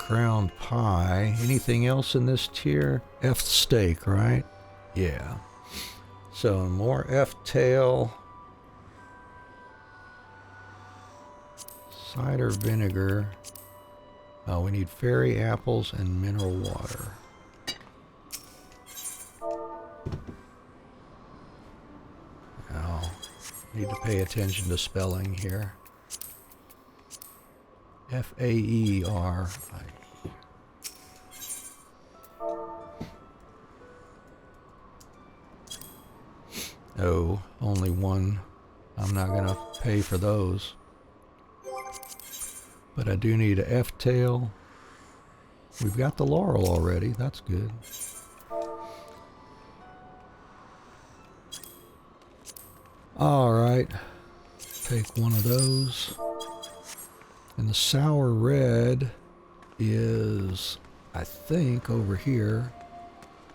Ground pie. Anything else in this tier? F steak, right? Yeah. So more F tail. Cider vinegar. Oh, we need fairy apples and mineral water. Now, need to pay attention to spelling here. F-A-E-R-I. Oh, only one. I'm not going to pay for those. But I do need a F-tail. We've got the laurel already. That's good. Alright. Take one of those. And the sour red is, I think, over here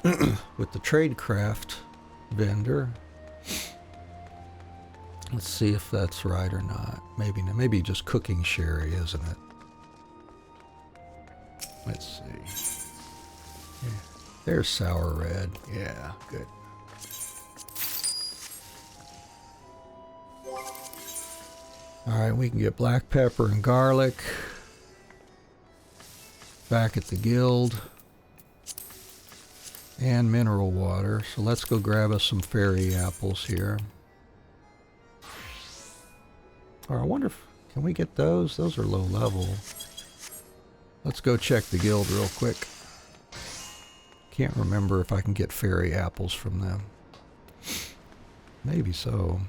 with the tradecraft vendor. Let's see if that's right or not. Maybe not. Maybe just cooking sherry, isn't it? Let's see. Yeah. There's sour red. Yeah, good. Alright, we can get black pepper and garlic back at the guild. And mineral water. So let's go grab us some fairy apples here. Or I wonder if, can we get those? Those are low level. Let's go check the guild real quick. Can't remember if I can get fairy apples from them. Maybe so.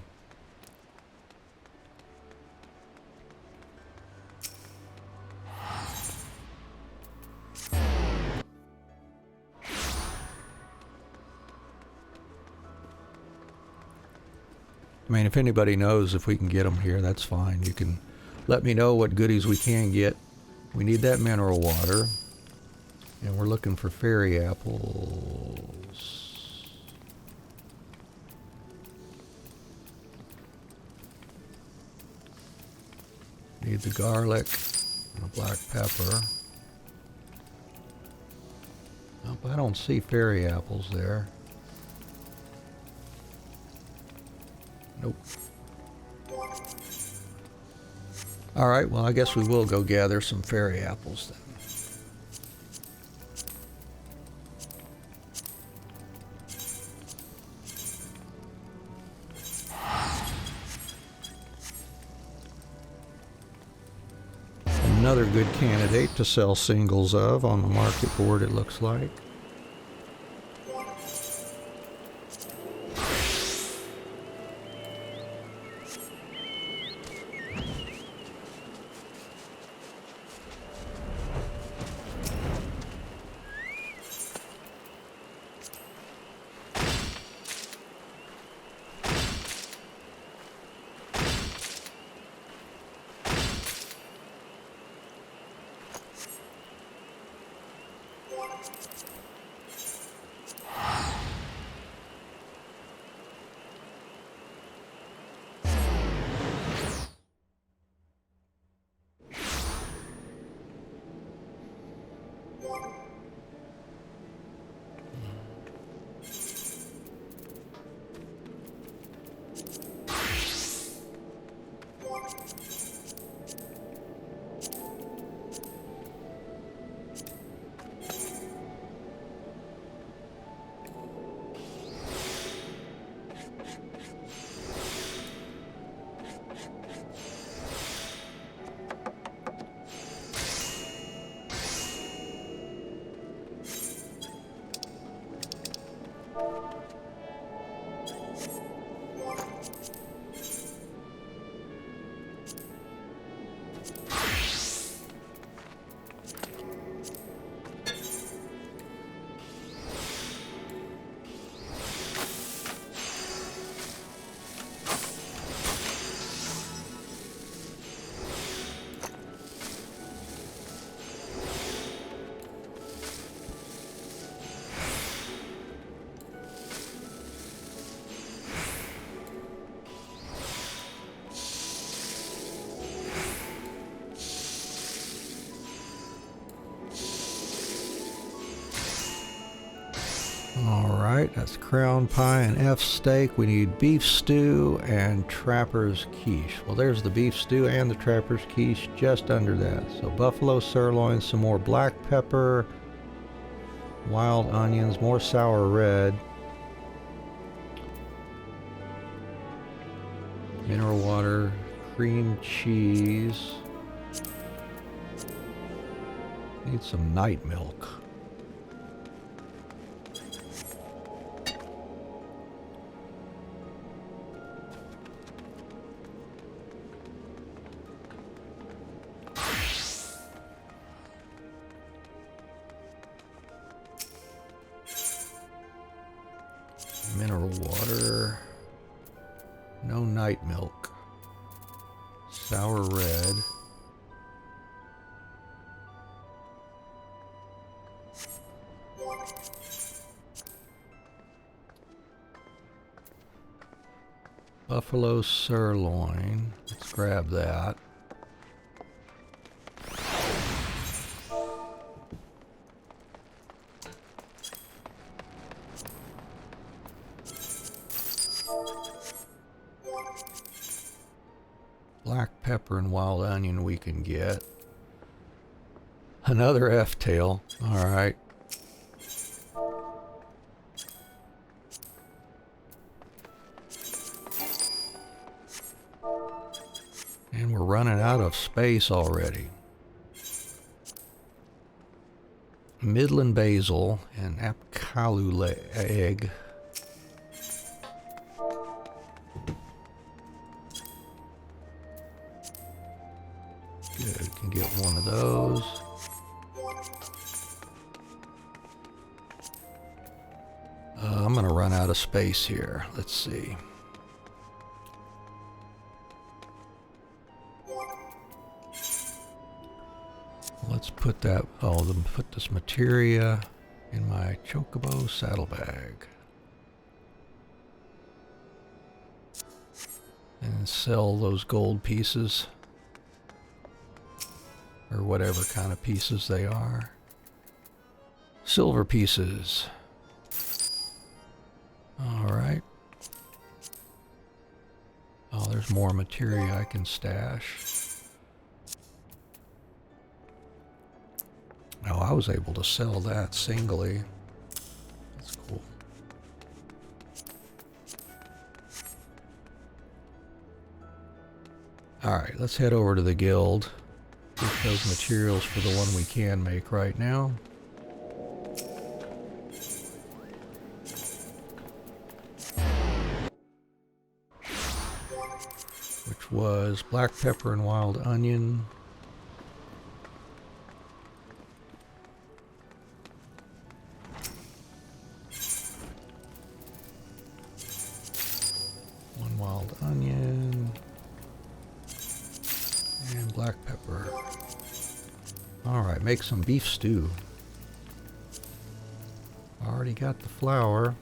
I mean, if anybody knows if we can get them here, that's fine. You can let me know what goodies we can get. We need that mineral water. And we're looking for fairy apples. Need the garlic and the black pepper. Nope, I don't see fairy apples there. Nope. Alright, well I guess we will go gather some fairy apples then. Another good candidate to sell singles of on the market board, it looks like. Alright, that's crown pie and F steak. We need beef stew and trapper's quiche. Well, there's the beef stew and the trapper's quiche just under that. So buffalo sirloin, some more black pepper, wild onions, more sour red, mineral water, cream cheese. Need some night milk. Mineral water, no night milk, sour red, buffalo sirloin, let's grab that. Black pepper and wild onion we can get. Another F-tail. Alright. And we're running out of space already. Midland basil and apkalu egg. Good, can get one of those. I'm going to run out of space here. Let's see. Let's put that, put this materia in my chocobo saddlebag. And sell those gold pieces. Or whatever kind of pieces they are. Silver pieces. Alright. Oh, there's more materia I can stash. Oh, I was able to sell that singly. That's cool. Alright, let's head over to the guild. Get those materials for the one we can make right now. Which was black pepper and wild onion. One wild onion. And black pepper. Alright, make some beef stew. Already got the flour.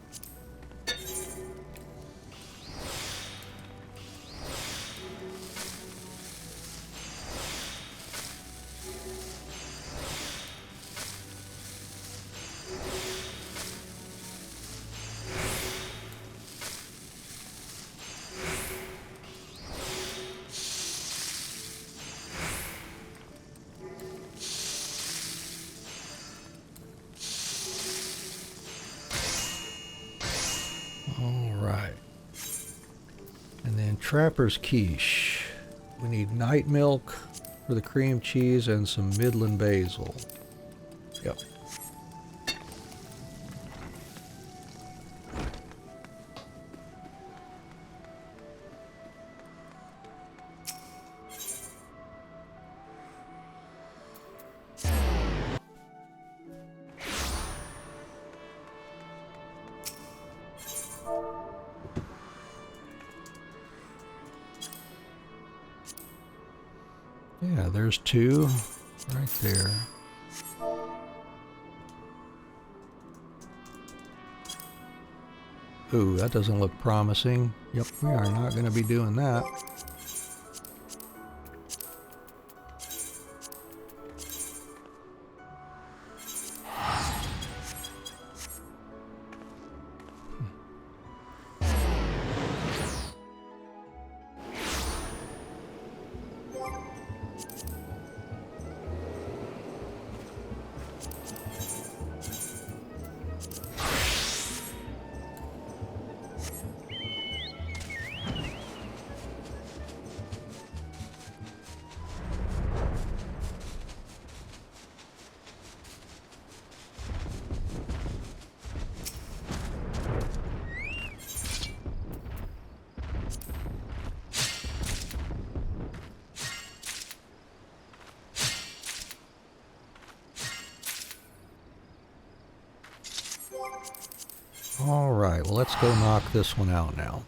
Trapper's quiche. We need night milk for the cream cheese and some Midland basil. Yep. Yeah, there's two right there. Ooh, that doesn't look promising. Yep, we are not going to be doing that. All right, well, let's go knock this one out now.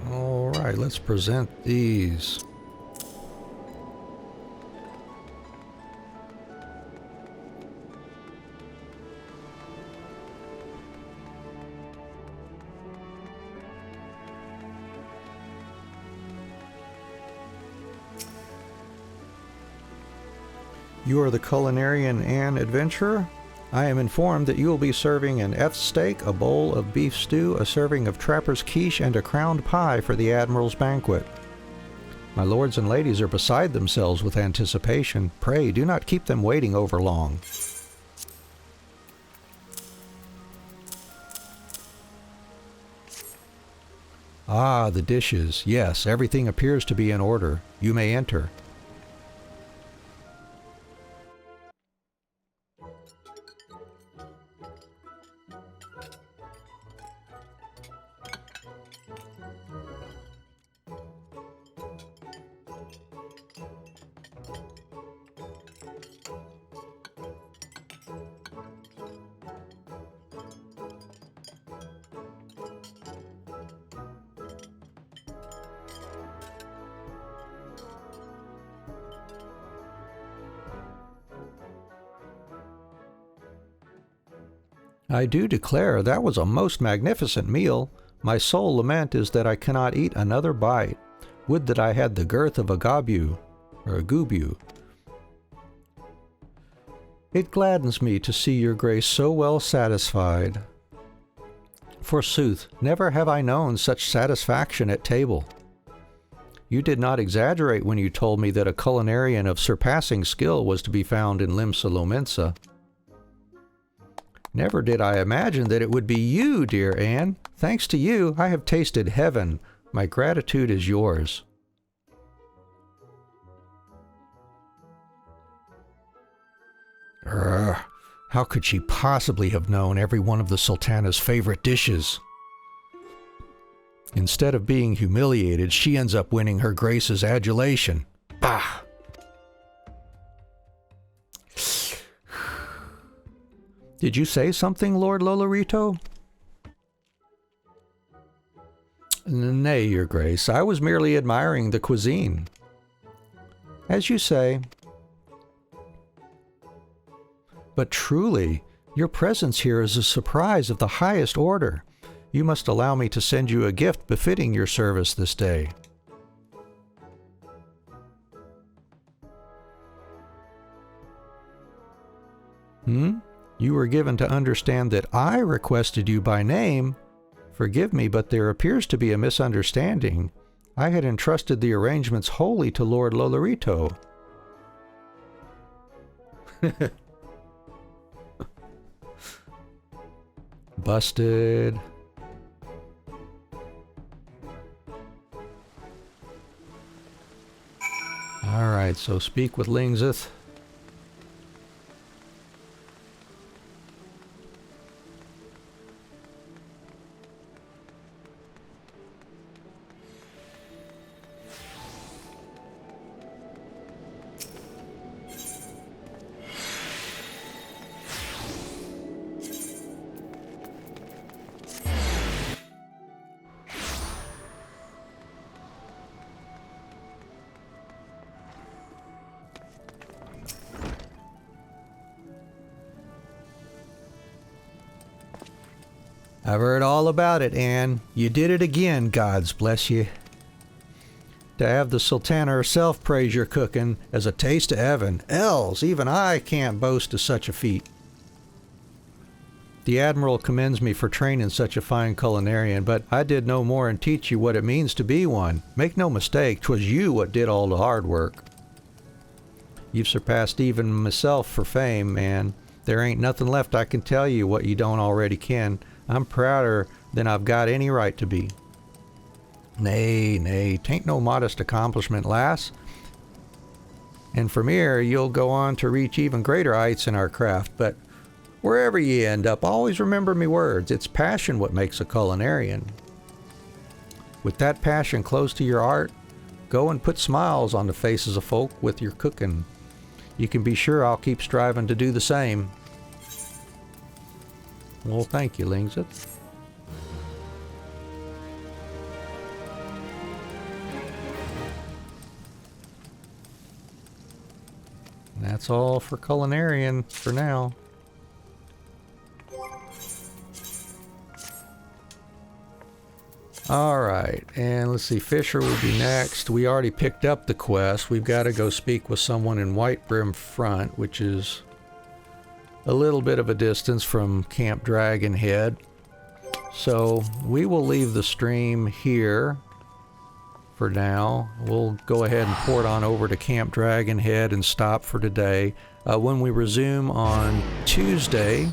Alright, let's present these. You are the culinarian and adventurer? I am informed that you will be serving an F steak, a bowl of beef stew, a serving of Trapper's quiche, and a crowned pie for the Admiral's banquet. My lords and ladies are beside themselves with anticipation. Pray, do not keep them waiting over long. Ah, the dishes. Yes, everything appears to be in order. You may enter. I do declare that was a most magnificent meal. My sole lament is that I cannot eat another bite. Would that I had the girth of a gobu, or a gubu. It gladdens me to see your grace so well satisfied. Forsooth, never have I known such satisfaction at table. You did not exaggerate when you told me that a culinarian of surpassing skill was to be found in Limsa Lominsa. Never did I imagine that it would be you, dear Anne. Thanks to you, I have tasted heaven. My gratitude is yours. How could she possibly have known every one of the Sultana's favorite dishes? Instead of being humiliated, she ends up winning her Grace's adulation. Bah! Did you say something, Lord Lolorito? Nay, Your Grace, I was merely admiring the cuisine. As you say. But truly, your presence here is a surprise of the highest order. You must allow me to send you a gift befitting your service this day. You were given to understand that I requested you by name. Forgive me, but there appears to be a misunderstanding. I had entrusted the arrangements wholly to Lord Lolorito. Busted. Alright, so speak with Lingzith. I've heard all about it, Anne. You did it again, gods bless you. To have the Sultana herself praise your cooking as a taste of heaven. Ells, even I can't boast of such a feat. The Admiral commends me for training such a fine culinarian, but I did no more than teach you what it means to be one. Make no mistake, 'twas you what did all the hard work. You've surpassed even myself for fame, Anne. There ain't nothing left I can tell you what you don't already ken. I'm prouder than I've got any right to be. Nay, nay, 'tain't no modest accomplishment, lass. And from here, you'll go on to reach even greater heights in our craft. But wherever ye end up, always remember me words. It's passion what makes a culinarian. With that passion close to your art, go and put smiles on the faces of folk with your cooking. You can be sure I'll keep striving to do the same. Well, thank you, Lingzith. And that's all for culinarian for now. Alright, and let's see, Fisher will be next. We already picked up the quest. We've got to go speak with someone in White Brim Front, which is a little bit of a distance from Camp Dragonhead. So we will leave the stream here for now. We'll go ahead and port on over to Camp Dragonhead and stop for today. When we resume on Tuesday,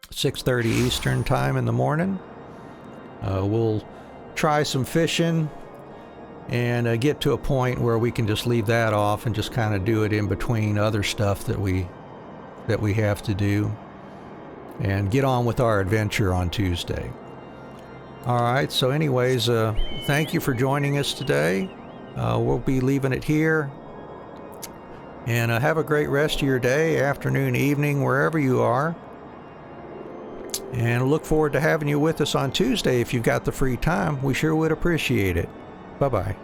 6:30 Eastern time in the morning, we'll try some fishing and get to a point where we can just leave that off and just kind of do it in between other stuff that we have to do, and get on with our adventure on Tuesday. Alright, so anyways, thank you for joining us today. We'll be leaving it here. And have a great rest of your day, afternoon, evening, wherever you are. And look forward to having you with us on Tuesday if you've got the free time. We sure would appreciate it. Bye-bye.